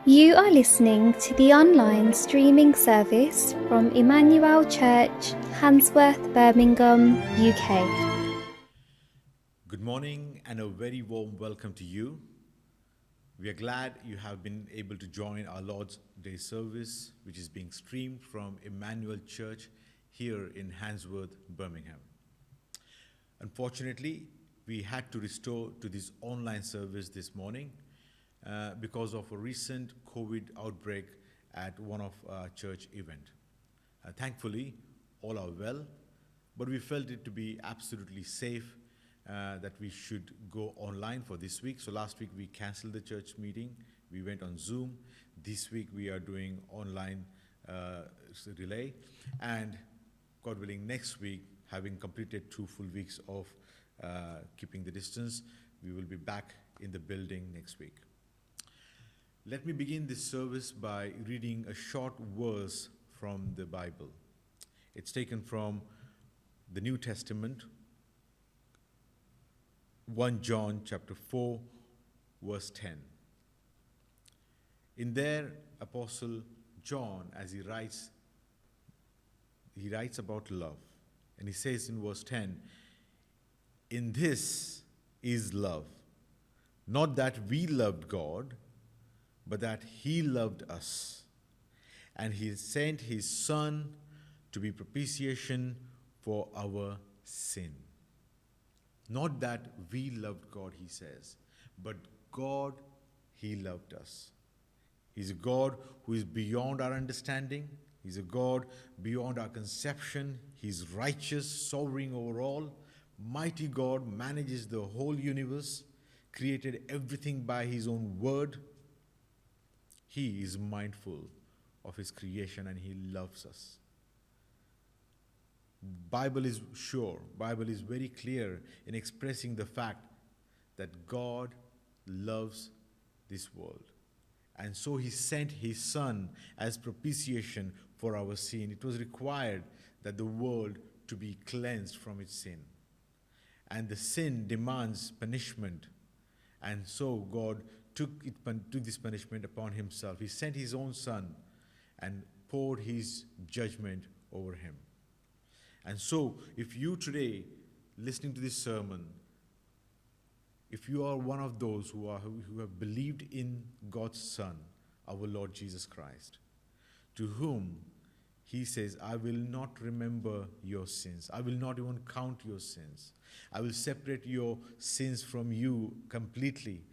You are listening to the online streaming service from Emmanuel Church, Handsworth, Birmingham, UK. Good morning and a very warm welcome to you. We are glad you have been able to join our Lord's Day service, which is being streamed from Emmanuel Church here in Handsworth, Birmingham. Unfortunately, we had to restore to this online service this morning because of a recent COVID outbreak at one of our church event. Thankfully, all are well, but we felt it to be absolutely safe that we should go online for this week. So last week we canceled the church meeting. We went on Zoom. This week we are doing online relay. And God willing, next week, having completed 2 full weeks of keeping the distance, we will be back in the building next week. Let me begin this service by reading a short verse from the Bible. It's taken from the New Testament, 1 John chapter 4, verse 10. In there, Apostle John, as he writes about love. And he says in verse 10, "In this is love, not that we loved God, but that he loved us. And he sent his Son to be propitiation for our sin." Not that we loved God, he says, but God, he loved us. He's a God who is beyond our understanding. He's a God beyond our conception. He's righteous, sovereign over all. Mighty God manages the whole universe, created everything by his own word. He is mindful of his creation and he loves us. Bible is sure, Bible is very clear in expressing the fact that God loves this world. And so he sent his Son as propitiation for our sin. It was required that the world to be cleansed from its sin. And the sin demands punishment. And so God took this punishment upon himself. He sent his own Son and poured his judgment over him. And so, if you today, listening to this sermon, if you are one of those who have believed in God's Son, our Lord Jesus Christ, to whom he says, "I will not remember your sins. I will not even count your sins. I will separate your sins from you completely.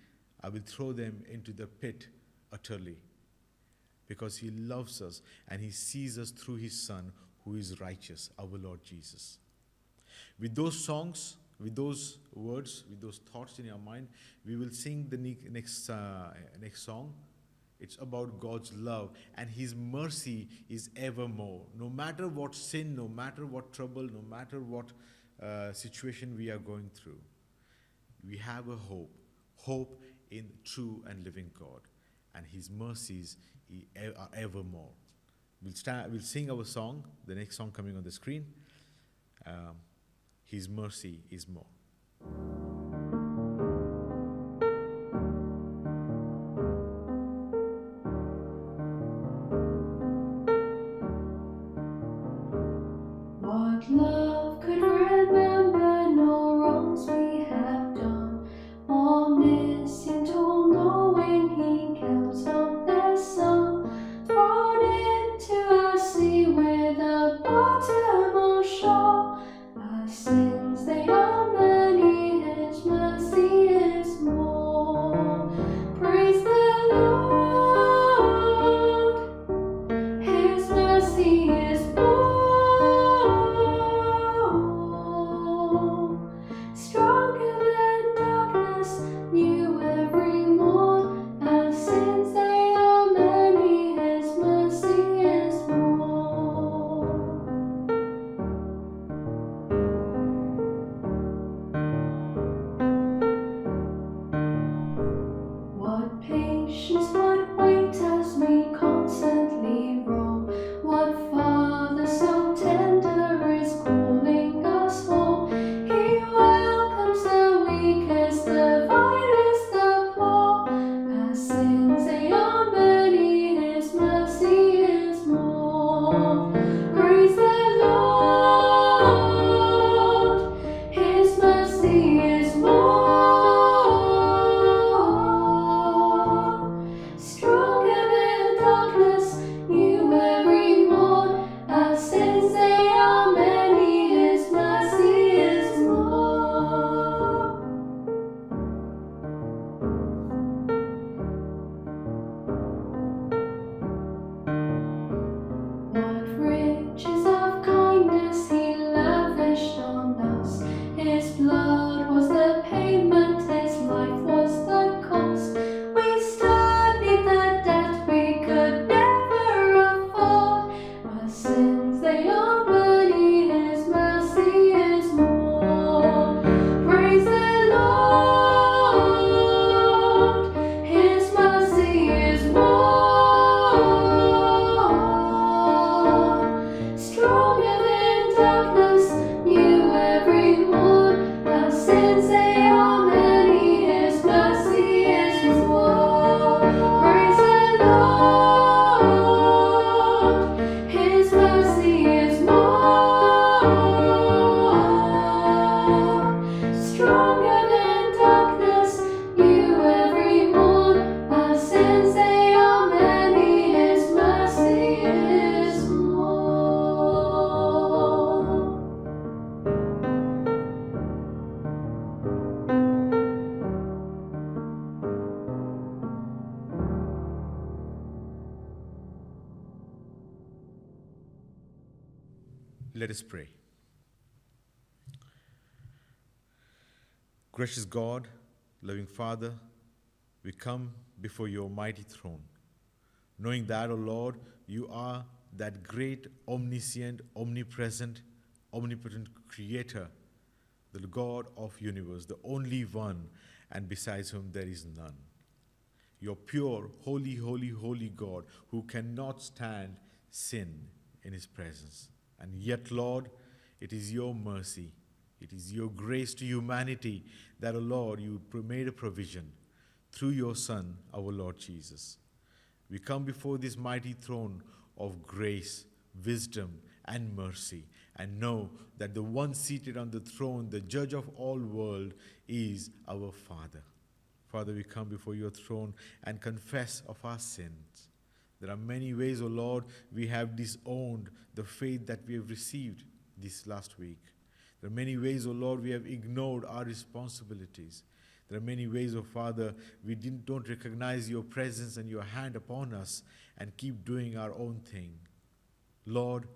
I will throw them into the pit utterly." Because he loves us and he sees us through his Son, who is righteous, our Lord Jesus. With those songs, with those words, with those thoughts in your mind, we will sing the next song. It's about God's love and his mercy is evermore. No matter what sin, no matter what trouble, no matter what situation we are going through, we have a hope in true and living God, and his mercies are evermore. We'll sing our song, the next song coming on the screen. His mercy is more. What love could remember no wrongs we have done, omniscient, all-knowing, he counts not their sum, thrown into a sea without bottom or shore. Our sins, they are many Let us pray. Gracious God, loving Father, we come before your mighty throne, knowing that, O Lord, you are that great, omniscient, omnipresent, omnipotent Creator, the God of universe, the only one, and besides whom there is none. Your pure, holy, holy, holy God, who cannot stand sin in his presence. And yet, Lord, it is your mercy, it is your grace to humanity that, O Lord, you made a provision through your Son, our Lord Jesus. We come before this mighty throne of grace, wisdom, and mercy, and know that the one seated on the throne, the judge of all world, is our Father. Father, we come before your throne and confess of our sins. There are many ways, O Lord, we have disowned the faith that we have received this last week. There are many ways, O Lord, we have ignored our responsibilities. There are many ways, O Father, we don't recognize your presence and your hand upon us and keep doing our own thing. Lord,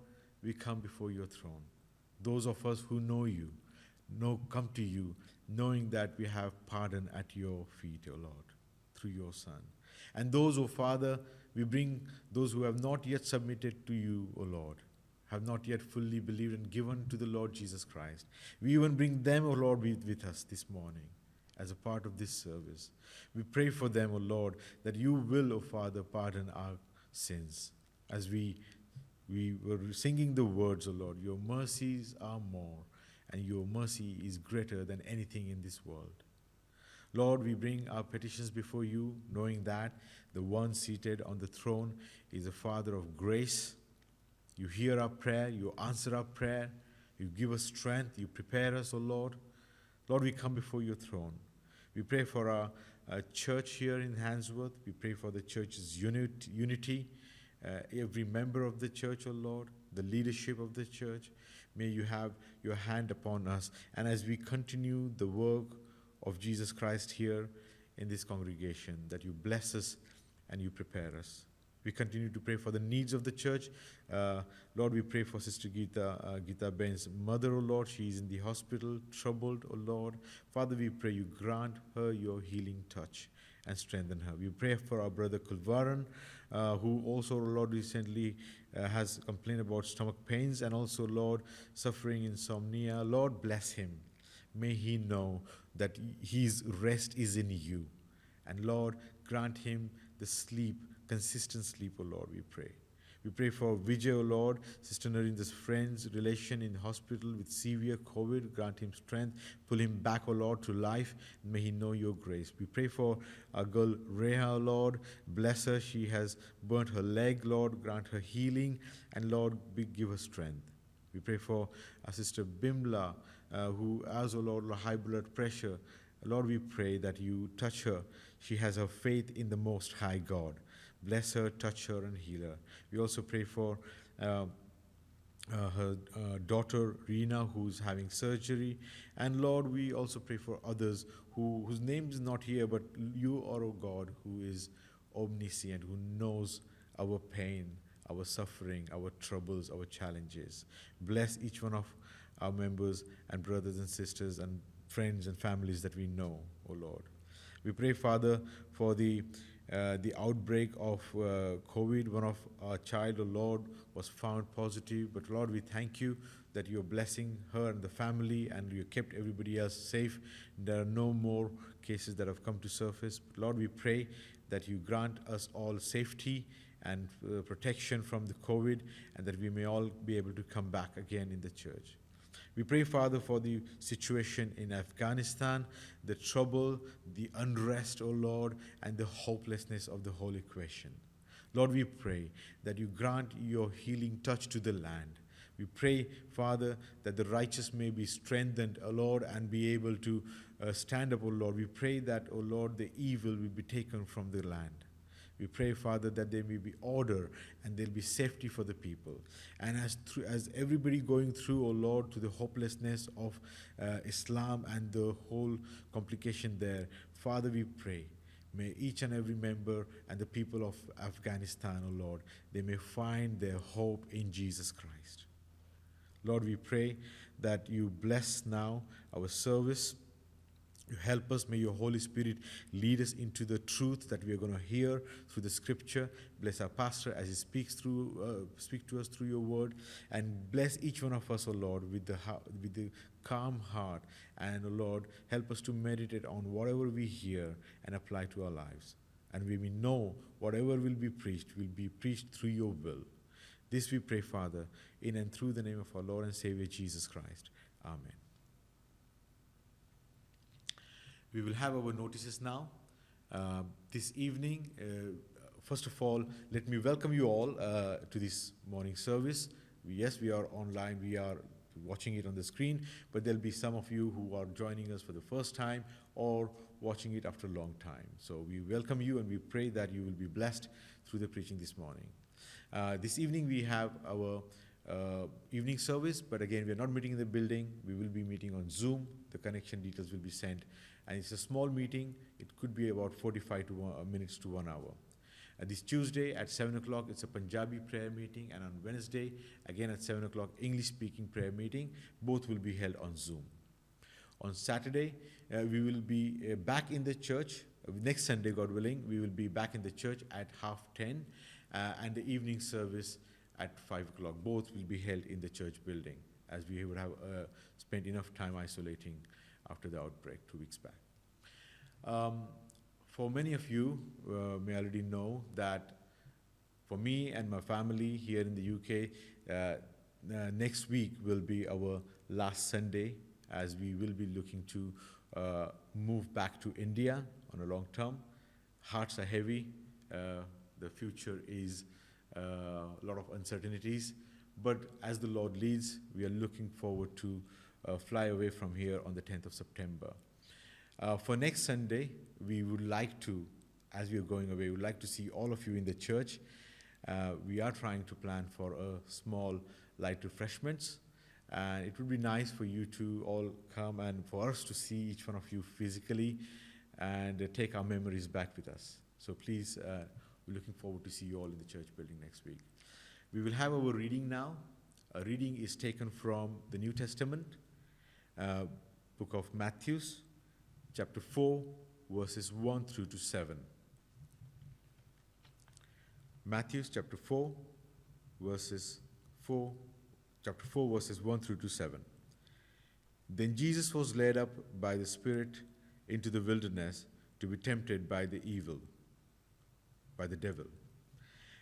we come before your throne. Those of us who know you, come to you, knowing that we have pardon at your feet, O Lord, through your Son. And those, O Father, we bring those who have not yet submitted to you, O Lord, have not yet fully believed and given to the Lord Jesus Christ. We even bring them, O Lord, with us this morning as a part of this service. We pray for them, O Lord, that you will, O Father, pardon our sins. As we were singing the words, O Lord, your mercies are more, and your mercy is greater than anything in this world. Lord, we bring our petitions before you, knowing that the one seated on the throne is a Father of grace. You hear our prayer, you answer our prayer, you give us strength, you prepare us, O Lord. Lord, we come before your throne. We pray for our church here in Handsworth. We pray for the church's unity, every member of the church, O Lord, the leadership of the church. May you have your hand upon us. And as we continue the work of Jesus Christ here in this congregation, that you bless us and you prepare us. We continue to pray for the needs of the church. Lord, we pray for Sister Gita Ben's mother, O Lord. She is in the hospital, troubled, O Lord. Father, we pray you grant her your healing touch and strengthen her. We pray for our brother Kulvaran, who also, Lord, recently has complained about stomach pains and also, Lord, suffering insomnia. Lord, bless him. May he know that his rest is in you. And Lord, grant him the sleep, consistent sleep, O Lord, we pray. We pray for Vijay, O Lord, Sister Narinda's friend's relation in hospital with severe COVID. Grant him strength. Pull him back, O Lord, to life. May he know your grace. We pray for our girl Reha, O Lord. Bless her. She has burnt her leg, Lord. Grant her healing. And Lord, give her strength. We pray for our sister Bimla, who has, O Lord, high blood pressure. Lord, we pray that you touch her. She has her faith in the Most High God. Bless her, touch her, and heal her. We also pray for her daughter, Rina, who's having surgery. And Lord, we also pray for others whose name is not here, but you are, O God, who is omniscient, who knows our pain, our suffering, our troubles, our challenges. Bless each one of our members and brothers and sisters and friends and families that we know, O Lord. We pray, Father, for the outbreak of COVID. One of our child, O Lord, was found positive. But Lord, we thank you that you're blessing her and the family and you kept everybody else safe. There are no more cases that have come to surface. But Lord, we pray that you grant us all safety and protection from the COVID and that we may all be able to come back again in the church. We pray, Father, for the situation in Afghanistan, the trouble, the unrest, O Lord, and the hopelessness of the whole equation. Lord, we pray that you grant your healing touch to the land. We pray, Father, that the righteous may be strengthened, O Lord, and be able to stand up, O Lord. We pray that, O Lord, the evil will be taken from the land. We pray, Father, that there may be order and there will be safety for the people. And as everybody going through, O Lord, to the hopelessness of Islam and the whole complication there, Father, we pray, may each and every member and the people of Afghanistan, O Lord, they may find their hope in Jesus Christ. Lord, we pray that you bless now our service. You help us. May your Holy Spirit lead us into the truth that we are going to hear through the Scripture. Bless our pastor as he speak to us through your word, and bless each one of us, O Lord, with the calm heart. And, O Lord, help us to meditate on whatever we hear and apply to our lives. And we may know whatever will be preached through your will. This we pray, Father, in and through the name of our Lord and Savior Jesus Christ. Amen. We will have our notices now. This evening, first of all, let me welcome you all to this morning service. Yes, we are online. We are watching it on the screen, but there'll be some of you who are joining us for the first time or watching it after a long time. So we welcome you, and we pray that you will be blessed through the preaching this morning. This evening, we have our evening service, but again, we are not meeting in the building. We will be meeting on Zoom. The connection details will be sent. And it's a small meeting. It could be about 45 minutes to 1 hour. This Tuesday at 7 o'clock, it's a Punjabi prayer meeting. And on Wednesday, again at 7 o'clock, English-speaking prayer meeting. Both will be held on Zoom. On Saturday, we will be back in the church. Next Sunday, God willing, we will be back in the church at 10:30. And the evening service at 5 o'clock. Both will be held in the church building, as we would have spent enough time isolating after the outbreak 2 weeks back. For many of you may already know that for me and my family here in the UK, next week will be our last Sunday, as we will be looking to move back to India on a long term. Hearts are heavy. The future is a lot of uncertainties, but as the Lord leads, we are looking forward to fly away from here on the 10th of September. For next Sunday, we would like to, as we are going away, we would like to see all of you in the church. We are trying to plan for a small light refreshments, and it would be nice for you to all come and for us to see each one of you physically and take our memories back with us. So please, we're looking forward to see you all in the church building next week. We will have our reading now. A reading is taken from the New Testament, book of Matthew, chapter 4, verses 1 through to 7. Matthew chapter 4, verses 1 through to 7. Then Jesus was led up by the Spirit into the wilderness to be tempted by the devil.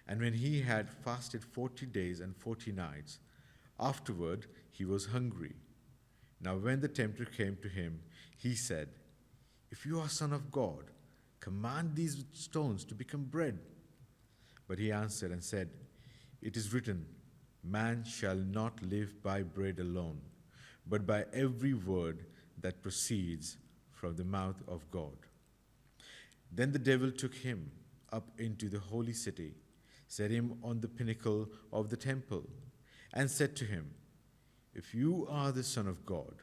And when he had fasted 40 days and 40 nights, afterward he was hungry. Now when the tempter came to him, he said, "If you are Son of God, command these stones to become bread." But he answered and said, "It is written, man shall not live by bread alone, but by every word that proceeds from the mouth of God." Then the devil took him up into the holy city, set him on the pinnacle of the temple, and said to him, "If you are the Son of God,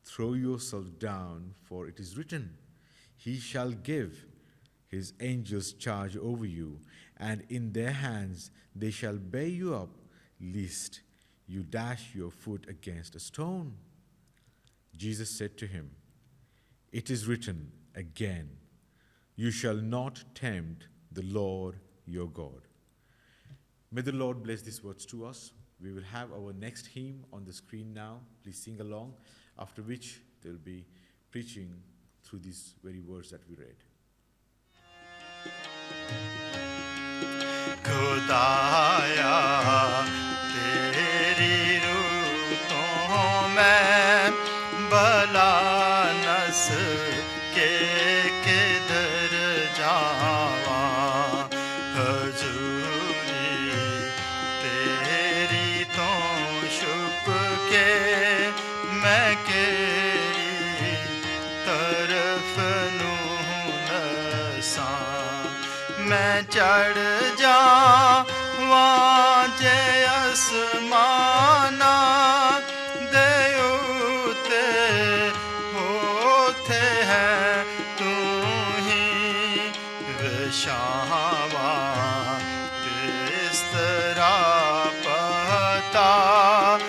throw yourself down, for it is written, He shall give His angels charge over you, and in their hands they shall bear you up, lest you dash your foot against a stone." Jesus said to him, "It is written again, you shall not tempt the Lord your God." May the Lord bless these words to us. We will have our next hymn on the screen now. Please sing along, after which there will be preaching through these very words that we read. खुदाया तेरी रूतों में भला नस के किधर जावा, हजूरी तेरी तो छुप के मैं केरी तरफ नूं नसां, मैं चढ़ जावां जे आसमाना दे उते होते है तू ही विशावा, किस तरह पताल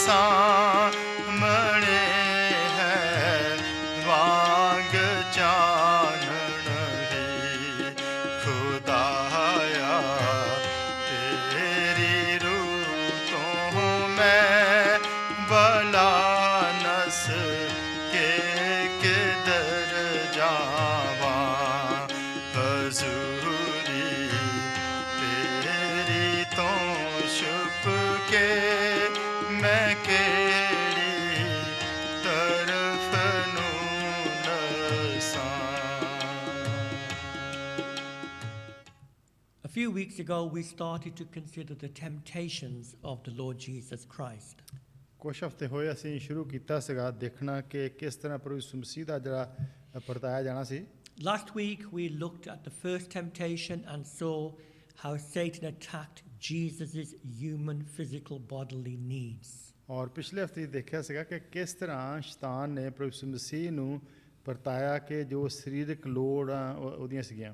ਸਾਹਮਣੇ ਹੈ ਵਾਂਗ ਚਾਨਣ ਹੀ ਖੁਦਾਇਆ ਤੇਰੀ ਰੂਹ ਤੋਂ ਮੈਂ ਬਲਾ ਨਸ ਕੇ ਕਿਧਰ ਜਾਵਾਂ ਹਜ਼ੂਰੀ ਤੇਰੀ ਤੋਂ ਛੁਪ ਕੇ ਮੈਂ ਕਿਹੜੀ ਤਰਫ ਨੂੰ ਨਸਾਂ A few weeks ago, we started to consider the temptations of the Lord Jesus Christ. ਕੁਛ ਹਫ਼ਤੇ ਹੋਏ ਅਸੀਂ ਸ਼ੁਰੂ ਕੀਤਾ ਸੀਗਾ ਦੇਖਣਾ ਕਿ ਕਿਸ ਤਰ੍ਹਾਂ ਪ੍ਰਭੂ ਯਿਸੂ ਮਸੀਹ ਦਾ ਜਿਹੜਾ ਪਰਤਾਇਆ ਜਾਣਾ ਸੀ। Last week, we looked at the first temptation and saw how Satan attacked Jesus' human, physical, bodily needs. ਔਰ ਪਿਛਲੇ ਹਫ਼ਤੇ ਦੇਖਿਆ ਸੀਗਾ ਕਿ ਕਿਸ ਤਰ੍ਹਾਂ ਸ਼ੈਤਾਨ ਨੇ ਪ੍ਰਭੂ ਯਿਸੂ ਮਸੀਹ ਨੂੰ ਪਰਤਾਇਆ ਕਿ ਜੋ ਸਰੀਰਕ ਲੋੜਾਂ ਉਹਦੀਆਂ ਸੀਗੀਆਂ।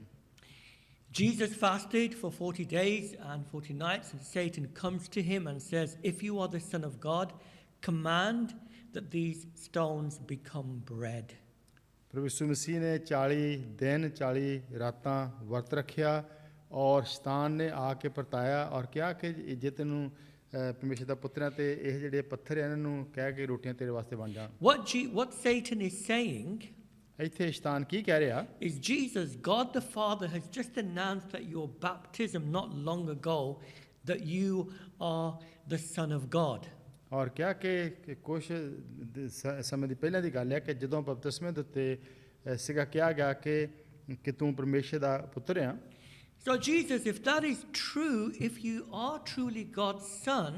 Jesus fasted for 40 days and 40 nights, and Satan comes to him and says, "If you are the Son of God, command that these stones become bread." ਪ੍ਰਭੂ ਯਿਸੂ ਮਸੀਹ ਨੇ 40 ਦਿਨ 40 ਰਾਤਾਂ ਵਰਤ ਰੱਖਿਆ ਔਰ ਸ਼ੈਤਾਨ ਨੇ ਆ ਕੇ ਪਰਤਾਇਆ ਔਰ ਕਿਹਾ ਕਿ ਜੇ ਤੈਨੂੰ ਪਰਮੇਸ਼ਰ ਦਾ ਪੁੱਤਰ ਹੈ ਤੇ ਇਹ ਜਿਹੜੇ ਪੱਥਰ ਇਹਨਾਂ ਨੂੰ ਕਹਿ ਕੇ ਰੋਟੀਆਂ ਤੇਰੇ ਵਾਸਤੇ ਬਣ ਜਾਣ। What Satan is saying ਇੱਥੇ ਸ਼ੈਤਾਨ ਕੀ ਕਹਿ ਰਿਹਾ is Jesus, God the Father, has just announced at your baptism not long ago that you are the Son of God. ਔਰ ਕਿਹਾ ਕਿ ਕੁਛ ਸਮੇਂ ਦੀ ਪਹਿਲਾਂ ਦੀ ਗੱਲ ਹੈ ਕਿ ਜਦੋਂ ਬਪਤਿਸਮੇ ਦਿੱਤੇ ਸੀਗਾ ਕਿਹਾ ਗਿਆ ਕਿ ਤੂੰ ਪਰਮੇਸ਼ਰ ਦਾ ਪੁੱਤਰ ਆ। So Jesus, if that is true, if you are truly God's son,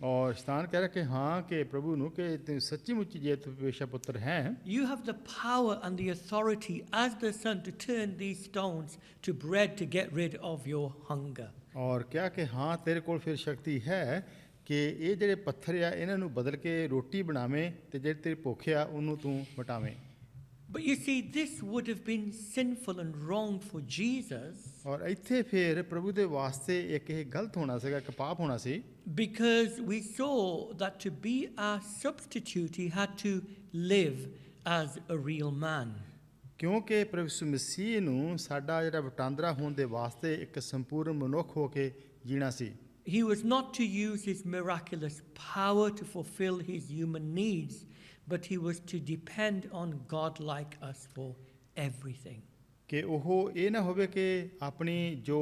ਔਰ ਸ਼ੈਤਾਨ ਕਹਿ ਰਿਹਾ ਕਿ ਹਾਂ ਕਿ ਪ੍ਰਭੂ ਨੂੰ ਕਿ ਤੂੰ ਸੱਚੀ ਮੁੱਚੀ ਜੇ ਤੂੰ ਪਰਮੇਸ਼ਰ ਪੁੱਤਰ ਹੈ you have the power and the authority as the son to turn these stones to bread to get rid of your hunger. ਔਰ ਕਿਹਾ ਕਿ ਹਾਂ ਤੇਰੇ ਕੋਲ ਫਿਰ ਸ਼ਕਤੀ ਹੈ ਕਿ ਇਹ ਜਿਹੜੇ ਪੱਥਰ ਆ ਇਹਨਾਂ ਨੂੰ ਬਦਲ ਕੇ ਰੋਟੀ ਬਣਾਵੇਂ ਤੇ ਜਿਹੜੀ ਤੇਰੀ ਭੁੱਖ ਆ ਉਹਨੂੰ ਤੂੰ ਮਿਟਾਵੇਂ। But you see, this would have been sinful and wrong for Jesus ਔਰ ਇੱਥੇ ਫਿਰ ਪ੍ਰਭੂ ਦੇ ਵਾਸਤੇ ਇੱਕ ਇਹ ਗਲਤ ਹੋਣਾ ਸੀਗਾ ਇੱਕ ਪਾਪ ਹੋਣਾ ਸੀ because we saw that to be our substitute, he had to live as a real man. ਕਿਉਂਕਿ ਪ੍ਰਭੂ ਯਿਸੂ ਮਸੀਹ ਨੂੰ ਸਾਡਾ ਜਿਹੜਾ ਵਟਾਂਦਰਾ ਹੋਣ ਦੇ ਵਾਸਤੇ ਇੱਕ ਸੰਪੂਰਨ ਮਨੁੱਖ ਹੋ ਕੇ ਜੀਣਾ ਸੀ। He was not to use his miraculous power to fulfill his human needs, but he was to depend on God like us for everything. ਕਿ ਉਹ ਇਹ ਨਾ ਹੋਵੇ ਕਿ ਆਪਣੀ ਜੋ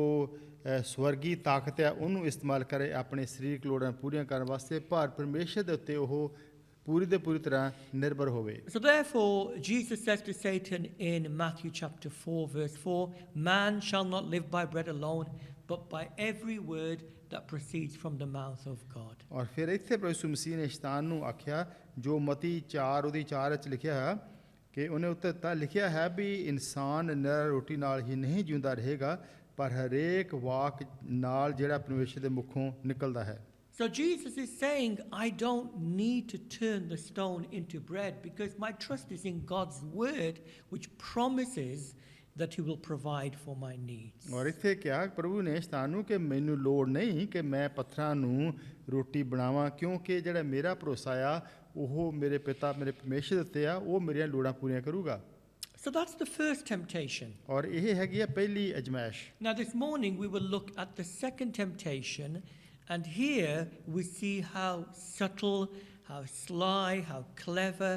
ਸਵਰਗੀ ਤਾਕਤ ਹੈ ਉਹਨੂੰ ਇਸਤੇਮਾਲ ਕਰੇ ਆਪਣੇ ਸਰੀਰਕ ਲੋੜਾਂ ਪੂਰੀਆਂ ਕਰਨ ਵਾਸਤੇ ਪਰ ਪਰਮੇਸ਼ਰ ਦੇ ਉੱਤੇ ਉਹ ਪੂਰੀ ਦੇ ਪੂਰੀ ਤਰ੍ਹਾਂ ਨਿਰਭਰ ਹੋਵੇ। So therefore, Jesus says to Satan in Matthew chapter 4, verse 4, "Man shall not live by bread alone, but by every word that proceeds from the mouth of God." ਔਰ ਫਿਰ ਇੱਥੇ ਪ੍ਰਭੂ ਯਿਸੂ ਮਸੀਹ ਨੇ ਸ਼ੈਤਾਨ ਨੂੰ ਆਖਿਆ ਜੋ ਮਤੀ 4 ਉਹਦੀ 4 ਵਿੱਚ ਲਿਖਿਆ ਹੈ ਕਿ ਉਹਨੇ ਉੱਤੇ ਤਾਂ ਲਿਖਿਆ ਹੈ ਵੀ ਇਨਸਾਨ ਨਿਰਾ ਰੋਟੀ ਨਾਲ ਹੀ ਨਹੀਂ ਜਿਉਂਦਾ ਰਹੇਗਾ ਪਰ ਹਰੇਕ ਵਾਕ ਨਾਲ ਜਿਹੜਾ ਪਰਮੇਸ਼ਰ ਦੇ ਮੁਖੋਂ ਨਿਕਲਦਾ ਹੈ। So Jesus is saying, I don't need to turn the stone into bread because my trust is in God's word, which promises that he will provide for my needs. ਔਰ ਇੱਥੇ ਕਿਹਾ ਪ੍ਰਭੂ ਨੇ ਸ਼ੈਤਾਨ ਨੂੰ ਕਿ ਮੈਨੂੰ ਲੋੜ ਨਹੀਂ ਕਿ ਮੈਂ ਪੱਥਰਾਂ ਨੂੰ ਰੋਟੀ ਬਣਾਵਾਂ ਕਿਉਂਕਿ ਜਿਹੜਾ ਮੇਰਾ ਭਰੋਸਾ ਆ ਉਹ ਮੇਰੇ ਪਿਤਾ ਮੇਰੇ ਪਰਮੇਸ਼ਰ ਦੇ ਉੱਤੇ ਆ ਉਹ ਮੇਰੀਆਂ ਲੋੜਾਂ ਪੂਰੀਆਂ ਕਰੂਗਾ। So that's the first temptation. ਔਰ ਇਹ ਹੈਗੀ ਆ ਪਹਿਲੀ ਅਜ਼ਮਾਇਸ਼। Now this morning we will look at the second temptation, and here we see how subtle, how sly, how clever,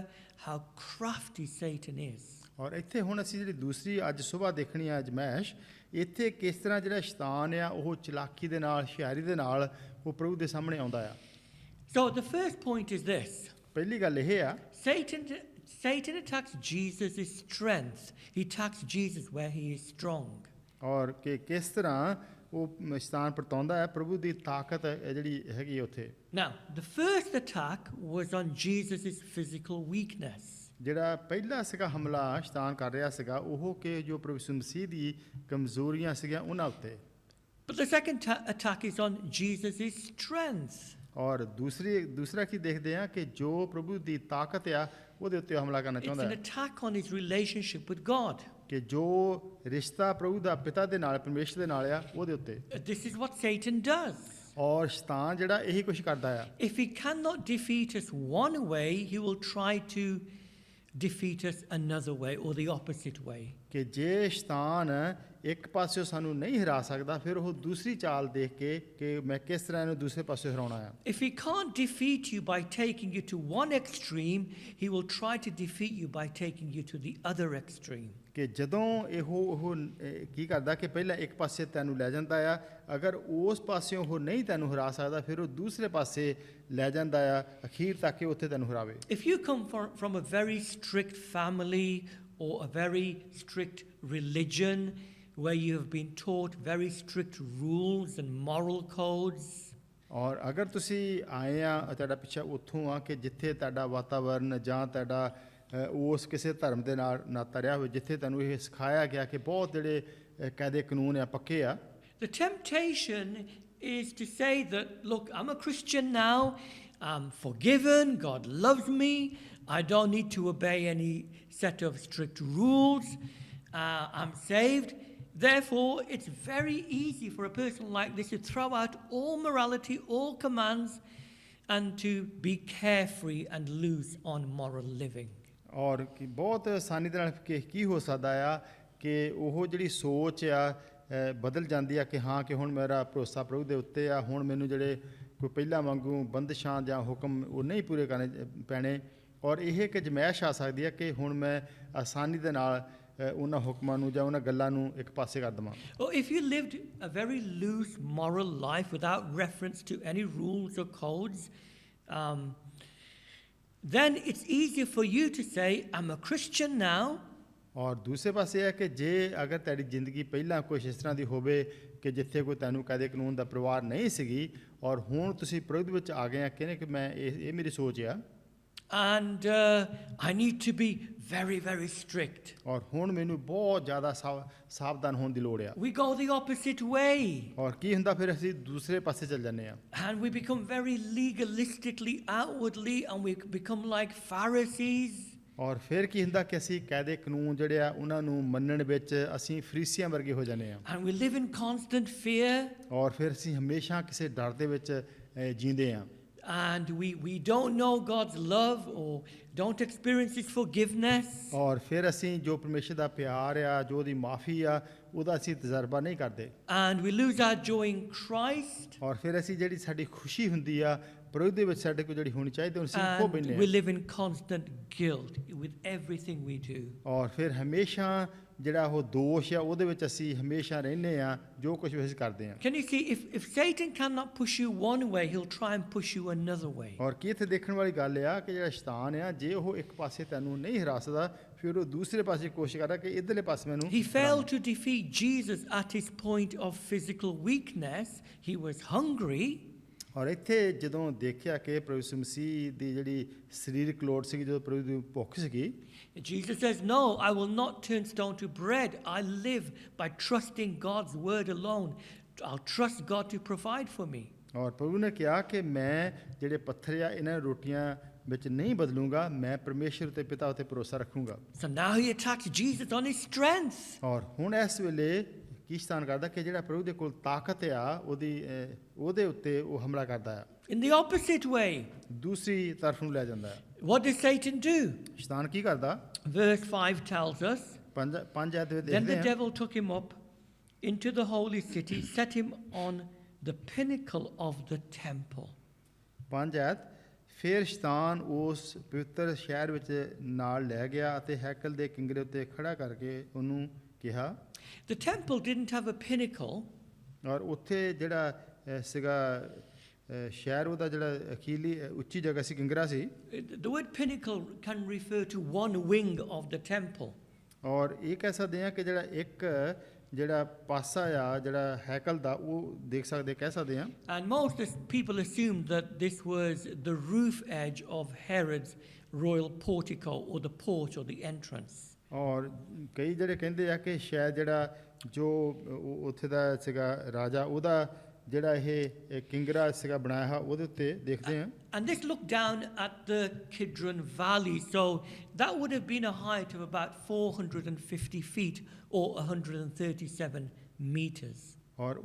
how crafty Satan is. ਔਰ ਇੱਥੇ ਹੁਣ ਅਸੀਂ ਜਿਹੜੀ ਦੂਸਰੀ ਅੱਜ ਸਵੇਰ ਦੇਖਣੀ ਆ ਅਜ਼ਮਾਇਸ਼ ਇੱਥੇ ਕਿਸ ਤਰ੍ਹਾਂ ਜਿਹੜਾ ਸ਼ੈਤਾਨ ਆ ਉਹ ਚਲਾਕੀ ਦੇ ਨਾਲ ਹੁਸ਼ਿਆਰੀ ਦੇ ਨਾਲ ਉਹ ਪ੍ਰਭੂ ਦੇ ਸਾਹਮਣੇ ਆਉਂਦਾ ਆ। So the first point is this. ਪਹਿਲੀ ਗੱਲ ਇਹ ਆ Satan attacks Jesus' strength. He attacks Jesus where he is strong. ਔਰ ਕਿ ਕਿਸ ਤਰ੍ਹਾਂ ਉਹ ਸ਼ੈਤਾਨ ਪਰਤਾਉਂਦਾ ਹੈ ਪ੍ਰਭੂ ਦੀ ਤਾਕਤ ਹੈ ਜਿਹੜੀ ਹੈਗੀ ਉੱਥੇ। Now, the first attack was on Jesus' physical weakness. ਜਿਹੜਾ ਪਹਿਲਾ ਸੀਗਾ ਹਮਲਾ ਸ਼ੈਤਾਨ ਕਰ ਰਿਹਾ ਸੀਗਾ ਉਹ ਕਿ ਜੋ ਪ੍ਰਭੂ ਯਿਸੂ ਮਸੀਹ ਦੀ ਕਮਜ਼ੋਰੀਆਂ ਸੀਗੀਆਂ ਉਹਨਾਂ ਉੱਤੇ। But the second attack is on Jesus' strength. ਔਰ ਦੂਸਰਾ ਕੀ ਦੇਖਦੇ ਆ ਕਿ ਜੋ ਪ੍ਰਭੂ ਦੀ ਤਾਕਤ ਆ ਉਹਦੇ ਉੱਤੇ ਹਮਲਾ ਕਰਨਾ It's ਚਾਹੁੰਦਾ an ਹੈ attack on his relationship with God. ਕਿ ਜੋ ਰਿਸ਼ਤਾ ਪ੍ਰਭੂ ਦਾ ਪਿਤਾ ਦੇ ਨਾਲ ਪਰਮੇਸ਼ਰ ਦੇ ਨਾਲ ਆ ਉਹਦੇ ਉੱਤੇ। This is what Satan does. ਔਰ ਸ਼ੈਤਾਨ ਜਿਹੜਾ ਇਹੀ ਕੁਛ ਕਰਦਾ ਆ If he cannot defeat us one way, he will try to defeat us another way or the opposite way. ਕਿ ਜੇ ਸ਼ੈਤਾਨ ਇੱਕ ਪਾਸਿਓਂ ਸਾਨੂੰ ਨਹੀਂ ਹਰਾ ਸਕਦਾ ਫਿਰ ਉਹ ਦੂਸਰੀ ਚਾਲ ਦੇਖ ਕੇ ਕਿ ਮੈਂ ਕਿਸ ਤਰ੍ਹਾਂ ਇਹਨੂੰ ਦੂਸਰੇ ਪਾਸੇ ਹਰਾਉਣਾ ਆ If he can't defeat you by taking you to one extreme, he will try to defeat you by taking you to the other extreme. ਕਿ ਜਦੋਂ ਉਹ ਕੀ ਕਰਦਾ ਕਿ ਪਹਿਲਾਂ ਇੱਕ ਪਾਸੇ ਤੈਨੂੰ ਲੈ ਜਾਂਦਾ ਆ ਅਗਰ ਉਸ ਪਾਸਿਓਂ ਉਹ ਨਹੀਂ ਤੈਨੂੰ ਹਰਾ ਸਕਦਾ ਫਿਰ ਉਹ ਦੂਸਰੇ ਪਾਸੇ ਲੈ ਜਾਂਦਾ ਆ ਅਖੀਰ ਤੱਕ ਕਿ ਉੱਥੇ ਤੈਨੂੰ ਹਰਾਵੇ If you come from a very strict family or a very strict religion where you have been taught very strict rules and moral codes, ਔਰ ਅਗਰ ਤੁਸੀਂ ਆਏ ਆ ਤੁਹਾਡਾ ਪਿੱਛਾ ਉੱਥੋਂ ਆ ਕਿ ਜਿੱਥੇ ਤੁਹਾਡਾ ਵਾਤਾਵਰਨ ਜਾਂ ਤੁਹਾਡਾ ਉਸ ਕਿਸੇ ਧਰਮ ਦੇ ਨਾਲ ਨਾਤਾ ਰਿਹਾ ਹੋਵੇ ਜਿੱਥੇ ਤੁਹਾਨੂੰ ਇਹ ਸਿਖਾਇਆ ਗਿਆ ਕਿ ਬਹੁਤ ਜਿਹੜੇ ਕਾਇਦੇ ਕਾਨੂੰਨ ਆ ਪੱਕੇ ਆ the temptation is to say that, look, I'm a Christian now, I'm forgiven, God loves me, I don't need to obey any set of strict rules, I'm saved. Therefore, it's very easy for a person like this to throw out all morality, all commands, and to be carefree and loose on moral living. ਔਰ ਕਿ ਬਹੁਤ ਆਸਾਨੀ ਦੇ ਨਾਲ ਕੀ ਹੋ ਸਕਦਾ ਆ ਕਿ ਉਹ ਜਿਹੜੀ ਸੋਚ ਆ ਬਦਲ ਜਾਂਦੀ ਆ ਕਿ ਹਾਂ ਕਿ ਹੁਣ ਮੇਰਾ ਭਰੋਸਾ ਪ੍ਰਭੂ ਦੇ ਉੱਤੇ ਆ ਹੁਣ ਮੈਨੂੰ ਜਿਹੜੇ ਕੋਈ ਪਹਿਲਾਂ ਵਾਂਗੂ ਬੰਦਸ਼ਾਂ ਜਾਂ ਹੁਕਮ ਉਹ ਨਹੀਂ ਪੂਰੇ ਕਰਨੇ ਪੈਣੇ ਔਰ ਇਹ ਇੱਕ ਜਮੈਸ਼ ਆ ਸਕਦੀ ਆ ਕਿ ਹੁਣ ਮੈਂ ਆਸਾਨੀ ਦੇ ਨਾਲ ਉਹਨਾਂ ਹੁਕਮਾਂ ਨੂੰ ਜਾਂ ਉਹਨਾਂ ਗੱਲਾਂ ਨੂੰ ਇੱਕ ਪਾਸੇ ਕਰ ਦੇਵਾਂ Or if you lived a very loose moral life without reference to any rules or codes, then it's easier for you to say, I'm a Christian now. ਔਰ ਦੂਸਰੇ ਪਾਸੇ ਹੈ ਕਿ ਜੇ ਅਗਰ ਤੁਹਾਡੀ ਜ਼ਿੰਦਗੀ ਪਹਿਲਾਂ ਕੁਛ ਇਸ ਤਰ੍ਹਾਂ ਦੀ ਹੋਵੇ ਕਿ ਜਿੱਥੇ ਕੋਈ ਤੁਹਾਨੂੰ ਕਾਇਦੇ ਕਾਨੂੰਨ ਦਾ ਪਰਿਵਾਰ ਨਹੀਂ ਸੀਗੀ ਔਰ ਹੁਣ ਤੁਸੀਂ ਪ੍ਰਭੂ ਦੇ ਵਿੱਚ ਆ ਗਏ ਆ ਕਹਿੰਦੇ ਕਿ ਮੈਂ ਇਹ ਮੇਰੀ ਸੋਚ ਆ And I need to be very, very strict. ਔਰ ਹੁਣ ਮੈਨੂੰ ਬਹੁਤ ਜ਼ਿਆਦਾ ਸਾਵਧਾਨ ਹੋਣ ਦੀ ਲੋੜ ਆ We go the opposite way. ਔਰ ਕੀ ਹੁੰਦਾ ਫਿਰ ਅਸੀਂ ਦੂਸਰੇ ਪਾਸੇ ਚੱਲ ਜਾਂਦੇ ਆ And we become very legalistically outwardly, and we become like Pharisees. ਔਰ ਫਿਰ ਕੀ ਹੁੰਦਾ ਕਿ ਅਸੀਂ ਕਾਇਦੇ ਕਾਨੂੰਨ ਜਿਹੜੇ ਆ ਉਹਨਾਂ ਨੂੰ ਮੰਨਣ ਵਿੱਚ ਅਸੀਂ ਫਰੀਸੀਆਂ ਵਰਗੇ ਹੋ ਜਾਂਦੇ ਆ And we live in constant fear. ਔਰ ਫਿਰ ਅਸੀਂ ਹਮੇਸ਼ਾ ਕਿਸੇ ਡਰ ਦੇ ਵਿੱਚ ਜੀਂਦੇ ਆ And we don't know God's love or don't experience His forgiveness. ਔਰ ਫਿਰ ਅਸੀਂ ਜੋ ਪਰਮੇਸ਼ਰ ਦਾ ਪਿਆਰ ਆ ਜੋ ਉਹਦੀ ਮਾਫੀ ਆ ਉਹਦਾ ਅਸੀਂ ਤਜਰਬਾ ਨਹੀਂ ਕਰਦੇ And we lose our joy in Christ. ਔਰ ਫਿਰ ਅਸੀਂ ਜਿਹੜੀ ਸਾਡੀ ਖੁਸ਼ੀ ਹੁੰਦੀ ਆ ਪ੍ਰਭੂ ਦੇ ਵਿੱਚ ਸਾਡੇ ਕੋਲ ਜਿਹੜੀ ਹੋਣੀ ਚਾਹੀਦੀ ਉਹ ਅਸੀਂ ਖੋ And ਬੈਠੇ we live in constant guilt with everything we do. ਔਰ ਫਿਰ ਹਮੇਸ਼ਾ ਜਿਹੜਾ ਉਹ ਦੋਸ਼ ਆ ਉਹਦੇ ਵਿੱਚ ਅਸੀਂ ਹਮੇਸ਼ਾ ਰਹਿੰਦੇ ਆ ਜੋ ਕੁਝ ਵੀ ਅਸੀਂ ਕਰਦੇ ਆ Can you see, if Satan cannot push you one way, he'll try and push you another way. ਔਰ ਕੀ ਇੱਥੇ ਦੇਖਣ ਵਾਲੀ ਗੱਲ ਆ ਕਿ ਜਿਹੜਾ ਸ਼ੈਤਾਨ ਆ ਜੇ ਉਹ ਇੱਕ ਪਾਸੇ ਤੈਨੂੰ ਨਹੀਂ ਹਰਾ ਸਕਦਾ ਫਿਰ ਉਹ ਦੂਸਰੇ ਪਾਸੇ ਕੋਸ਼ਿਸ਼ ਕਰਦਾ ਕਿ ਇਧਰਲੇ ਪਾਸੇ ਮੈਨੂੰ He failed to defeat Jesus at his point of physical weakness. He was hungry. ਔਰ ਇੱਥੇ ਜਦੋਂ ਦੇਖਿਆ ਕਿ ਪ੍ਰਭੂ ਯਿਸੂ ਮਸੀਹ ਦੀ ਜਿਹੜੀ ਸਰੀਰਕ ਲੋੜ ਸੀਗੀ ਜਦੋਂ ਪ੍ਰਭੂ ਦੀ ਭੁੱਖ ਸੀਗੀ Jesus says, no, I will not turn stone to bread. I live by trusting God's word alone. I'll trust God to provide for me. ਔਰ ਪ੍ਰਭੂ ਨੇ ਕਿਹਾ ਕਿ ਮੈਂ ਜਿਹੜੇ ਪੱਥਰ ਆ ਇਹਨਾਂ ਰੋਟੀਆਂ ਵਿੱਚ ਨਹੀਂ ਬਦਲੂੰਗਾ ਮੈਂ ਪਰਮੇਸ਼ਰ ਤੇ ਪਿਤਾ ਉਤੇ ਭਰੋਸਾ ਰੱਖੂੰਗਾ So now he attacks Jesus on his strength. ਔਰ ਹੁਣ ਇਸ ਵੇਲੇ ਕੀ ਸ਼ੈਤਾਨ ਕਰਦਾ ਕਿ ਜਿਹੜਾ ਪ੍ਰਭੂ ਦੇ ਕੋਲ ਤਾਕਤ ਆ ਉਹਦੇ ਉੱਤੇ ਉਹ ਹਮਲਾ ਕਰਦਾ ਆ In the opposite way. ਦੂਸਰੀ ਤਰਫ ਨੂੰ ਲੈ ਜਾਂਦਾ ਹੈ What does Satan do? ਸ਼ੈਤਾਨ ਕੀ ਕਰਦਾ Verse 5 tells us, ਪੰਜ ਆਇਤ ਵਿੱਚ then the ਦੇਖਦੇ ਹਾਂ devil took him up into the holy city, set him on the pinnacle of the temple. ਪੰਜ ਆਇਤ ਫਿਰ ਸ਼ੈਤਾਨ ਉਸ ਪਵਿੱਤਰ ਸ਼ਹਿਰ ਵਿੱਚ ਨਾਲ ਲੈ ਗਿਆ ਅਤੇ ਹੈਕਲ ਦੇ ਕਿੰਗਰੇ ਉੱਤੇ ਖੜਾ ਕਰਕੇ ਉਹਨੂੰ ਕਿਹਾ The temple didn't have a pinnacle. ਔਰ ਉੱਥੇ ਜਿਹੜਾ ਸੀਗਾ ਸ਼ਹਿਰ ਉਹਦਾ ਜਿਹੜਾ ਅਖੀਲੀ ਉੱਚੀ ਜਗ੍ਹਾ ਸੀ ਕਿੰਗਰਾ ਸੀ The word pinnacle can refer to one wing of the temple. ਔਰ ਇਹ ਕਹਿ ਸਕਦੇ ਆ ਕਿ ਜਿਹੜਾ ਇੱਕ ਜਿਹੜਾ ਪਾਸਾ ਆ ਜਿਹੜਾ ਹੈਕਲ ਦਾ ਉਹ ਦੇਖ ਸਕਦੇ ਕਹਿ ਸਕਦੇ ਆ And most people assumed that this was the roof edge of Herod's royal portico or the porch or the entrance. ਔਰ ਕਈ ਜਿਹੜੇ ਕਹਿੰਦੇ ਆ ਕਿ ਸ਼ਾਇਦ ਜਿਹੜਾ ਜੋ ਉੱਥੇ ਦਾ ਸੀਗਾ ਰਾਜਾ ਉਹਦਾ ਜਿਹੜਾ ਇਹ ਕਿੰਗਰਾ ਸੀਗਾ ਬਣਾਇਆ ਹੈ ਉਹਦੇ ਉੱਤੇ ਦੇਖਦੇ ਆ And this looked down at the Kidron Valley, so that would have been a height of about 450 feet or 137 meters. ਔਰ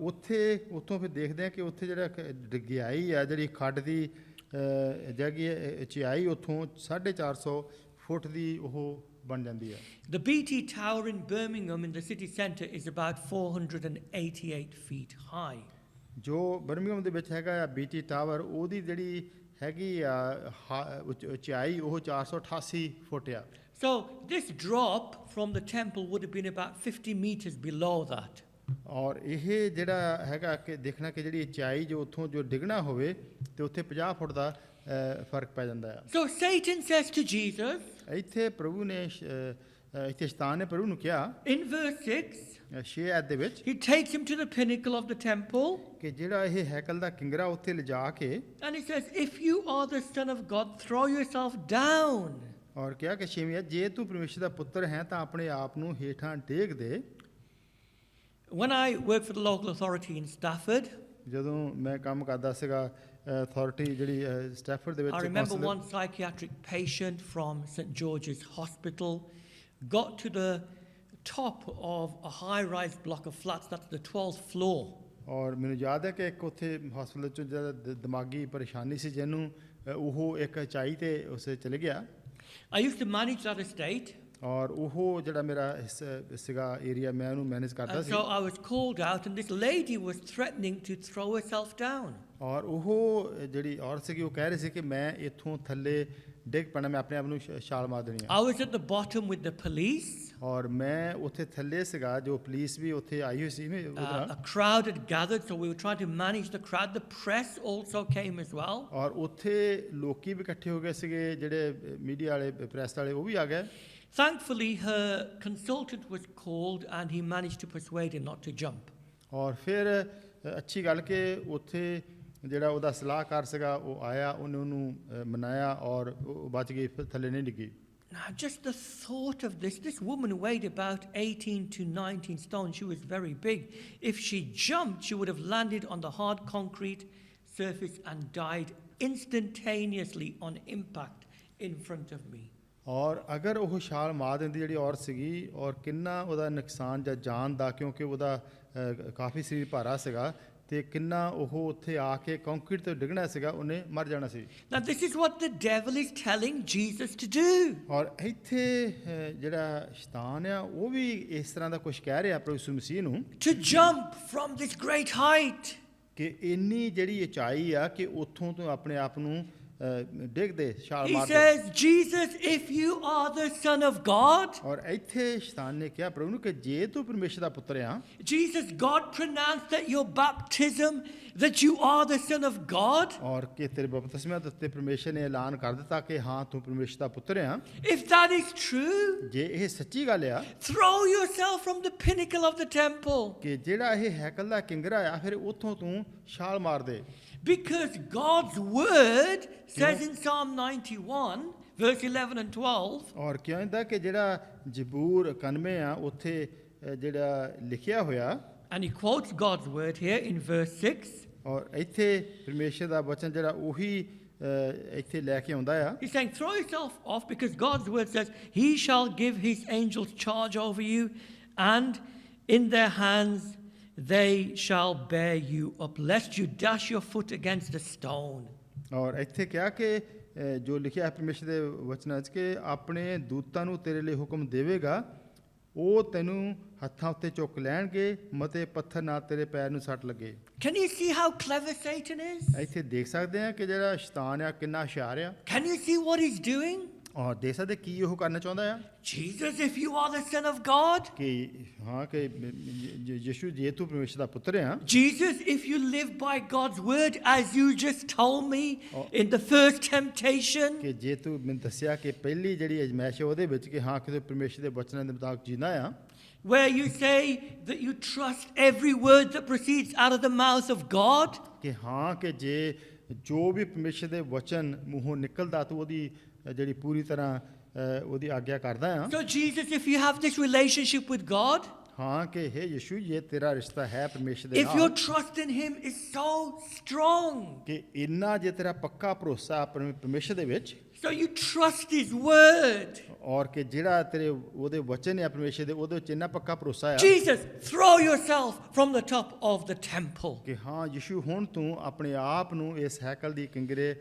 ਉੱਥੋਂ ਫਿਰ ਦੇਖਦੇ ਹਾਂ ਕਿ ਉੱਥੇ ਜਿਹੜਾ ਡਿਗਿਆਈ ਆ ਜਿਹੜੀ ਖੱਡ ਦੀ ਜਗੀ ਉਚਾਈ ਉੱਥੋਂ 450 ਫੁੱਟ ਦੀ ਉਹ ਬਣ ਜਾਂਦੀ ਹੈ. The BT Tower in Birmingham in the city centre is about 488 feet high. ਜੋ ਬਰਮਿੰਘਮ ਦੇ ਵਿੱਚ ਹੈਗਾ ਆ BT ਟਾਵਰ, ਉਹਦੀ ਜਿਹੜੀ ਹੈਗੀ ਆ ਉਚਾਈ ਉਹ 488 ਫੁੱਟ ਆ. So this drop from the temple would have been about 50 meters below that. ਔਰ ਇਹ ਜਿਹੜਾ ਹੈਗਾ ਕਿ ਦੇਖਣਾ ਕਿ ਜਿਹੜੀ ਉਚਾਈ ਜੋ ਉੱਥੋਂ ਜੋ ਡਿੱਗਣਾ ਹੋਵੇ ਤੇ ਉੱਥੇ 50 ਫੁੱਟ ਦਾ ਫਰਕ ਪੈ ਜਾਂਦਾ ਹੈ. So Satan says to Jesus, ਇੱਥੇ ਪ੍ਰਭੂ ਨੇ ਇੱਥੇ ਸ਼ੈਤਾਨ ਨੇ ਪ੍ਰਭੂ ਨੂੰ ਕਿਹਾ in verse 6, 6 ਐਤ ਦੇ ਵਿੱਚ he takes him to the pinnacle of the temple ਕਿ ਜਿਹੜਾ ਇਹ ਹੈਕਲ ਦਾ ਕਿੰਗਰਾ ਉੱਥੇ ਲਿਜਾ ਕੇ and he says, if you are the Son of God, throw yourself down. ਔਰ ਕਿਹਾ ਕਿ ਛੇਵੀਂ ਜੇ ਤੂੰ ਪਰਮੇਸ਼ਰ ਦਾ ਪੁੱਤਰ ਹੈ ਤਾਂ ਆਪਣੇ ਆਪ ਨੂੰ ਹੇਠਾਂ ਡੇਗ ਦੇ. When I worked for the local authority in Stafford, ਜਦੋਂ ਮੈਂ ਕੰਮ ਕਰਦਾ ਸੀਗਾ ਅਥਾਰਟੀ ਜਿਹੜੀ ਸਟੈਫਰਡ ਦੇ ਵਿੱਚ I remember one psychiatric patient from St. George's Hospital got to the top of a high-rise block of flats, that's the 12th floor. ਔਰ ਮੈਨੂੰ ਯਾਦ ਹੈ ਕਿ ਇੱਕ ਉੱਥੇ ਹਸਪਤਾਲ 'ਚ ਜਿਹੜਾ ਦਿਮਾਗੀ ਪਰੇਸ਼ਾਨੀ ਸੀ ਜਿਹਨੂੰ ਉਹ ਇੱਕ ਉਚਾਈ ਤੇ ਉਸੇ ਚਲੇ ਗਿਆ. I used to manage that estate. ਔਰ ਉਹ ਜਿਹੜਾ ਮੇਰਾ ਸੀਗਾ ਏਰੀਆ ਮੈਂ ਉਹਨੂੰ ਮੈਨੇਜ ਕਰਦਾ And C. so I was called out and this lady was threatening to throw herself down. ਔਰ ਉਹ ਜਿਹੜੀ ਔਰਤ ਸੀਗੀ ਉਹ ਕਹਿ ਰਹੀ ਸੀ ਕਿ ਮੈਂ ਇੱਥੋਂ ਥੱਲੇ ਡਿੱਗ ਪੈਣਾ, ਮੈਂ ਆਪਣੇ ਆਪ ਨੂੰ ਛਾਲ ਮਾਰ ਦੇਣੀ I was at the bottom with the police. ਔਰ ਮੈਂ ਉੱਥੇ ਥੱਲੇ ਸੀਗਾ, ਜੋ ਪੁਲਿਸ ਵੀ ਉੱਥੇ ਆਈ ਹੋਈ ਸੀ ਉਹਦੇ ਨਾਲ. A crowd had gathered, so we were trying to manage the crowd. The press also came as well. ਔਰ ਉੱਥੇ ਲੋਕੀ ਵੀ ਇਕੱਠੇ ਹੋ ਗਏ ਸੀਗੇ, ਜਿਹੜੇ ਮੀਡੀਆ ਵਾਲੇ ਪ੍ਰੈਸ ਵਾਲੇ ਉਹ ਵੀ ਆ ਗਏ. Thankfully, her consultant was called and he managed to persuade her not to jump. ਔਰ ਫਿਰ ਅੱਛੀ ਗੱਲ ਕਿ ਉੱਥੇ ਜਿਹੜਾ ਉਹਦਾ ਸਲਾਹਕਾਰ ਸੀਗਾ ਉਹ ਆਇਆ, ਉਹਨੇ ਉਹਨੂੰ ਮਨਾਇਆ ਔਰ ਉਹ ਬਚ ਗਈ, ਫਿਰ ਥੱਲੇ ਨਹੀਂ ਡਿੱਗੀ. Now, just the thought of this woman weighed about 18 to 19 stone. She was very big. If she jumped, she would have landed on the hard concrete surface and died instantaneously on impact in front of me. ਔਰ ਅਗਰ ਉਹ ਛਾਲ ਮਾਰ ਦਿੰਦੀ ਜਿਹੜੀ ਔਰਤ ਸੀਗੀ, ਔਰ ਕਿੰਨਾ ਉਹਦਾ ਨੁਕਸਾਨ ਜਾਂ ਜਾਨ ਦਾ, ਕਿਉਂਕਿ ਉਹਦਾ ਕਾਫੀ ਸਰੀਰ ਭਾਰਾ ਸੀਗਾ ਤੇ ਕਿੰਨਾ ਉਹ ਉੱਥੇ ਆ ਕੇ ਕੰਕਰੀਟ ਤੇ ਡਿੱਗਣਾ ਸੀਗਾ, ਉਹਨੇ ਮਰ ਜਾਣਾ ਸੀ. Now, this is what the devil is telling Jesus to do. ਔਰ ਇੱਥੇ ਜਿਹੜਾ ਸ਼ੈਤਾਨ ਆ ਉਹ ਵੀ ਇਸ ਤਰ੍ਹਾਂ ਦਾ ਕੁਝ ਕਹਿ ਰਿਹਾ ਪ੍ਰਭੂ ਯਿਸੂ ਮਸੀਹ ਨੂੰ To jump from this great height. ਕਿ ਇੰਨੀ ਜਿਹੜੀ ਉਚਾਈ ਆ ਕਿ ਉੱਥੋਂ ਤੋਂ ਆਪਣੇ ਆਪ ਨੂੰ ਡਿੱਗ ਦੇ, ਛਾਲ He ਮਾਰ ਦੇ. says, Jesus, if you are the Son of God. ਔਰ ਇੱਥੇ ਸ਼ੈਤਾਨ ਨੇ ਕਿਹਾ ਪ੍ਰਭੂ ਨੂੰ ਕਿ ਜੇ ਤੂੰ ਪਰਮੇਸ਼ਰ ਦਾ ਪੁੱਤਰ ਆ. Jesus, God pronounced that your baptism, that you are the Son of God. ਔਰ ਕਿ ਤੇਰੇ ਬਪਤਿਸਮੇ ਦੇ ਉੱਤੇ ਪਰਮੇਸ਼ਰ ਨੇ ਐਲਾਨ ਕਰ ਦਿੱਤਾ ਕਿ ਹਾਂ ਤੂੰ ਪਰਮੇਸ਼ਰ ਦਾ ਪੁੱਤਰ ਆ. If that is true, ਜੇ ਇਹ ਸੱਚੀ ਗੱਲ ਆ throw yourself from the pinnacle of the temple. ਕਿ ਜਿਹੜਾ ਇਹ ਹੈਕਲ ਦਾ ਕਿੰਗਰਾ ਆ, ਫਿਰ ਉੱਥੋਂ ਤੂੰ ਛਾਲ ਮਾਰ ਦੇ. Because God's word says in Psalm 91, verse 11 and 12, ਔਰ ਕਿਉਂ ਹੁੰਦਾ ਕਿ ਜਿਹੜਾ ਜ਼ਬੂਰ 91 ਆ ਉੱਥੇ ਜਿਹੜਾ ਲਿਖਿਆ ਹੋਇਆ, and he quotes God's word here in verse 6. ਔਰ ਇੱਥੇ ਪਰਮੇਸ਼ਰ ਦਾ ਵਚਨ ਜਿਹੜਾ ਉਹੀ ਇੱਥੇ ਲੈ ਕੇ ਆਉਂਦਾ ਆ. He's saying, throw yourself off because God's word says, He shall give His angels charge over you, and in their hands they shall bear you up, lest you dash your foot against a stone. ਔਰ ਇੱਥੇ ਕਿਹਾ ਕਿ ਜੋ ਲਿਖਿਆ ਹੈ ਪਰਮੇਸ਼ਰ ਦੇ ਵਚਨਾਂ 'ਚ ਕਿ ਆਪਣੇ ਦੂਤਾਂ ਨੂੰ ਤੇਰੇ ਲਈ ਹੁਕਮ ਦੇਵੇਗਾ, ਉਹ ਤੈਨੂੰ ਹੱਥਾਂ ਉੱਤੇ ਚੁੱਕ ਲੈਣਗੇ, ਮਤੇ ਪੱਥਰ ਨਾਲ ਤੇਰੇ ਪੈਰ ਨੂੰ ਸੱਟ ਲੱਗੇ. Can you see how clever Satan is? ਇੱਥੇ ਦੇਖ ਸਕਦੇ ਆ ਕਿ ਜਿਹੜਾ ਸ਼ੈਤਾਨ ਆ ਕਿੰਨਾ ਹੁਸ਼ਿਆਰ ਆ. Can you see what he's doing? ਔਰ ਦੇਖ ਸਕਦੇ ਕੀ ਉਹ ਕਰਨਾ ਚਾਹੁੰਦਾ ਆ. Jesus, if you are the Son of God. ਕਿ ਹਾਂ ਕਿ ਯਿਸੂ ਜੇ ਤੂੰ ਪਰਮੇਸ਼ਰ ਦਾ ਪੁੱਤਰ ਆ. Jesus, if you live by God's word as you just told me in the first temptation. ਕਿ ਜੇ ਤੂੰ ਮੈਨੂੰ ਦੱਸਿਆ ਕਿ ਪਹਿਲੀ ਜਿਹੜੀ ਅਜ਼ਮਾਇਸ਼ ਹੈ ਉਹਦੇ ਵਿੱਚ ਕਿ ਹਾਂ ਕਿ ਤੂੰ ਪਰਮੇਸ਼ਰ ਦੇ ਬਚਨਾਂ ਦੇ ਮੁਤਾਬਕ ਜੀਣਾ ਆ. Where you say that you trust every word that proceeds out of the mouth of God. ਕਿ ਹਾਂ ਕਿ ਜੇ ਜੋ ਵੀ ਪਰਮੇਸ਼ਰ ਦੇ ਵਚਨ ਮੂੰਹੋਂ ਨਿਕਲਦਾ ਤੂੰ ਉਹਦੀ ਜਿਹੜੀ ਪੂਰੀ ਤਰ੍ਹਾਂ ਉਹਦੀ ਆਗਿਆ ਕਰਦਾ ਆ. So Jesus, if you have this relationship with God. ਹਾਂ ਕਿ हे ਯਿਸੂ ਇਹ ਤੇਰਾ ਰਿਸ਼ਤਾ ਹੈ ਪਰਮੇਸ਼ਰ ਦੇ if your ਨਾਲ trust in Him is so strong, ਕਿ ਇੰਨਾ ਜੇ ਤੇਰਾ ਪੱਕਾ ਭਰੋਸਾ ਪਰਮੇਸ਼ਰ ਦੇ ਵਿੱਚ so you trust His word. ਔਰ ਕਿ ਜਿਹੜਾ ਤੇਰੇ ਉਹਦੇ ਵਚਨ ਆ ਪਰਮੇਸ਼ਰ ਦੇ ਉਹਦੇ ਵਿੱਚ ਇੰਨਾ ਪੱਕਾ ਭਰੋਸਾ ਆ Jesus, throw yourself from the top of the temple. ਕਿ ਹਾਂ ਯਿਸੂ ਹੁਣ ਤੂੰ ਆਪਣੇ ਆਪ ਨੂੰ ਇਸ ਹੈਕਲ ਦੀ ਕਿੰਗਰੇ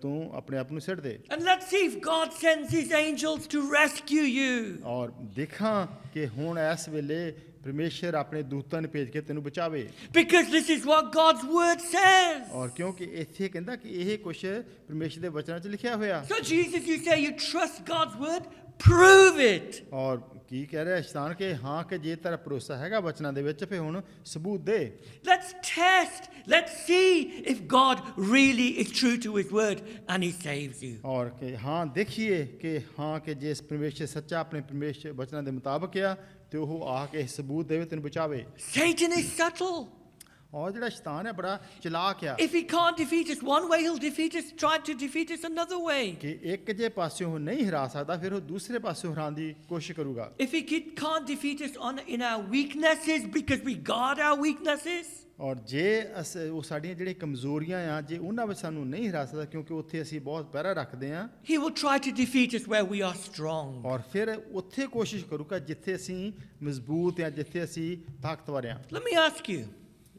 ਤੂੰ ਆਪਣੇ ਆਪ ਨੂੰ ਸਿੱਟ ਦੇ And let's see if God sends His angels to rescue you. ਔਰ ਦੇਖਾਂ ਕਿ ਹੁਣ ਇਸ ਵੇਲੇ ਪਰਮੇਸ਼ਰ ਆਪਣੇ ਦੂਤਾਂ ਨੂੰ ਭੇਜ ਕੇ ਤੈਨੂੰ ਬਚਾਵੇ Because this is what God's word says. ਔਰ ਕਿਉਂਕਿ ਇੱਥੇ ਕਹਿੰਦਾ ਕਿ ਇਹ ਕੁਛ ਪਰਮੇਸ਼ਰ ਦੇ ਵਚਨਾਂ 'ਚ ਲਿਖਿਆ ਹੋਇਆ So, Jesus, you say you trust God's word, prove it. ਔਰ ਕੀ ਕਹਿ ਰਿਹਾ ਸ਼ੈਤਾਨ ਕਿ ਹਾਂ ਕਿ ਜੇ ਤੇਰਾ ਭਰੋਸਾ ਹੈਗਾ ਵਚਨਾਂ ਦੇ ਵਿੱਚ ਫਿਰ ਹੁਣ ਸਬੂਤ ਦੇ Let's test. Let's see if God really is true to His word and He saves you. ਔਰ ਕਿ ਹਾਂ ਦੇਖੀਏ ਕਿ ਹਾਂ ਕਿ ਜੇ ਪਰਮੇਸ਼ਰ ਸੱਚਾ ਆਪਣੇ ਪਰਮੇਸ਼ਰ ਵਚਨਾਂ ਦੇ ਮੁਤਾਬਕ ਆ ਤੇ ਉਹ ਆ ਕੇ ਸਬੂਤ ਦੇਵੇ ਤੈਨੂੰ ਬਚਾਵੇ Satan is subtle. ਔਰ ਜਿਹੜਾ ਸ਼ੈਤਾਨ ਹੈ ਬੜਾ ਚਲਾਕ ਆ If he can't defeat us one way, he'll try to defeat us another way. ਕਿ ਇੱਕ ਜੇ ਪਾਸਿਓਂ ਉਹ ਨਹੀਂ ਹਰਾ ਸਕਦਾ ਫਿਰ ਉਹ ਦੂਸਰੇ ਪਾਸਿਓਂ ਹਰਾਉਣ ਦੀ ਕੋਸ਼ਿਸ਼ ਕਰੂਗਾ If he can't defeat us in our weaknesses because we guard our weaknesses, ਔਰ ਜੇ ਉਹ ਸਾਡੀਆਂ ਜਿਹੜੀਆਂ ਕਮਜ਼ੋਰੀਆਂ ਆ ਜੇ ਉਹਨਾਂ ਵਿੱਚ ਸਾਨੂੰ ਨਹੀਂ ਹਰਾ ਸਕਦਾ ਕਿਉਂਕਿ ਉੱਥੇ ਅਸੀਂ ਬਹੁਤ ਪਹਿਰਾ ਰੱਖਦੇ ਆ he will try to defeat us where we are strong. ਔਰ ਫਿਰ ਉੱਥੇ ਕੋਸ਼ਿਸ਼ ਕਰੂਗਾ ਜਿੱਥੇ ਅਸੀਂ ਮਜ਼ਬੂਤ ਆ ਜਿੱਥੇ ਅਸੀਂ ਤਾਕਤਵਰ ਆ Let me ask you,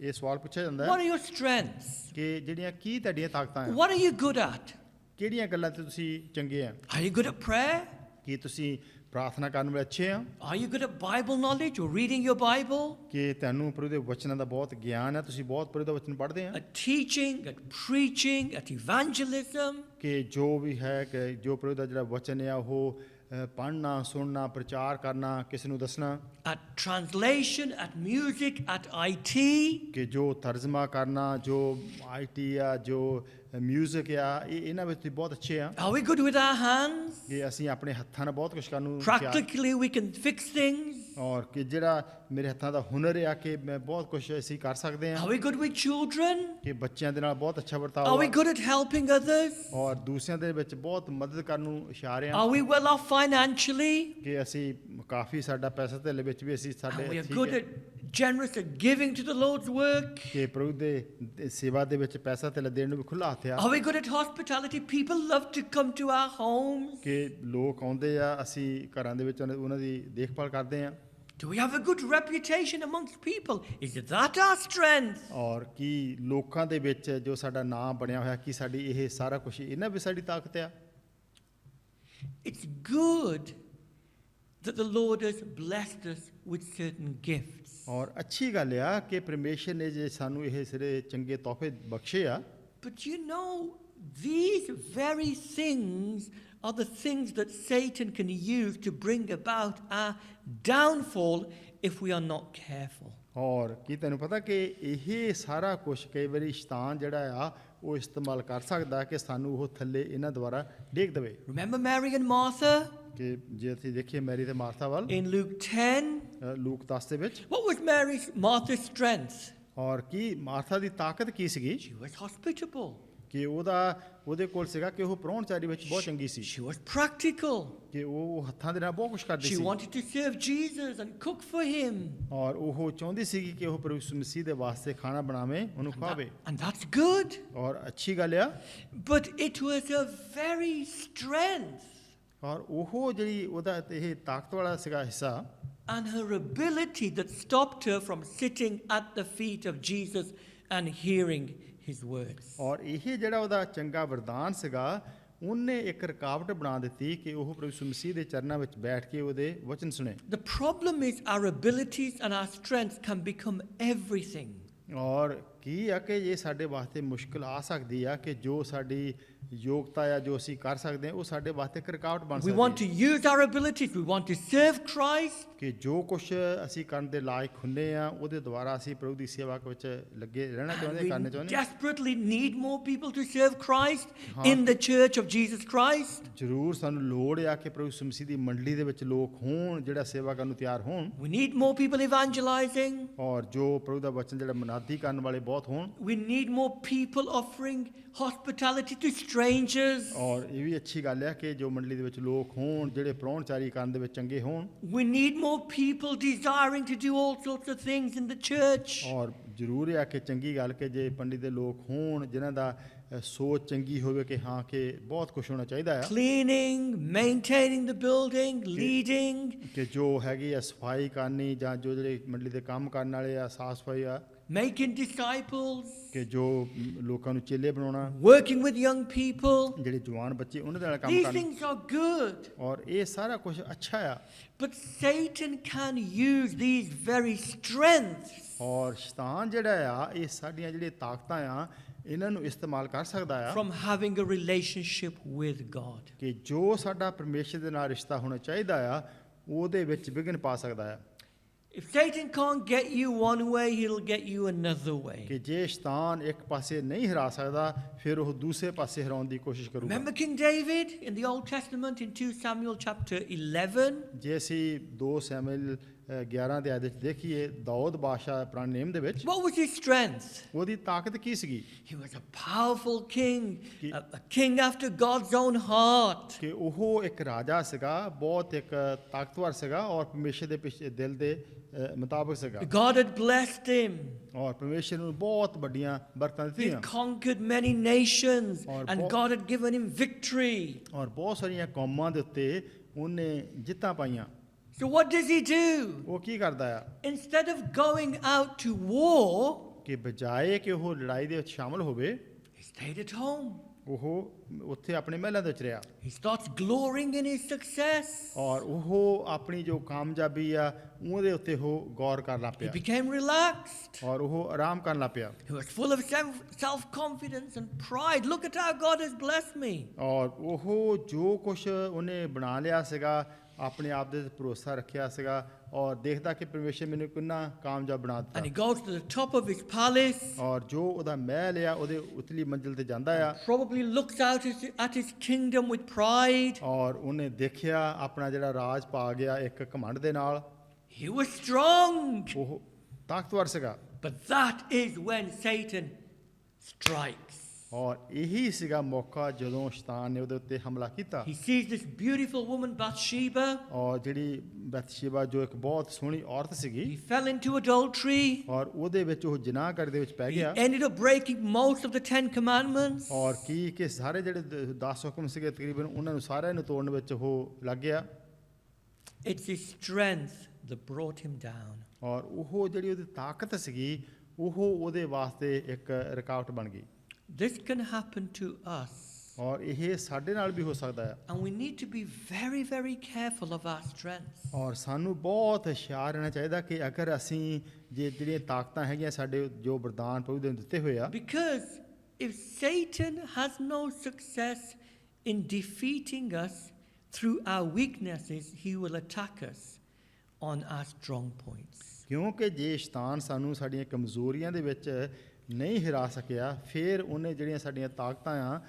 ਇਹ ਸਵਾਲ ਪੁੱਛਿਆ ਜਾਂਦਾ what ਹੈ are your strengths? ਕਿ ਜਿਹੜੀਆਂ ਕੀ ਤੁਹਾਡੀਆਂ ਤਾਕਤਾਂ ਆ What are you good at? ਕਿਹੜੀਆਂ ਗੱਲਾਂ ਤੇ ਤੁਸੀਂ ਚੰਗੇ ਆ Are you good at prayer? ਕੀ ਤੁਸੀਂ ਪ੍ਰਾਰਥਨਾ ਕਰਨ ਵਿੱਚ ਅੱਛੇ ਆ Are you good at Bible knowledge or reading your Bible? ਕਿ ਤੁਹਾਨੂੰ ਪ੍ਰਭੂ ਦੇ ਵਚਨਾਂ ਦਾ ਬਹੁਤ ਗਿਆਨ ਹੈ ਤੁਸੀਂ ਬਹੁਤ ਪ੍ਰਭੂ ਦਾ ਵਚਨ ਪੜ੍ਹਦੇ ਆ At teaching, at preaching, at evangelism? ਕਿ ਜੋ ਵੀ ਹੈ ਕਿ ਜੋ ਪ੍ਰਭੂ ਦਾ ਜਿਹੜਾ ਵਚਨ ਆ ਉਹ ਪੜ੍ਹਨਾ ਸੁਣਨਾ ਪ੍ਰਚਾਰ ਕਰਨਾ ਕਿਸੇ ਨੂੰ ਦੱਸਣਾ At translation, at music, at IT? ਕਿ ਜੋ ਤਰਜਮਾ ਕਰਨਾ ਜੋ IT ਆ ਜੋ ਮਿਊਜ਼ਿਕ ਆ ਇਹਨਾਂ ਵਿੱਚ ਤੁਸੀਂ ਬਹੁਤ ਅੱਛੇ ਆ Are we good with our hands? ਕਿ ਅਸੀਂ ਆਪਣੇ ਹੱਥਾਂ ਨਾਲ ਬਹੁਤ ਕੁਝ ਕਰਨ ਨੂੰ ਤਿਆਰ- Practically, we can fix things. ਔਰ ਕਿ ਜਿਹੜਾ ਮੇਰੇ ਹੱਥਾਂ ਦਾ ਹੁਨਰ ਆ ਕਿ ਮੈਂ ਬਹੁਤ ਕੁਝ ਅਸੀਂ ਕਰ ਸਕਦੇ Are ਹਾਂ we good with children? ਕਿ ਬੱਚਿਆਂ ਦੇ ਨਾਲ ਬਹੁਤ ਅੱਛਾ Are ਵਰਤਾਓ we ਆ good at helping others? ਔਰ ਦੂਸਰਿਆਂ ਦੇ ਵਿੱਚ ਬਹੁਤ ਮਦਦ ਕਰਨ ਨੂੰ ਇਸ਼ਾਰੇ ਆ Are we well off financially? ਕਿ ਅਸੀਂ ਕਾਫੀ ਸਾਡਾ ਪੈਸਾ ਧੇਲੇ ਵਿੱਚ ਵੀ ਅਸੀਂ Are ਸਾਡੇ we ਠੀਕ good ਹੈ at generous at giving to the Lord's work? ਕਿ ਪ੍ਰਭੂ ਦੇ ਸੇਵਾ ਦੇ ਵਿੱਚ ਪੈਸਾ ਧੇਲਾ ਦੇਣ ਨੂੰ ਵੀ ਖੁੱਲਾ ਹੱਥ ਆ Are we good at hospitality? People love to come to our homes. ਕਿ ਲੋਕ ਆਉਂਦੇ ਆ ਅਸੀਂ ਘਰਾਂ ਦੇ ਵਿੱਚ ਉਹਨਾਂ ਦੀ ਦੇਖਭਾਲ ਕਰਦੇ ਆ Do we have a good reputation amongst people? Is that our strength? ਔਰ ਕੀ ਲੋਕਾਂ ਦੇ ਵਿੱਚ ਜੋ ਸਾਡਾ ਨਾਮ ਬਣਿਆ ਹੋਇਆ ਕੀ ਸਾਡੀ ਇਹ ਸਾਰਾ ਕੁਝ ਇਹਨਾਂ ਵੀ ਸਾਡੀ ਤਾਕਤ ਆ It's good that the Lord has blessed us with certain gifts. ਔਰ ਅੱਛੀ ਗੱਲ ਆ ਕਿ ਪਰਮੇਸ਼ਰ ਨੇ ਜੇ ਸਾਨੂੰ ਇਹ ਸਾਰੇ ਚੰਗੇ ਤੋਹਫੇ ਬਖਸ਼ੇ ਆ But you know, these very things are the things that Satan can use to bring about our downfall if we are not careful. ਔਰ ਕੀ ਤੈਨੂੰ ਪਤਾ ਕਿ ਇਹ ਸਾਰਾ ਕੁਝ ਕਈ ਵਾਰੀ ਸ਼ੈਤਾਨ ਜਿਹੜਾ ਆ ਉਹ ਇਸਤੇਮਾਲ ਕਰ ਸਕਦਾ ਕਿ ਸਾਨੂੰ ਉਹ ਥੱਲੇ ਇਹਨਾਂ ਦੁਆਰਾ ਡੇਗ ਦੇਵੇ Remember Mary and Martha ਕਿ ਜੇ ਅਸੀਂ ਦੇਖੀਏ ਮੈਰੀ ਤੇ ਮਾਰਥਾ ਵੱਲ in Luke 10? ਲੂਕ 10 ਦੇ ਵਿੱਚ What was Martha's strength? ਔਰ ਕੀ ਮਾਰਥਾ ਦੀ ਤਾਕਤ ਕੀ ਸੀਗੀ She was hospitable. ਕਿ ਉਹਦੇ ਕੋਲ ਸੀਗਾ ਕਿ ਉਹ ਪ੍ਰਾਹੁਣਚਾਰੀ ਵਿੱਚ ਬਹੁਤ ਚੰਗੀ ਸੀ She was practical. ਕਿ ਉਹ ਹੱਥਾਂ ਦੇ ਨਾਲ ਬਹੁਤ ਕੁਝ ਕਰਦੀ She C wanted to serve Jesus and cook for him. ਔਰ ਉਹ ਚਾਹੁੰਦੀ ਸੀ ਕਿ ਉਹ ਪ੍ਰਭੂ ਯਿਸੂ ਮਸੀਹ ਦੇ ਵਾਸਤੇ ਖਾਣਾ ਬਣਾਵੇ ਉਹਨੂੰ ਖਵਾਵੇ And that's good. ਔਰ ਅੱਛੀ ਗੱਲ ਆ But it was a very strength. ਔਰ ਉਹ ਜਿਹੜੀ ਉਹਦਾ ਇਹ ਤਾਕਤ ਵਾਲਾ ਸੀਗਾ ਹਿੱਸਾ And her ability that stopped her from sitting at the feet of Jesus and hearing his words. ਔਰ ਇਹ ਜਿਹੜਾ ਉਹਦਾ ਚੰਗਾ ਵਰਦਾਨ ਸੀਗਾ ਉਹਨੇ ਇੱਕ ਰੁਕਾਵਟ ਬਣਾ ਦਿੱਤੀ ਕਿ ਉਹ ਪ੍ਰਭੂ ਯਿਸੂ ਮਸੀਹ ਦੇ ਚਰਨਾਂ ਵਿੱਚ ਬੈਠ ਕੇ ਉਹਦੇ ਵਚਨ ਸੁਣੇ The problem is our abilities and our strengths can become everything. ਔਰ ਕੀ ਆ ਕਿ ਇਹ ਸਾਡੇ ਵਾਸਤੇ ਮੁਸ਼ਕਲ ਆ ਸਕਦੀ ਆ ਕਿ ਜੋ ਸਾਡੀ ਯੋਗਤਾ ਆ ਜੋ ਅਸੀਂ ਕਰ ਸਕਦੇ ਹਾਂ ਉਹ ਸਾਡੇ ਵਾਸਤੇ ਇੱਕ ਰੁਕਾਵਟ ਬਣ We want ਸਕਦੀ to ਹੈ use our abilities. We want to serve Christ. ਕਿ ਜੋ ਕੁਝ ਅਸੀਂ ਕਰਨ ਦੇ ਲਾਇਕ ਹੁੰਦੇ ਆ ਉਹਦੇ ਦੁਆਰਾ ਅਸੀਂ ਪ੍ਰਭੂ ਦੀ ਸੇਵਾ ਵਿੱਚ ਲੱਗੇ ਰਹਿਣਾ And ਚਾਹੁੰਦੇ ਕਰਨੇ we ਚਾਹੁੰਦੇ desperately need more people to serve Christ Huh. in the church of Jesus Christ. ਜ਼ਰੂਰ ਸਾਨੂੰ ਲੋੜ ਆ ਕਿ ਪ੍ਰਭੂ ਯਿਸੂ ਮਸੀਹ ਦੀ ਮੰਡਲੀ ਦੇ ਵਿੱਚ ਲੋਕ ਹੋਣ ਜਿਹੜਾ ਸੇਵਾ ਕਰਨ ਨੂੰ ਤਿਆਰ ਹੋਣ We need more people evangelizing. ਔਰ ਜੋ ਪ੍ਰਭੂ ਦਾ ਵਚਨ ਜਿਹੜਾ ਮਨਾਦੀ ਕਰਨ ਵਾਲੇ ਬਹੁਤ ਬਹੁਤ ਹੋਣ। We need more people offering hospitality to strangers. ਔਰ ਇਹ ਵੀ ਅੱਛੀ ਗੱਲ ਹੈ ਕਿ ਜੋ ਮੰਡਲੀ ਦੇ ਵਿੱਚ ਲੋਕ ਹੋਣ ਜਿਹੜੇ ਪ੍ਰਾਹੁਣਚਾਰੀ ਕਰਨ ਦੇ ਵਿੱਚ ਚੰਗੇ ਹੋਣ। We need more people desiring to do all sorts of things in the church. ਔਰ ਜ਼ਰੂਰ ਹੈ ਕਿ ਚੰਗੀ ਗੱਲ ਕਿ ਜੇ ਪੰਡਿਤ ਦੇ ਲੋਕ ਹੋਣ ਜਿਨ੍ਹਾਂ ਦਾ ਸੋਚ ਚੰਗੀ ਹੋਵੇ ਕਿ ਹਾਂ ਕਿ ਬਹੁਤ ਕੁਝ ਹੋਣਾ ਚਾਹੀਦਾ ਹੈ Cleaning, maintaining the building, leading. ਕਿ ਜੋ ਹੈਗੀ ਆ ਸਫਾਈ ਕਰਨੀ ਜਾਂ ਜੋ ਜਿਹੜੇ ਮੰਡਲੀ ਦੇ ਕੰਮ ਕਰਨ ਵਾਲੇ ਆ ਸਾਫ ਸਫਾਈ ਆ Making disciples, ਕਿ ਜੋ ਲੋਕਾਂ ਨੂੰ ਚੇਲੇ ਬਣਾਉਣਾ working with young people. ਜਿਹੜੇ ਜਵਾਨ ਬੱਚੇ ਉਹਨਾਂ ਦੇ ਨਾਲ ਕੰਮ These ਕਰਨਾ things are good. ਔਰ ਇਹ ਸਾਰਾ ਕੁਝ ਅੱਛਾ ਆ। But Satan can use these very strengths ਔਰ ਸ਼ੈਤਾਨ ਜਿਹੜਾ ਆ ਇਹ ਸਾਡੀਆਂ ਜਿਹੜੀਆਂ ਤਾਕਤਾਂ ਆ ਇਹਨਾਂ ਨੂੰ ਇਸਤੇਮਾਲ ਕਰ ਸਕਦਾ ਆ from having a relationship with God. ਕਿ ਜੋ ਸਾਡਾ ਪਰਮੇਸ਼ਰ ਦੇ ਨਾਲ ਰਿਸ਼ਤਾ ਹੋਣਾ ਚਾਹੀਦਾ ਆ ਉਹਦੇ ਵਿੱਚ ਵਿਘਨ ਪਾ ਸਕਦਾ ਆ। If Satan can't get you one way, he'll get you another way. ਕਿ ਜੇ ਸ਼ੈਤਾਨ ਇੱਕ ਪਾਸੇ ਨਹੀਂ ਹਰਾ ਸਕਦਾ ਫਿਰ ਉਹ ਦੂਸਰੇ ਪਾਸੇ ਹਰਾਉਣ ਦੀ ਕੋਸ਼ਿਸ਼ ਕਰੂਗਾ। Remember King David in the Old Testament in 2 Samuel chapter 11? ਜੇ ਅਸੀਂ 2 ਸੈਮੂਅਲ 11 ਦੇ ਆਦਿ ਵਿੱਚ ਦੇਖੀਏ ਦਾਊਦ ਬਾਦਸ਼ਾਹ ਪੁਰਾਣੇ ਨੇਮ ਦੇ ਵਿੱਚ What was his strength? ਉਹਦੀ ਤਾਕਤ ਕੀ ਸੀਗੀ He was a powerful king, a king after God's own heart. ਕਿ ਉਹ ਇੱਕ ਰਾਜਾ ਸੀਗਾ ਬਹੁਤ ਇੱਕ ਤਾਕਤਵਰ ਸੀਗਾ ਔਰ ਪਰਮੇਸ਼ਰ ਦੇ ਪਿੱਛੇ ਦਿਲ ਦੇ ਮੁਤਾਬਕ ਸੀਗਾ God had blessed him. ਔਰ ਪਰਮੇਸ਼ਰ ਨੂੰ ਬਹੁਤ ਵੱਡੀਆਂ ਬਰਕਤਾਂ He ਦਿੱਤੀਆਂ conquered many nations Or and bo- God had given him victory. ਔਰ ਬਹੁਤ ਸਾਰੀਆਂ ਕੌਮਾਂ ਦੇ ਉੱਤੇ ਉਹਨੇ ਜਿੱਤਾਂ ਪਾਈਆਂ। So what does he do? ਉਹ ਕੀ ਕਰਦਾ ਆ Instead of going out to war, ਕਿ ਬਜਾਏ ਕਿ ਉਹ ਲੜਾਈ ਦੇ ਵਿੱਚ ਸ਼ਾਮਲ ਹੋਵੇ he stayed at home. ਉਹ ਉੱਥੇ ਆਪਣੇ ਮਹਿਲਾਂ ਦੇ ਵਿੱਚ ਰਿਹਾ He starts glorying in his success. ਔਰ ਉਹ ਆਪਣੀ ਜੋ ਕਾਮਯਾਬੀ ਆ ਉਹਦੇ ਉੱਤੇ ਉਹ ਗੌਰ ਕਰਨ ਲੱਗ He ਪਿਆ became relaxed. ਔਰ ਉਹ ਆਰਾਮ ਕਰਨ ਲੱਗ ਪਿਆ He was full of self-confidence and pride. Look at how God has blessed me. ਔਰ ਉਹ ਜੋ ਕੁਛ ਉਹਨੇ ਬਣਾ ਲਿਆ ਸੀਗਾ ਆਪਣੇ ਆਪ ਦੇ ਭਰੋਸਾ ਰੱਖਿਆ ਸੀਗਾ ਔਰ ਦੇਖਦਾ ਕਿ ਪਰਮੇਸ਼ਰ ਮੈਨੂੰ ਕਿੰਨਾ ਕਾਮਯਾਬ ਬਣਾ ਦਿੱਤਾ And he goes to the top of his palace, ਔਰ ਜੋ ਉਹਦਾ ਮਹਿਲ ਆ ਉਹਦੇ ਉਤਲੀ ਮੰਜ਼ਿਲ ਤੇ ਜਾਂਦਾ ਆ probably looks out at his kingdom with pride. ਔਰ ਉਹਨੇ ਦੇਖਿਆ ਆਪਣਾ ਜਿਹੜਾ ਰਾਜ ਪਾ ਗਿਆ ਇੱਕ ਘਮੰਡ ਦੇ ਨਾਲ He was strong. ਉਹ ਤਾਕਤਵਰ ਸੀਗਾ But that is when Satan strikes. ਔਰ ਇਹੀ ਸੀਗਾ ਮੌਕਾ ਜਦੋਂ ਸ਼ੈਤਾਨ ਨੇ ਉਹਦੇ ਉੱਤੇ ਹਮਲਾ ਕੀਤਾ He sees this beautiful woman, Bathsheba. ਔਰ ਜਿਹੜੀ ਬੈਤਸ਼ੇਬਾ ਜੋ ਇੱਕ ਬਹੁਤ ਸੋਹਣੀ ਔਰਤ He ਸੀਗੀ fell into adultery. ਔਰ ਉਹਦੇ ਵਿੱਚ ਉਹ ਜਿਨਾਹ ਕਰਨ ਦੇ ਵਿੱਚ ਪੈ He ਗਿਆ ended up breaking most of the 10 commandments. ਔਰ ਕੀ ਕਿ ਸਾਰੇ ਜਿਹੜੇ 10 ਹੁਕਮ ਸੀਗੇ ਤਕਰੀਬਨ ਉਹਨਾਂ ਨੂੰ ਸਾਰਿਆਂ ਨੂੰ ਤੋੜਨ ਵਿੱਚ ਉਹ ਲੱਗ ਗਿਆ It's his strength that brought him down. ਔਰ ਉਹ ਜਿਹੜੀ ਉਹਦੀ ਤਾਕਤ ਸੀਗੀ ਉਹ ਉਹਦੇ ਵਾਸਤੇ ਇੱਕ ਰੁਕਾਵਟ ਬਣ ਗਈ This can happen to us. ਔਰ ਇਹ ਸਾਡੇ ਨਾਲ ਵੀ ਹੋ ਸਕਦਾ ਹੈ And we need to be very, very careful of our strengths. ਔਰ ਸਾਨੂੰ ਬਹੁਤ ਹੁਸ਼ਿਆਰ ਰਹਿਣਾ ਚਾਹੀਦਾ ਕਿ ਅਗਰ ਅਸੀਂ ਜਿਹੜੀਆਂ ਤਾਕਤਾਂ ਹੈਗੀਆਂ ਸਾਡੇ ਜੋ ਵਰਦਾਨ ਪ੍ਰਭੂ ਦੇ ਦਿੱਤੇ ਹੋਏ ਆ Because if Satan has no success in defeating us through our weaknesses, he will attack us on our strong points. ਕਿਉਂਕਿ ਜੇ ਸ਼ੈਤਾਨ ਸਾਨੂੰ ਸਾਡੀਆਂ ਕਮਜ਼ੋਰੀਆਂ ਦੇ ਵਿੱਚ ਨਹੀਂ ਹਿਰਾ ਸਕਿਆ ਫਿਰ ਉਹਨੇ ਜਿਹੜੀਆਂ ਸਾਡੀਆਂ ਤਾਕਤਾਂ ਆ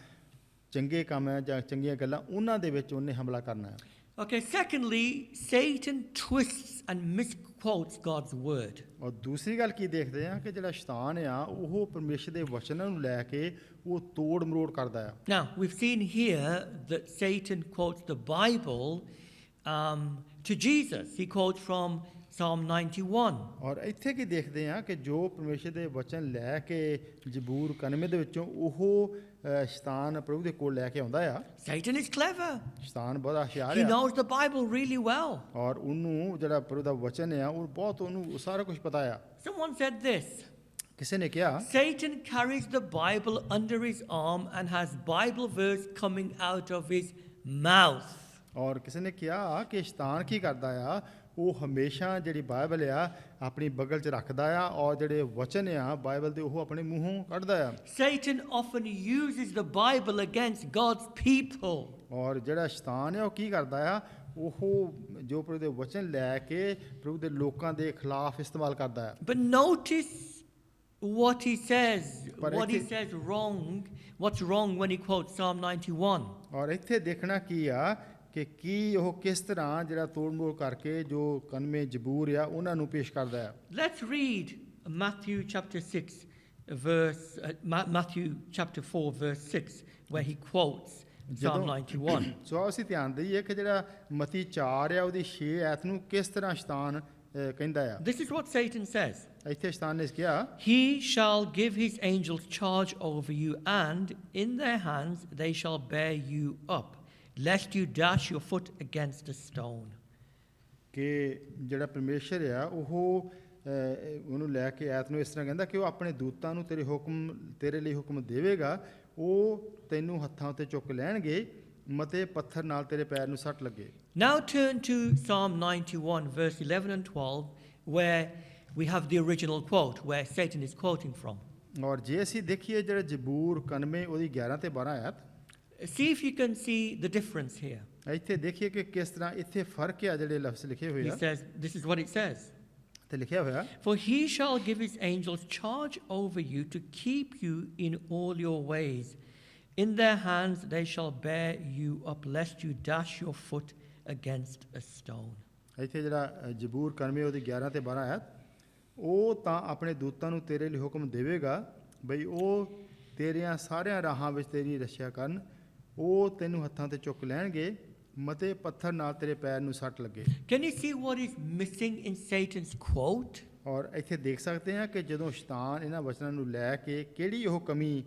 ਚੰਗੇ ਕੰਮ ਆ ਜਾਂ ਚੰਗੀਆਂ ਗੱਲਾਂ ਉਹਨਾਂ ਦੇ ਵਿੱਚ ਉਹਨੇ ਹਮਲਾ ਕਰਨਾ ਹੈ Okay, secondly, Satan twists and misquotes God's word. ਔਰ ਦੂਸਰੀ ਗੱਲ ਕੀ ਦੇਖਦੇ ਆ ਕਿ ਜਿਹੜਾ ਸ਼ੈਤਾਨ ਆ ਉਹ ਪਰਮੇਸ਼ਰ ਦੇ ਵਚਨਾਂ ਨੂੰ ਲੈ ਕੇ ਉਹ ਤੋੜ ਮਰੋੜ ਕਰਦਾ ਆ Now, we've seen here that Satan quotes the Bible to Jesus. He quotes from Psalm 91. ਔਰ ਇੱਥੇ ਕੀ ਦੇਖਦੇ ਆ ਕਿ ਜੋ ਪਰਮੇਸ਼ਰ ਦੇ ਵਚਨ ਲੈ ਕੇ ਜ਼ਬੂਰ 91 ਦੇ ਵਿੱਚੋਂ ਉਹ ਸ਼ੈਤਾਨ ਪ੍ਰਭੂ ਦੇ ਕੋਲ ਲੈ ਕੇ ਆਉਂਦਾ ਆ Satan is clever. ਸ਼ੈਤਾਨ ਬੜਾ ਹੁਸ਼ਿਆਰ He ਆ knows the Bible really well. ਔਰ ਉਹਨੂੰ ਜਿਹੜਾ ਪ੍ਰਭੂ ਦਾ ਵਚਨ ਆ ਉਹ ਬਹੁਤ ਉਹਨੂੰ ਸਾਰਾ ਕੁਝ ਪਤਾ ਆ Someone said this. ਕਿਸੇ ਨੇ ਕਿਹਾ Satan carries the Bible under his arm and has Bible verse coming out of his mouth. ਔਰ ਕਿਸੇ ਨੇ ਕਿਹਾ ਕਿ ਸ਼ੈਤਾਨ ਕੀ ਕਰਦਾ ਆ ਉਹ ਹਮੇਸ਼ਾ ਜਿਹੜੀ ਬਾਈਬਲ ਆ ਆਪਣੀ ਬਗਲ 'ਚ ਰੱਖਦਾ ਆ ਔਰ ਜਿਹੜੇ ਵਚਨ ਆ ਬਾਈਬਲ ਦੇ ਉਹ ਆਪਣੇ ਮੂੰਹੋਂ ਕੱਢਦਾ ਆ Satan often uses the Bible against God's people. ਔਰ ਜਿਹੜਾ ਸ਼ੈਤਾਨ ਆ ਉਹ ਕੀ ਕਰਦਾ ਆ ਉਹ ਜੋ ਪ੍ਰਭੂ ਦੇ ਵਚਨ ਲੈ ਕੇ ਪ੍ਰਭੂ ਦੇ ਲੋਕਾਂ ਦੇ ਖਿਲਾਫ ਇਸਤੇਮਾਲ ਕਰਦਾ ਆ But notice what he says, But what he ਇੱਥੇ- says wrong, what's wrong when he quotes Psalm 91. ਔਰ ਇੱਥੇ ਦੇਖਣਾ ਕੀ ਆ ਕਿ ਕੀ ਉਹ ਕਿਸ ਤਰ੍ਹਾਂ ਜਿਹੜਾ ਤੋੜ ਮੋੜ ਕਰਕੇ ਜੋ 91 ਜ਼ਬੂਰ ਆ ਉਹਨਾਂ ਨੂੰ ਪੇਸ਼ ਕਰਦਾ ਆ Let's read Matthew chapter 6, Matthew chapter 4, verse 6, where he quotes Psalm 91. ਸੋ ਅਸੀਂ ਧਿਆਨ ਦਈਏ ਕਿ ਜਿਹੜਾ ਮਤੀ 4 ਆ ਉਹਦੀ 6 ਐਤ ਨੂੰ ਕਿਸ ਤਰ੍ਹਾਂ ਸ਼ੈਤਾਨ ਕਹਿੰਦਾ ਆ। This is what Satan says. ਇੱਥੇ ਸ਼ੈਤਾਨ ਨੇ ਕਿਹਾ He shall give his angels charge over you, and in their hands they shall bear you up, lest you dash your foot against a stone. ਕਿ ਜਿਹੜਾ ਪਰਮੇਸ਼ਰ ਆ ਉਹ ਉਹਨੂੰ ਲੈ ਕੇ ਐਤ ਨੂੰ ਇਸ ਤਰ੍ਹਾਂ ਕਹਿੰਦਾ ਕਿ ਉਹ ਆਪਣੇ ਦੂਤਾਂ ਨੂੰ ਤੇਰੇ ਲਈ ਹੁਕਮ ਦੇਵੇਗਾ, ਉਹ ਤੈਨੂੰ ਹੱਥਾਂ ਉੱਤੇ ਚੁੱਕ ਲੈਣਗੇ, ਮਤੇ ਪੱਥਰ ਨਾਲ ਤੇਰੇ ਪੈਰ ਨੂੰ ਸੱਟ ਲੱਗੇ। Now turn to Psalm 91, verse 11 and 12, where we have the original quote, where Satan is quoting from. ਔਰ ਜੇ ਅਸੀਂ ਦੇਖੀਏ ਜਿਹੜਾ ਜ਼ਬੂਰ 91 ਉਹਦੀ 11 ਤੇ 12 ਆਇਤ, See if you can see the difference here. ਇੱਥੇ ਦੇਖੀਏ ਕਿ ਕਿਸ ਤਰ੍ਹਾਂ ਇੱਥੇ ਫਰਕ ਆ ਜਿਹੜੇ ਲਫ਼ਜ਼ ਲਿਖੇ ਹੋਏ He ਆ। says, this is what it says. ਤੇ ਲਿਖਿਆ ਹੋਇਆ For he shall give his angels charge over you to keep you in all your ways. In their hands they shall bear you up, lest you dash your foot against a stone. ਇੱਥੇ ਜਿਹੜਾ ਜ਼ਬੂਰ 91 ਉਹਦੀ 11 ਤੇ 12 ਆਇਤ, ਉਹ ਤਾਂ ਆਪਣੇ ਦੂਤਾਂ ਨੂੰ ਤੇਰੇ ਲਈ ਹੁਕਮ ਦੇਵੇਗਾ ਬਈ ਉਹ ਤੇਰੀਆਂ ਸਾਰਿਆਂ ਰਾਹਾਂ ਵਿੱਚ ਤੇਰੀ ਰੱਖਿਆ ਕਰਨ, ਉਹ ਤੈਨੂੰ ਹੱਥਾਂ ਤੇ ਚੁੱਕ ਲੈਣਗੇ, ਮਤੇ ਪੱਥਰ ਨਾਲ ਤੇਰੇ ਪੈਰ ਨੂੰ ਸੱਟ ਲੱਗੇ। Can you see what is missing in Satan's quote? ਔਰ ਇੱਥੇ ਦੇਖ ਸਕਦੇ ਹਾਂ ਕਿ ਜਦੋਂ ਸ਼ੈਤਾਨ ਇਹਨਾਂ ਵਚਨਾਂ ਨੂੰ ਲੈ ਕੇ ਕਿਹੜੀ ਉਹ ਕਮੀ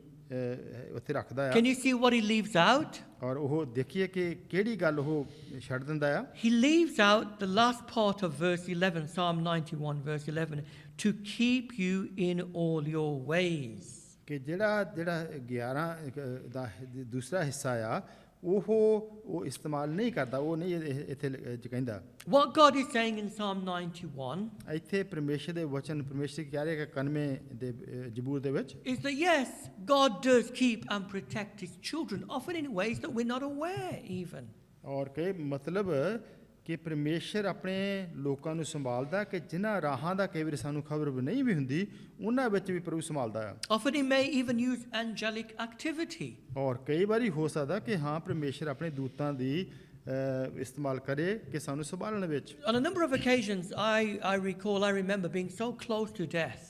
ਉੱਥੇ ਰੱਖਦਾ ਆ, Can you see what he leaves out? ਔਰ ਉਹ ਦੇਖੀਏ ਕਿ ਕਿਹੜੀ ਗੱਲ ਉਹ ਛੱਡ ਦਿੰਦਾ ਆ। He leaves out the last part of verse 11, Psalm 91, verse 11, to keep you in all your ways. ਕਿ ਜਿਹੜਾ 11 ਦਾ ਦੂਸਰਾ ਹਿੱਸਾ ਆ ਉਹ ਇਸਤੇਮਾਲ ਨਹੀਂ ਕਰਦਾ, ਉਹ ਨਹੀਂ ਇੱਥੇ ਕਹਿੰਦਾ। What God is saying in Psalm 91 ਇੱਥੇ ਪਰਮੇਸ਼ਰ ਦੇ ਵਚਨ ਪਰਮੇਸ਼ਰ ਕਹਿ ਰਿਹਾ ਕਿ 91 ਦੇ ਜ਼ਬੂਰ ਦੇ ਵਿੱਚ is that yes, God does keep and protect his children, often in ways that we're not aware even. ਔਰ ਕਿ ਮਤਲਬ ਕਿ ਪਰਮੇਸ਼ਰ ਆਪਣੇ ਲੋਕਾਂ ਨੂੰ ਸੰਭਾਲਦਾ ਕਿ ਜਿਨ੍ਹਾਂ ਰਾਹਾਂ ਦਾ ਕਈ ਵਾਰੀ ਸਾਨੂੰ ਖਬਰ ਨਹੀਂ ਵੀ ਹੁੰਦੀ, ਉਹਨਾਂ ਵਿੱਚ ਵੀ ਪ੍ਰਭੂ ਸੰਭਾਲਦਾ ਹੈ। Often he may even use angelic activity. ਔਰ ਕਈ ਵਾਰੀ ਹੋ ਸਕਦਾ ਕਿ ਹਾਂ ਪਰਮੇਸ਼ਰ ਆਪਣੇ ਦੂਤਾਂ ਦੀ ਇਸਤੇਮਾਲ ਕਰੇ ਕਿ ਸਾਨੂੰ ਸੰਭਾਲਣ ਵਿੱਚ। On a number of occasions, I remember being so close to death.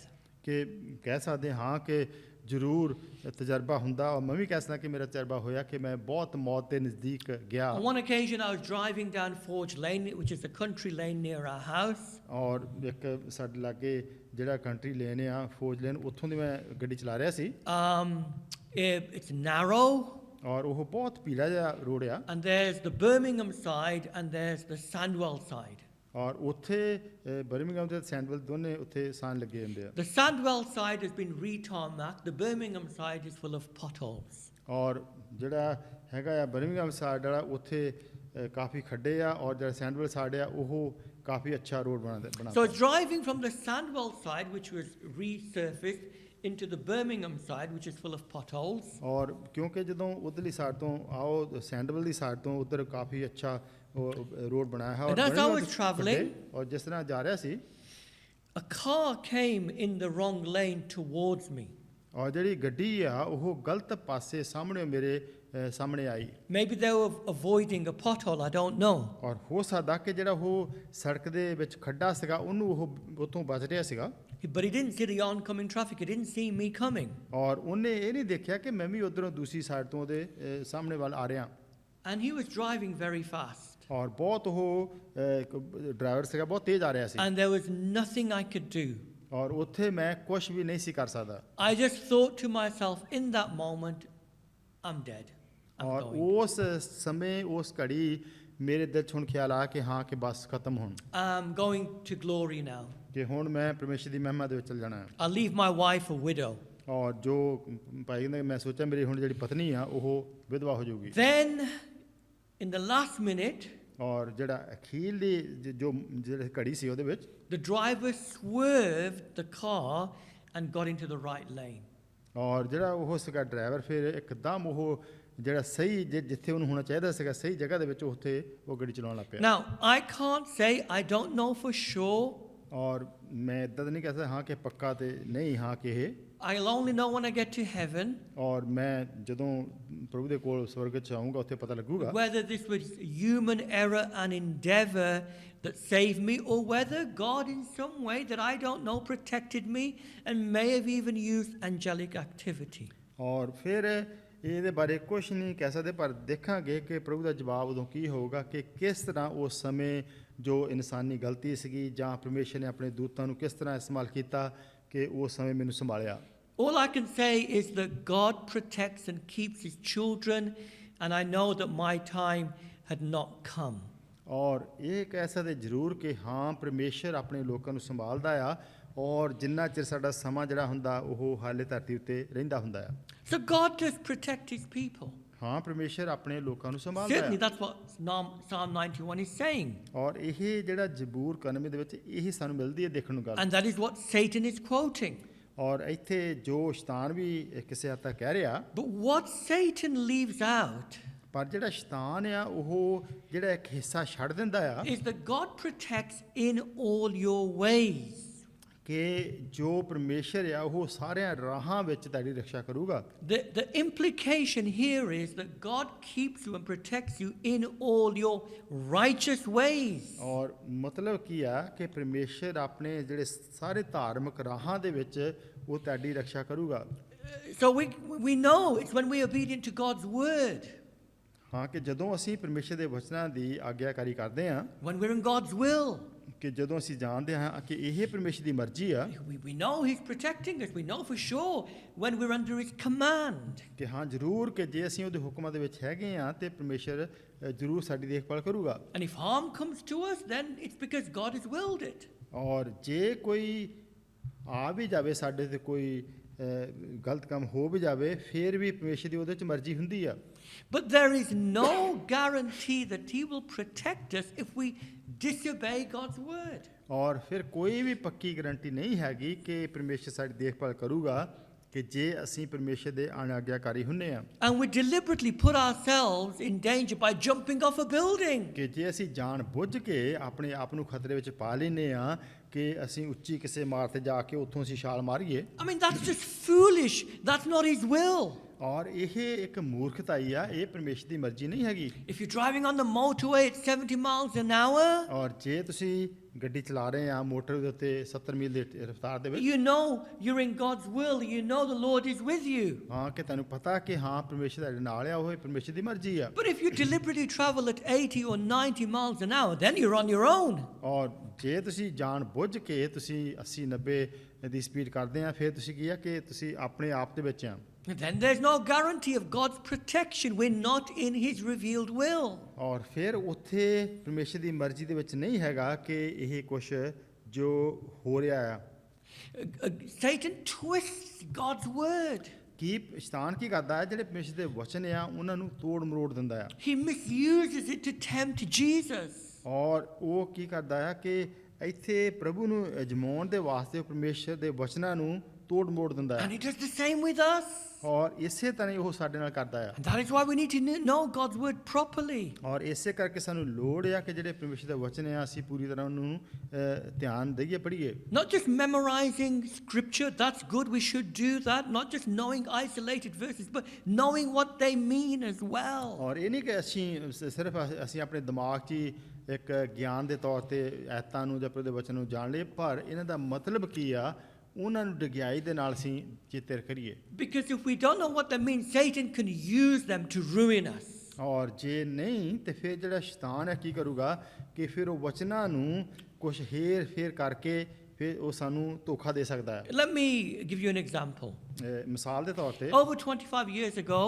ਕਿ ਕਹਿ ਸਕਦੇ ਹਾਂ ਕਿ ਜ਼ਰੂਰ ਤਜਰਬਾ ਹੁੰਦਾ, ਔਰ ਮੈਂ ਵੀ ਕਹਿ ਸਕਦਾ ਕਿ ਮੇਰਾ ਤਜਰਬਾ ਹੋਇਆ ਕਿ ਮੈਂ ਬਹੁਤ ਮੌਤ ਦੇ ਨਜ਼ਦੀਕ ਗਿਆ। On one occasion, I was driving down Forge Lane, which is a country lane near our house. ਔਰ ਇੱਕ ਸਾਡੇ ਲਾਗੇ ਜਿਹੜਾ ਕੰਟਰੀ ਲੇਨ ਆ ਫੌਜ ਲੇਨ, ਉੱਥੋਂ ਦੀ ਮੈਂ ਗੱਡੀ ਚਲਾ ਰਿਹਾ ਸੀ। It's narrow. ਔਰ ਉਹ ਬਹੁਤ ਭੀੜਾ ਜਿਹਾ ਰੋਡ ਆ। And there's the Birmingham side and there's the Sandwell side. ਔਰ ਉੱਥੇ ਬਰਮਿੰਘਮ ਤੇ ਸੈਂਡਵਿਲ ਦੋਨੇ ਉੱਥੇ ਸਾਨ ਲੱਗੇ ਹੁੰਦੇ ਆ। The Sandwell side has been re-tarmacked. The Birmingham side is full of potholes. ਔਰ ਜਿਹੜਾ ਹੈਗਾ ਆ ਬਰਮਿੰਘਮ ਸਾਈਡ ਵਾਲਾ ਉੱਥੇ ਕਾਫੀ ਖੱਡੇ ਆ, ਔਰ ਜਿਹੜਾ ਸੈਂਡਵਿਲ ਸਾਈਡ ਆ ਉਹ ਕਾਫੀ ਅੱਛਾ ਰੋਡ ਬਣਾ। So driving from the Sandwell side, which was resurfaced, into the Birmingham side, which is full of potholes. ਔਰ ਕਿਉਂਕਿ ਜਦੋਂ ਉਧਰਲੀ ਸਾਈਡ ਤੋਂ ਆਓ ਸੈਂਡਵਿਲ ਦੀ ਸਾਈਡ ਤੋਂ ਉਧਰ ਕਾਫੀ ਅੱਛਾ ਰੋਡ ਬਣਾਇਆ ਹੈ। And as I was traveling, ਔਰ ਜਿਸ ਤਰ੍ਹਾਂ ਜਾ ਰਿਹਾ ਸੀ, a car came in the wrong lane towards me. ਔਰ ਜਿਹੜੀ ਗੱਡੀ ਆ ਉਹ ਗਲਤ ਪਾਸੇ ਸਾਹਮਣੇ ਮੇਰੇ ਸਾਹਮਣੇ ਆਈ। Maybe they were avoiding a pothole, I don't know. ਔਰ ਹੋ ਸਕਦਾ ਕਿ ਜਿਹੜਾ ਉਹ ਸੜਕ ਦੇ ਵਿੱਚ ਖੱਡਾ ਸੀਗਾ ਉਹਨੂੰ ਉਹ ਉਤੋਂ ਬਚ ਰਿਹਾ ਸੀਗਾ। But he didn't see the oncoming traffic. He didn't see me coming. ਔਰ ਉਹਨੇ ਇਹ ਨਹੀਂ ਦੇਖਿਆ ਕਿ ਮੈਂ ਵੀ ਉਧਰੋਂ ਦੂਸਰੀ ਸਾਈਡ ਤੋਂ ਉਹਦੇ ਸਾਹਮਣੇ ਵੱਲ ਆ ਰਿਹਾ। And he was driving very fast. ਔਰ ਬਹੁਤ ਉਹ ਡਰਾਈਵਰ ਸੀਗਾ, ਬਹੁਤ ਤੇਜ਼ ਆ ਰਿਹਾ ਸੀ। And there was nothing I could do. ਔਰ ਉੱਥੇ ਮੈਂ ਕੁਝ ਵੀ ਨਹੀਂ ਸੀ ਕਰ ਸਕਦਾ। I just thought to myself in that moment, I'm dead. I'm ਔਰ going. ਉਸ ਸਮੇਂ ਉਸ ਘੜੀ ਮੇਰੇ ਦਿਲ 'ਚ ਹੁਣ ਖਿਆਲ ਆਇਆ ਕਿ ਹਾਂ ਕਿ ਬਸ ਖਤਮ ਹੁਣ, I'm going to glory now. ਕਿ ਹੁਣ ਮੈਂ ਪਰਮੇਸ਼ਰ ਦੀ ਮਹਿਮਾ ਦੇ ਵਿੱਚ ਚਲ ਜਾਣਾ ਹੈ। I'll leave my wife a widow. ਔਰ ਜੋ ਭਾਈ ਕਹਿੰਦਾ ਮੈਂ ਸੋਚਿਆ ਮੇਰੀ ਹੁਣ ਜਿਹੜੀ ਪਤਨੀ ਆ ਉਹ ਵਿਧਵਾ ਹੋ ਜਾਊਗੀ। Then, in the last minute, ਔਰ ਜਿਹੜਾ ਅਖੀਰਲੀ ਜਿਹੜੀ ਘੜੀ ਸੀ ਉਹਦੇ ਵਿੱਚ the driver swerved the car and got into the right lane. ਔਰ ਜਿਹੜਾ ਉਹ ਸੀਗਾ ਡਰਾਈਵਰ ਫਿਰ ਇੱਕਦਮ ਉਹ ਜਿਹੜਾ ਸਹੀ ਜਿੱਥੇ ਉਹਨੂੰ ਹੋਣਾ ਚਾਹੀਦਾ ਸੀਗਾ ਸਹੀ ਜਗ੍ਹਾ ਦੇ ਵਿੱਚ ਉੱਥੇ ਉਹ ਗੱਡੀ ਚਲਾਉਣ ਲੱਗ ਪਿਆ। Now, I can't say, I don't know for sure ਔਰ ਮੈਂ ਇਦਾਂ ਤਾਂ ਨਹੀਂ ਕਹਿ ਸਕਦਾ ਹਾਂ ਕਿ ਪੱਕਾ ਤੇ ਨਹੀਂ ਹਾਂ ਕਿ ਇਹ I'll only know when I get to heaven ਔਰ ਮੈਂ ਜਦੋਂ ਪ੍ਰਭੂ ਦੇ ਕੋਲ ਸਵਰਗ 'ਚ ਆਊਂਗਾ ਉੱਥੇ ਪਤਾ ਲੱਗੂਗਾ whether this was human error and endeavor that saved me, or whether God in some way that I don't know protected me and may have even used angelic activity. ਔਰ ਫਿਰ ਇਹਦੇ ਬਾਰੇ ਕੁਝ ਨਹੀਂ ਕਹਿ ਸਕਦੇ, ਪਰ ਦੇਖਾਂਗੇ ਕਿ ਪ੍ਰਭੂ ਦਾ ਜਵਾਬ ਉਦੋਂ ਕੀ ਹੋਊਗਾ ਕਿ ਕਿਸ ਤਰ੍ਹਾਂ ਉਸ ਸਮੇਂ ਜੋ ਇਨਸਾਨੀ ਗਲਤੀ ਸੀਗੀ ਜਾਂ ਪਰਮੇਸ਼ਰ ਨੇ ਆਪਣੇ ਦੂਤਾਂ ਨੂੰ ਕਿਸ ਤਰ੍ਹਾਂ ਇਸਤੇਮਾਲ ਕੀਤਾ ਕਿ ਉਸ ਸਮੇਂ ਮੈਨੂੰ ਸੰਭਾਲਿਆ। All I can say is that God protects and keeps his children, and I know that my time had not come. ਔਰ ਇਹ ਕਹਿ ਸਕਦੇ ਜ਼ਰੂਰ ਕਿ ਹਾਂ ਪਰਮੇਸ਼ਰ ਆਪਣੇ ਲੋਕਾਂ ਨੂੰ ਸੰਭਾਲਦਾ ਆ ਔਰ ਜਿੰਨਾ ਚਿਰ ਸਾਡਾ ਸਮਾਂ ਜਿਹੜਾ ਹੁੰਦਾ ਉਹ ਹਾਲੇ ਧਰਤੀ ਉੱਤੇ ਰਹਿੰਦਾ ਹੁੰਦਾ ਆ। So God does protect his people. ਹਾਂ ਪਰਮੇਸ਼ਰ ਆਪਣੇ ਲੋਕਾਂ ਨੂੰ ਸੰਭਾਲਦਾ Certainly, ਹੈ that's what Psalm 91 is saying. ਔਰ ਇਹ ਜਿਹੜਾ ਜ਼ਬੂਰ 91 ਦੇ ਵਿੱਚ ਇਹੀ ਸਾਨੂੰ ਮਿਲਦੀ ਹੈ ਦੇਖਣ ਨੂੰ ਗੱਲ। And that is what Satan is quoting. ਔਰ ਇੱਥੇ ਜੋ ਸ਼ੈਤਾਨ ਵੀ ਕਿਸੇ ਹੱਦ ਤੱਕ ਕਹਿ ਰਿਹਾ, But what Satan leaves out ਪਰ ਜਿਹੜਾ ਸ਼ੈਤਾਨ ਆ ਉਹ ਜਿਹੜਾ ਇੱਕ ਹਿੱਸਾ ਛੱਡ ਦਿੰਦਾ ਆ is that God protects in all your ways. ਕਿ ਜੋ ਪਰਮੇਸ਼ਰ ਆ ਉਹ ਸਾਰਿਆਂ ਰਾਹਾਂ ਵਿੱਚ ਤੁਹਾਡੀ ਰੱਖਿਆ ਕਰੂਗਾ। The implication here is that God keeps you and protects you in all your righteous ways. ਔਰ ਮਤਲਬ ਕੀ ਆ ਕਿ ਪਰਮੇਸ਼ਰ ਆਪਣੇ ਜਿਹੜੇ ਸਾਰੇ ਧਾਰਮਿਕ ਰਾਹਾਂ ਦੇ ਵਿੱਚ ਉਹ ਤੁਹਾਡੀ ਰੱਖਿਆ ਕਰੂਗਾ। So we know it's when we're obedient to God's word, ਹਾਂ ਕਿ ਜਦੋਂ ਅਸੀਂ ਪਰਮੇਸ਼ਰ ਦੇ ਵਚਨਾਂ ਦੀ ਆਗਿਆਕਾਰੀ ਕਰਦੇ ਹਾਂ when we're in God's will. ਕਿ ਜਦੋਂ ਅਸੀਂ ਜਾਣਦੇ ਹਾਂ ਕਿ ਇਹ ਪਰਮੇਸ਼ਰ ਦੀ ਮਰਜ਼ੀ ਆ We know he's protecting us. We know for sure when we're under his command. ਕਿ ਹਾਂ ਜ਼ਰੂਰ ਕਿ ਜੇ ਅਸੀਂ ਉਹਦੇ ਹੁਕਮਾਂ ਦੇ ਵਿੱਚ ਹੈਗੇ ਹਾਂ ਤੇ ਪਰਮੇਸ਼ਰ ਜ਼ਰੂਰ ਸਾਡੀ ਦੇਖਭਾਲ ਕਰੂਗਾ। And if harm comes to us, then it's because God has willed it. ਔਰ ਜੇ ਕੋਈ ਆ ਵੀ ਜਾਵੇ ਸਾਡੇ ਤੇ ਕੋਈ ਗਲਤ ਕੰਮ ਹੋ ਵੀ ਜਾਵੇ ਫਿਰ ਵੀ ਪਰਮੇਸ਼ਰ ਦੀ ਉਹਦੇ 'ਚ ਮਰਜ਼ੀ ਹੁੰਦੀ ਆ। But there is no guarantee that he will protect us if we disobey God's word. ਔਰ ਫਿਰ ਕੋਈ ਵੀ ਪੱਕੀ ਗਰੰਟੀ ਨਹੀਂ ਹੈਗੀ ਕਿ ਪਰਮੇਸ਼ਰ ਸਾਡੀ ਦੇਖਭਾਲ ਕਰੂਗਾ ਕਿ ਜੇ ਅਸੀਂ ਪਰਮੇਸ਼ਰ ਦੇ ਅਨਾਗਿਆਕਾਰੀ ਹੁੰਨੇ ਆ। And we deliberately put ourselves in danger by jumping off a building. ਕਿ ਜੇ ਅਸੀਂ ਜਾਣ ਬੁੱਝ ਕੇ ਆਪਣੇ ਆਪ ਨੂੰ ਖਤਰੇ ਵਿੱਚ ਪਾ ਲੈਨੇ ਆ ਕਿ ਅਸੀਂ ਉੱਚੀ ਕਿਸੇ ਇਮਾਰਤ ਤੇ ਜਾ ਕੇ ਉੱਥੋਂ ਅਸੀਂ ਛਾਲ ਮਾਰੀਏ। I mean, that's just foolish. That's not his will. ਔਰ ਇਹ ਇੱਕ ਮੂਰਖਤਾਈ ਆ, ਇਹ ਪਰਮੇਸ਼ਰ ਦੀ ਮਰਜ਼ੀ ਨਹੀਂ ਹੈਗੀ। If you're driving on the motorway at 70 miles an hour, ਔਰ ਜੇ ਤੁਸੀਂ ਗੱਡੀ ਚਲਾ ਰਹੇ ਆ ਮੋਟਰ ਦੇ ਉੱਤੇ 70 ਮੀਲ ਦੀ ਰਫ਼ਤਾਰ ਦੇ ਵਿੱਚ, you know you're in God's will. You know the Lord is with you. ਹਾਂ ਕਿ ਤੁਹਾਨੂੰ ਪਤਾ ਕਿ ਹਾਂ ਪਰਮੇਸ਼ਰ ਤੁਹਾਡੇ ਨਾਲ ਆ, ਉਹ ਪਰਮੇਸ਼ਰ ਦੀ ਮਰਜ਼ੀ ਆ। But if you deliberately travel at 80 or 90 miles an hour, then you're on your own. ਔਰ ਜੇ ਤੁਸੀਂ ਜਾਣ ਬੁੱਝ ਕੇ ਤੁਸੀਂ 80 90 ਦੀ ਸਪੀਡ ਕਰਦੇ ਆ ਫਿਰ ਤੁਸੀਂ ਕੀ ਆ ਕਿ ਤੁਸੀਂ ਆਪਣੇ ਆਪ ਦੇ ਵਿੱਚ ਆ। Then there's no guarantee of God's protection. We're not in his revealed will. ਔਰ ਫਿਰ ਉੱਥੇ ਪਰਮੇਸ਼ਰ ਦੀ ਮਰਜ਼ੀ ਦੇ ਵਿੱਚ ਨਹੀਂ ਹੈਗਾ ਕਿ ਇਹ ਕੁਛ ਜੋ ਹੋ ਰਿਹਾ ਆ। Satan twists God's word. ਕੀ ਸ਼ੈਤਾਨ ਕੀ ਕਰਦਾ ਹੈ ਜਿਹੜੇ ਪਰਮੇਸ਼ਰ ਦੇ ਵਚਨ ਆ ਉਹਨਾਂ ਨੂੰ ਤੋੜ ਮਰੋੜ ਦਿੰਦਾ ਆ। He misuses it to tempt Jesus. ਔਰ ਉਹ ਕੀ ਕਰਦਾ ਹੈ ਕਿ ਇੱਥੇ ਪ੍ਰਭੂ ਨੂੰ ਅਜਮਾਉਣ ਦੇ ਵਾਸਤੇ ਪਰਮੇਸ਼ਰ ਦੇ ਵਚਨਾਂ ਨੂੰ ਤੋੜ ਮੋੜ ਦਿੰਦਾ And ਹੈ। he does the same with us. ਔਰ ਇਸੇ ਤਰ੍ਹਾਂ ਹੀ ਉਹ ਸਾਡੇ ਨਾਲ ਕਰਦਾ ਹੈ। And that is why we need to know God's word properly. ਔਰ ਇਸੇ ਕਰਕੇ ਸਾਨੂੰ ਲੋੜ ਆ ਕਿ ਜਿਹੜੇ ਪਰਮੇਸ਼ਰ ਦੇ ਵਚਨ ਆ ਅਸੀਂ ਪੂਰੀ ਤਰ੍ਹਾਂ ਉਹਨੂੰ ਧਿਆਨ ਦਈਏ ਪੜ੍ਹੀਏ। Not just memorizing scripture, that's good, we should do that. Not just knowing isolated verses, but knowing what they mean as well. ਔਰ ਇਹ ਨਹੀਂ ਕਿ ਅਸੀਂ ਸਿਰਫ ਅਸੀਂ ਆਪਣੇ ਦਿਮਾਗ 'ਚ ਹੀ ਇੱਕ ਗਿਆਨ ਦੇ ਤੌਰ ਤੇ ਐਤਾਂ ਨੂੰ ਜਾਂ ਪ੍ਰਭੂ ਦੇ ਵਚਨ ਨੂੰ ਜਾਣ ਲਈਏ, ਪਰ ਇਹਨਾਂ ਦਾ ਮਤਲਬ ਕੀ ਆ ਉਹਨਾਂ ਨੂੰ ਡਗਿਆਈ ਦੇ ਨਾਲ ਅਸੀਂ ਚੇਤੇ ਕਰੀਏ। Because if we don't know what they mean, Satan can use them to ruin us. ਔਰ ਜੇ ਨਹੀਂ ਤੇ ਫਿਰ ਜਿਹੜਾ ਸ਼ੈਤਾਨ ਹੈ ਕੀ ਕਰੂਗਾ ਕਿ ਫਿਰ ਉਹ ਵਚਨਾਂ ਨੂੰ ਕੁਛ ਹੇਰ ਫੇਰ ਕਰਕੇ ਫਿਰ ਉਹ ਸਾਨੂੰ ਧੋਖਾ ਦੇ ਸਕਦਾ ਹੈ। Let me give you an example. ਮਿਸਾਲ ਦੇ ਤੌਰ ਤੇ Over 25 years ago,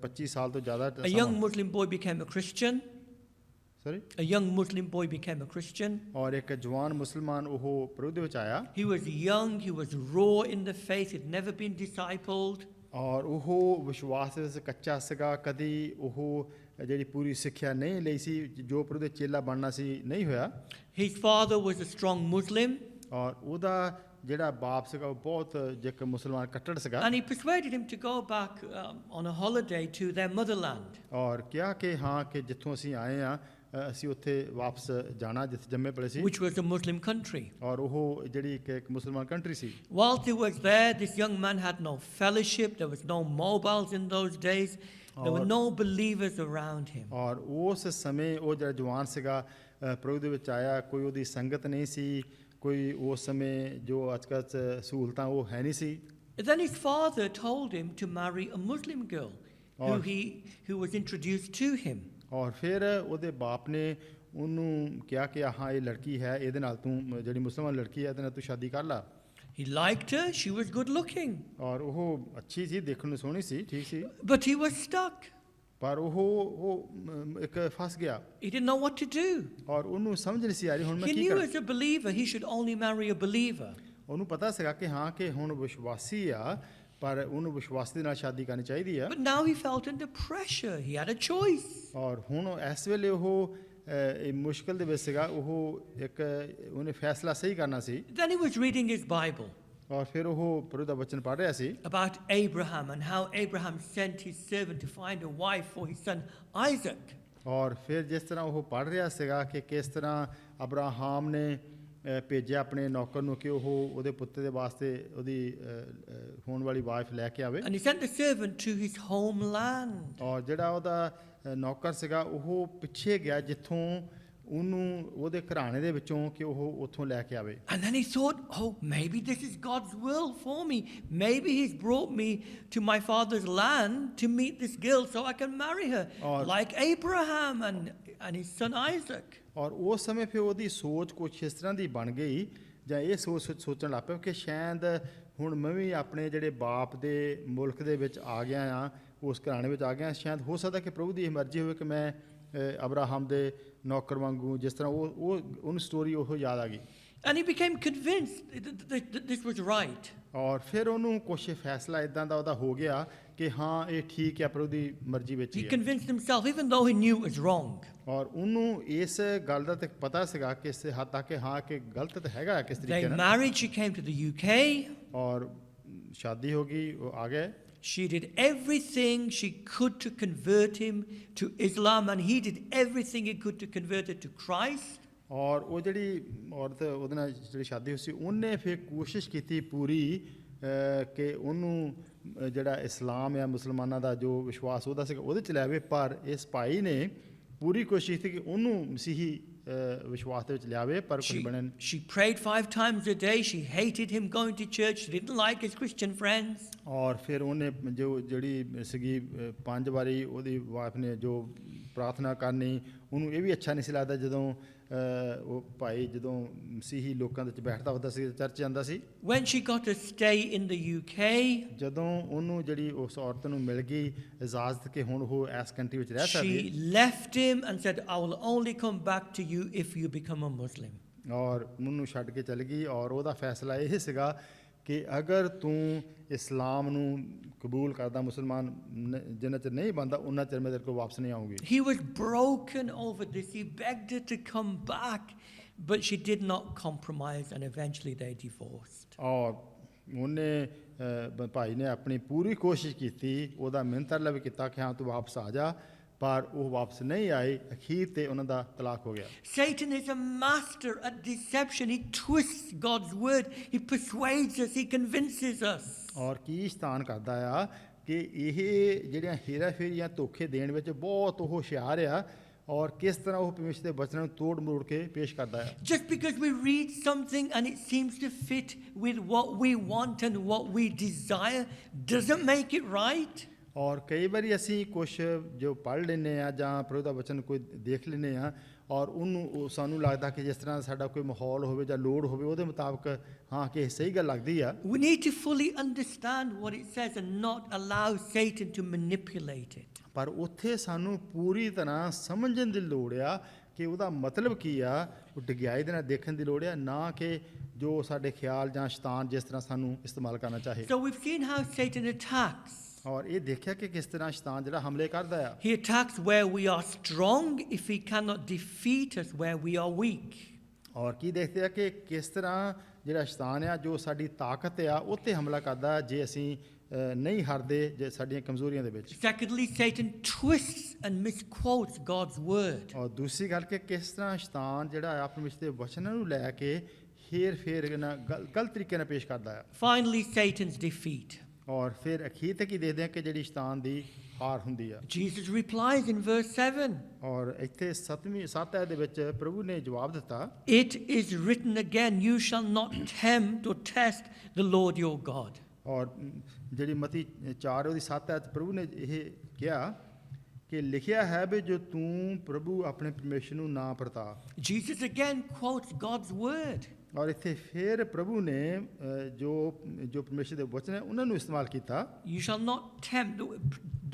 25 ਸਾਲ ਤੋਂ ਜ਼ਿਆਦਾ a young Muslim boy became a Christian. Sorry A young Muslim boy became a Christian. ਔਰ ਇੱਕ ਜਵਾਨ ਮੁਸਲਮਾਨ ਉਹ ਪ੍ਰਭੂ ਦੇ ਵਿੱਚ ਆਇਆ। He was young, he was raw in the faith, he'd never been discipled. ਔਰ ਉਹ ਵਿਸ਼ਵਾਸ ਵਿੱਚ ਕੱਚਾ ਸੀਗਾ, ਕਦੀ ਉਹ ਜਿਹੜੀ ਪੂਰੀ ਸਿੱਖਿਆ ਨਹੀਂ ਲਈ ਸੀ, ਜੋ ਪ੍ਰਭੂ ਦੇ ਚੇਲਾ ਬਣਨਾ ਸੀ ਨਹੀਂ ਹੋਇਆ। His father was a strong Muslim. ਔਰ ਉਹਦਾ ਜਿਹੜਾ ਬਾਪ ਸੀਗਾ ਉਹ ਬਹੁਤ ਇੱਕ ਮੁਸਲਮਾਨ ਕੱਟੜ ਸੀਗਾ। And he persuaded him to go back on a holiday to their motherland. ਔਰ ਕਿਹਾ ਕਿ ਹਾਂ ਕਿ ਜਿੱਥੋਂ ਅਸੀਂ ਆਏ ਆ ਅਸੀਂ ਉੱਥੇ ਵਾਪਸ ਜਾਣਾ ਜਿੱਥੇ ਜੰਮੇ play C which was a Muslim country. ਔਰ ਉਹ ਜਿਹੜੀ ਇੱਕ ਮੁਸਲਮਾਨ country C Whilst he was there, this young man had no fellowship, there was no mobiles in those days, there were no believers around him. ਔਰ ਉਸ ਸਮੇਂ ਉਹ ਜਿਹੜਾ ਜਵਾਨ ਸੀਗਾ ਪ੍ਰਭੂ ਦੇ ਵਿੱਚ ਆਇਆ ਕੋਈ ਉਹਦੀ ਸੰਗਤ ਨਹੀਂ ਸੀ ਕੋਈ ਉਸ ਸਮੇਂ ਜੋ ਅੱਜ ਕੱਲ੍ਹ ਸਹੂਲਤਾਂ ਉਹ ਹੈ ਨਹੀਂ ਸੀ Then his father told him to marry a Muslim girl who was introduced to him. ਔਰ ਫਿਰ ਉਹਦੇ ਬਾਪ ਨੇ ਉਹਨੂੰ ਕਿਹਾ ਕਿ ਹਾਂ ਇਹ ਲੜਕੀ ਹੈ ਇਹਦੇ ਨਾਲ ਤੂੰ ਜਿਹੜੀ ਮੁਸਲਮਾਨ ਲੜਕੀ ਹੈ ਇਹਦੇ ਨਾਲ ਤੂੰ ਸ਼ਾਦੀ ਕਰ ਲਾ He liked her, she was good looking, ਔਰ ਉਹ ਅੱਛੀ ਸੀ ਦੇਖਣ ਨੂੰ ਸੋਹਣੀ ਸੀ ਠੀਕ ਸੀ but he was stuck. ਪਰ ਉਹ ਇੱਕ ਫਸ ਗਿਆ He didn't know what to do. ਔਰ ਉਹਨੂੰ ਸਮਝ ਨਹੀਂ ਸੀ ਆ ਰਹੀ ਹੁਣ ਮੈਂ He ਕੀ knew ਕਰਾਂ as a believer he should only marry a believer. ਉਹਨੂੰ ਪਤਾ ਸੀਗਾ ਕਿ ਹਾਂ ਕਿ ਹੁਣ ਵਿਸ਼ਵਾਸੀ ਆ ਪਰ ਉਹਨੂੰ ਵਿਸ਼ਵਾਸ ਦੇ ਨਾਲ ਸ਼ਾਦੀ ਕਰਨੀ ਚਾਹੀਦੀ ਆ But now he felt under pressure. He had a choice. ਔਰ ਹੁਣ ਇਸ ਵੇਲੇ ਉਹ ਇਹ ਮੁਸ਼ਕਲ ਦੇ ਵਿੱਚ ਸੀਗਾ ਉਹ ਇੱਕ ਉਹਨੇ ਫੈਸਲਾ ਸਹੀ ਕਰਨਾ ਸੀ Then he was reading his Bible ਔਰ ਫਿਰ ਉਹ ਪ੍ਰਭੂ ਦਾ ਵਚਨ ਪੜ੍ਹ ਰਿਹਾ ਸੀ about Abraham and how Abraham sent his servant to find a wife for his son Isaac. ਔਰ ਫਿਰ ਜਿਸ ਤਰ੍ਹਾਂ ਉਹ ਪੜ੍ਹ ਰਿਹਾ ਸੀਗਾ ਕਿ ਕਿਸ ਤਰ੍ਹਾਂ ਅਬਰਾਹਾਮ ਨੇ ਭੇਜਿਆ ਆਪਣੇ ਨੌਕਰ ਨੂੰ ਕਿ ਉਹ ਉਹਦੇ ਪੁੱਤਰ ਦੇ ਵਾਸਤੇ ਉਹਦੀ ਹੋਣ ਵਾਲੀ ਵਾਈਫ ਲੈ ਕੇ ਆਵੇ And he sent the servant to his homeland. ਔਰ ਜਿਹੜਾ ਉਹਦਾ ਨੌਕਰ ਸੀਗਾ ਉਹ ਪਿੱਛੇ ਗਿਆ ਜਿੱਥੋਂ ਉਹਨੂੰ ਉਹਦੇ ਘਰਾਣੇ ਦੇ ਵਿੱਚੋਂ ਕਿ ਉਹ ਉੱਥੋਂ ਲੈ ਕੇ ਆਵੇ And then he thought, oh, maybe this is God's will for me. Maybe he's brought me to my father's land to meet this girl so I can marry her, like Abraham and his son Isaac. ਔਰ ਉਸ ਸਮੇਂ ਫਿਰ ਉਹਦੀ ਸੋਚ ਕੁਛ ਇਸ ਤਰ੍ਹਾਂ ਦੀ ਬਣ ਗਈ ਜਾਂ ਇਹ ਸੋਚਣ ਲੱਗ ਪਿਆ ਕਿ ਸ਼ਾਇਦ ਹੁਣ ਮੈਂ ਵੀ ਆਪਣੇ ਜਿਹੜੇ ਬਾਪ ਦੇ ਮੁਲਕ ਦੇ ਵਿੱਚ ਆ ਗਿਆ ਆ ਉਸ ਘਰਾਣੇ ਵਿੱਚ ਆ ਗਿਆ ਸ਼ਾਇਦ ਹੋ ਸਕਦਾ ਕਿ ਪ੍ਰਭੂ ਦੀ ਇਹ ਮਰਜ਼ੀ ਹੋਵੇ ਕਿ ਮੈਂ ਅਬਰਾਹਮ ਦੇ ਨੌਕਰ ਵਾਂਗੂ ਜਿਸ ਤਰ੍ਹਾਂ ਉਹਨੂੰ ਸਟੋਰੀ ਉਹ ਯਾਦ ਆ ਗਈ And he became convinced that this was right. ਔਰ ਫਿਰ ਉਹਨੂੰ ਕੁਛ ਫੈਸਲਾ ਇਦਾਂ ਦਾ ਉਹਦਾ ਹੋ ਗਿਆ ਕਿ ਹਾਂ ਇਹ ਠੀਕ ਹੈ ਪ੍ਰਭੂ ਦੀ ਮਰਜ਼ੀ ਵਿੱਚ He ਹੀ ਹੈ convinced himself, even though he knew it was wrong. ਔਰ ਉਹਨੂੰ ਇਸ ਗੱਲ ਦਾ ਤੱਕ ਪਤਾ ਸੀਗਾ ਕਿ ਇਸ ਹੱਦ ਤੱਕ ਕਿ ਹਾਂ ਕਿ ਗਲਤ ਤਾਂ ਹੈਗਾ ਕਿਸ They ਤਰੀਕੇ ਨਾਲ married, she came to the UK. ਔਰ ਸ਼ਾਦੀ ਹੋ ਗਈ ਉਹ ਆ ਗਏ She did everything she could to convert him to Islam, and he did everything he could to convert her to Christ. ਔਰ ਉਹ ਜਿਹੜੀ ਔਰਤ ਉਹਦੇ ਨਾਲ ਜਿਹੜੀ ਸ਼ਾਦੀ ਹੋਈ ਸੀ ਉਹਨੇ ਫਿਰ ਕੋਸ਼ਿਸ਼ ਕੀਤੀ ਪੂਰੀ ਕਿ ਉਹਨੂੰ ਜਿਹੜਾ ਇਸਲਾਮ ਜਾਂ ਮੁਸਲਮਾਨਾਂ ਦਾ ਜੋ ਵਿਸ਼ਵਾਸ ਉਹਦਾ ਸੀਗਾ ਉਹਦੇ ਚ ਲਿਆਵੇ ਪਰ ਇਸ ਭਾਈ ਨੇ ਪੂਰੀ ਕੋਸ਼ਿਸ਼ ਕੀਤੀ ਕਿ ਉਹਨੂੰ ਮਸੀਹੀ ਵਿਸ਼ਵਾਸ ਦੇ ਵਿੱਚ ਲਿਆਵੇ ਪਰ ਕੁਝ ਬਣਨ She prayed 5 times a day. She hated him going to church. She didn't like his Christian friends. ਔਰ ਫਿਰ ਉਹਨੇ ਜੋ ਜਿਹੜੀ ਸੀਗੀ 5 ਵਾਰੀ ਉਹਦੀ ਵਾਈਫ ਨੇ ਜੋ ਪ੍ਰਾਰਥਨਾ ਕਰਨੀ ਉਹਨੂੰ ਇਹ ਵੀ ਅੱਛਾ ਨਹੀਂ ਸੀ ਲੱਗਦਾ ਜਦੋਂ ਉਹ ਭਾਈ ਜਦੋਂ ਮਸੀਹੀ ਲੋਕਾਂ ਦੇ ਵਿੱਚ ਬੈਠਦਾ ਹੁੰਦਾ ਸੀ ਚਰਚ ਜਾਂਦਾ ਸੀ When she got a stay in the UK, ਜਦੋਂ ਉਹਨੂੰ ਜਿਹੜੀ ਉਸ ਔਰਤ ਨੂੰ ਮਿਲ ਗਈ ਇਜਾਜ਼ਤ ਕਿ ਹੁਣ ਉਹ ਇਸ ਕੰਟਰੀ ਵਿੱਚ ਰਹਿ ਸਕਦੀ she left him and said, I will only come back to you if you become a Muslim. ਔਰ ਉਹਨੂੰ ਛੱਡ ਕੇ ਚਲ ਗਈ ਔਰ ਉਹਦਾ ਫੈਸਲਾ ਇਹ ਸੀਗਾ ਕਿ ਅਗਰ ਤੂੰ ਇਸਲਾਮ ਨੂੰ ਕਬੂਲ ਕਰਦਾ ਮੁਸਲਮਾਨ ਜਿੰਨਾ ਚਿਰ ਨਹੀਂ ਬਣਦਾ ਉਹਨਾਂ ਚਿਰ ਮੈਂ ਤੇਰੇ ਕੋਲ ਵਾਪਸ ਨਹੀਂ ਆਉਂਗੀ He was broken over this. He begged her to come back, but she did not compromise, and eventually they divorced. ਔਰ ਉਹਨੇ ਭਾਈ ਨੇ ਆਪਣੀ ਪੂਰੀ ਕੋਸ਼ਿਸ਼ ਕੀਤੀ ਉਹਦਾ ਮਿਹਨਤ ਵੀ ਕੀਤਾ ਕਿ ਹਾਂ ਤੂੰ ਵਾਪਸ ਆ ਜਾ ਪਰ ਉਹ ਵਾਪਸ ਨਹੀਂ ਆਏ ਅਖੀਰ ਤੇ ਉਹਨਾਂ ਦਾ ਤਲਾਕ ਹੋ ਗਿਆ Satan is a master at deception. He twists God's word. He persuades us. He convinces us. ਔਰ ਕੀ ਸ਼ੈਤਾਨ ਕਰਦਾ ਆ ਕਿ ਇਹ ਜਿਹੜੀਆਂ ਹੇਰਾਫੇਰੀਆਂ ਧੋਖੇ ਦੇਣ ਵਿੱਚ ਬਹੁਤ ਉਹ ਹੁਸ਼ਿਆਰ ਆ ਔਰ ਕਿਸ ਤਰ੍ਹਾਂ ਉਹ ਪਰਮੇਸ਼ਰ ਦੇ ਬਚਨਾਂ ਨੂੰ ਤੋੜ ਮਰੋੜ ਕੇ ਪੇਸ਼ ਕਰਦਾ ਹੈ Just because we read something and it seems to fit with what we want and what we desire doesn't make it right. ਔਰ ਕਈ ਵਾਰੀ ਅਸੀਂ ਕੁਝ ਜੋ ਪੜ੍ਹ ਲੈਂਦੇ ਆ ਜਾਂ ਪ੍ਰਭੂ ਦਾ ਵਚਨ ਕੋਈ ਦੇਖ ਲੈਂਦੇ ਆ ਔਰ ਉਹਨੂੰ ਸਾਨੂੰ ਲੱਗਦਾ ਕਿ ਜਿਸ ਤਰ੍ਹਾਂ ਸਾਡਾ ਕੋਈ ਮਾਹੌਲ ਹੋਵੇ ਜਾਂ ਲੋੜ ਹੋਵੇ ਉਹਦੇ ਮੁਤਾਬਕ ਹਾਂ ਕਿ ਇਹ ਸਹੀ ਗੱਲ ਲੱਗਦੀ ਆ We need to fully understand what it says and not allow Satan to manipulate it. ਪਰ ਉੱਥੇ ਸਾਨੂੰ ਪੂਰੀ ਤਰ੍ਹਾਂ ਸਮਝਣ ਦੀ ਲੋੜ ਆ ਕਿ ਉਹਦਾ ਮਤਲਬ ਕੀ ਆ ਉਹ ਡਿਗਿਆਈ ਦੇ ਨਾਲ ਦੇਖਣ ਦੀ ਲੋੜ ਆ ਨਾ ਕਿ ਜੋ ਸਾਡੇ ਖਿਆਲ ਜਾਂ ਸ਼ੈਤਾਨ ਜਿਸ ਤਰ੍ਹਾਂ ਸਾਨੂੰ ਇਸਤੇਮਾਲ ਕਰਨਾ ਚਾਹੇ So we've seen how Satan attacks. ਔਰ ਇਹ ਦੇਖਿਆ ਕਿ ਕਿਸ ਤਰ੍ਹਾਂ ਸ਼ੈਤਾਨ ਜਿਹੜਾ ਹਮਲੇ ਕਰਦਾ ਆ He attacks where we are strong if he cannot defeat us where we are weak. ਔਰ ਕੀ ਦੇਖਦੇ ਆ ਕਿ ਕਿਸ ਤਰ੍ਹਾਂ ਜਿਹੜਾ ਸ਼ੈਤਾਨ ਆ ਜੋ ਸਾਡੀ ਤਾਕਤ ਆ ਉਹ 'ਤੇ ਹਮਲਾ ਕਰਦਾ ਜੇ ਅਸੀਂ ਨਹੀਂ ਹਾਰਦੇ ਜੇ ਸਾਡੀਆਂ ਕਮਜ਼ੋਰੀਆਂ ਦੇ ਵਿੱਚ। Secondly, Satan twists and misquotes God's word. ਔਰ ਦੂਸਰੀ ਗੱਲ ਕਿ ਕਿਸ ਤਰ੍ਹਾਂ ਸ਼ੈਤਾਨ ਜਿਹੜਾ ਆ ਪਰਮੇਸ਼ਰ ਦੇ ਵਚਨਾਂ ਨੂੰ ਲੈ ਕੇ ਹੇਰ ਨਾਲ ਗਲਤ ਤਰੀਕੇ ਨਾਲ ਪੇਸ਼ ਕਰਦਾ ਹੈ। Finally, Satan's defeat. ਔਰ ਫਿਰ ਅਖੀਰ ਤੇ ਕੀ ਦੇਖਦੇ ਹਾਂ ਕਿ ਜਿਹੜੀ ਸ਼ੈਤਾਨ ਦੀ ਹਾਰ ਹੁੰਦੀ ਆ। Jesus replies in verse 7. ਔਰ ਇੱਥੇ 7 ਆਇਤ ਦੇ ਵਿੱਚ ਪ੍ਰਭੂ ਨੇ ਜਵਾਬ ਦਿੱਤਾ, It is written again, you shall not tempt or test the Lord your God. ਔਰ ਜਿਹੜੀ ਮਤੀ 4 ਉਹਦੀ 7 ਆਇਤ ਪ੍ਰਭੂ ਨੇ ਇਹ ਕਿਹਾ ਕਿ ਲਿਖਿਆ ਹੈ ਵੀ ਜੋ ਤੂੰ ਪ੍ਰਭੂ ਆਪਣੇ ਪਰਮੇਸ਼ਰ ਨੂੰ ਨਾ ਪਰਤਾ। Jesus again quotes God's word. ਔਰ ਇੱਥੇ ਫਿਰ ਪ੍ਰਭੂ ਨੇ ਜੋ ਪਰਮੇਸ਼ਰ ਦੇ ਵਚਨ ਹੈ ਉਹਨਾਂ ਨੂੰ ਇਸਤੇਮਾਲ ਕੀਤਾ। You shall not tempt.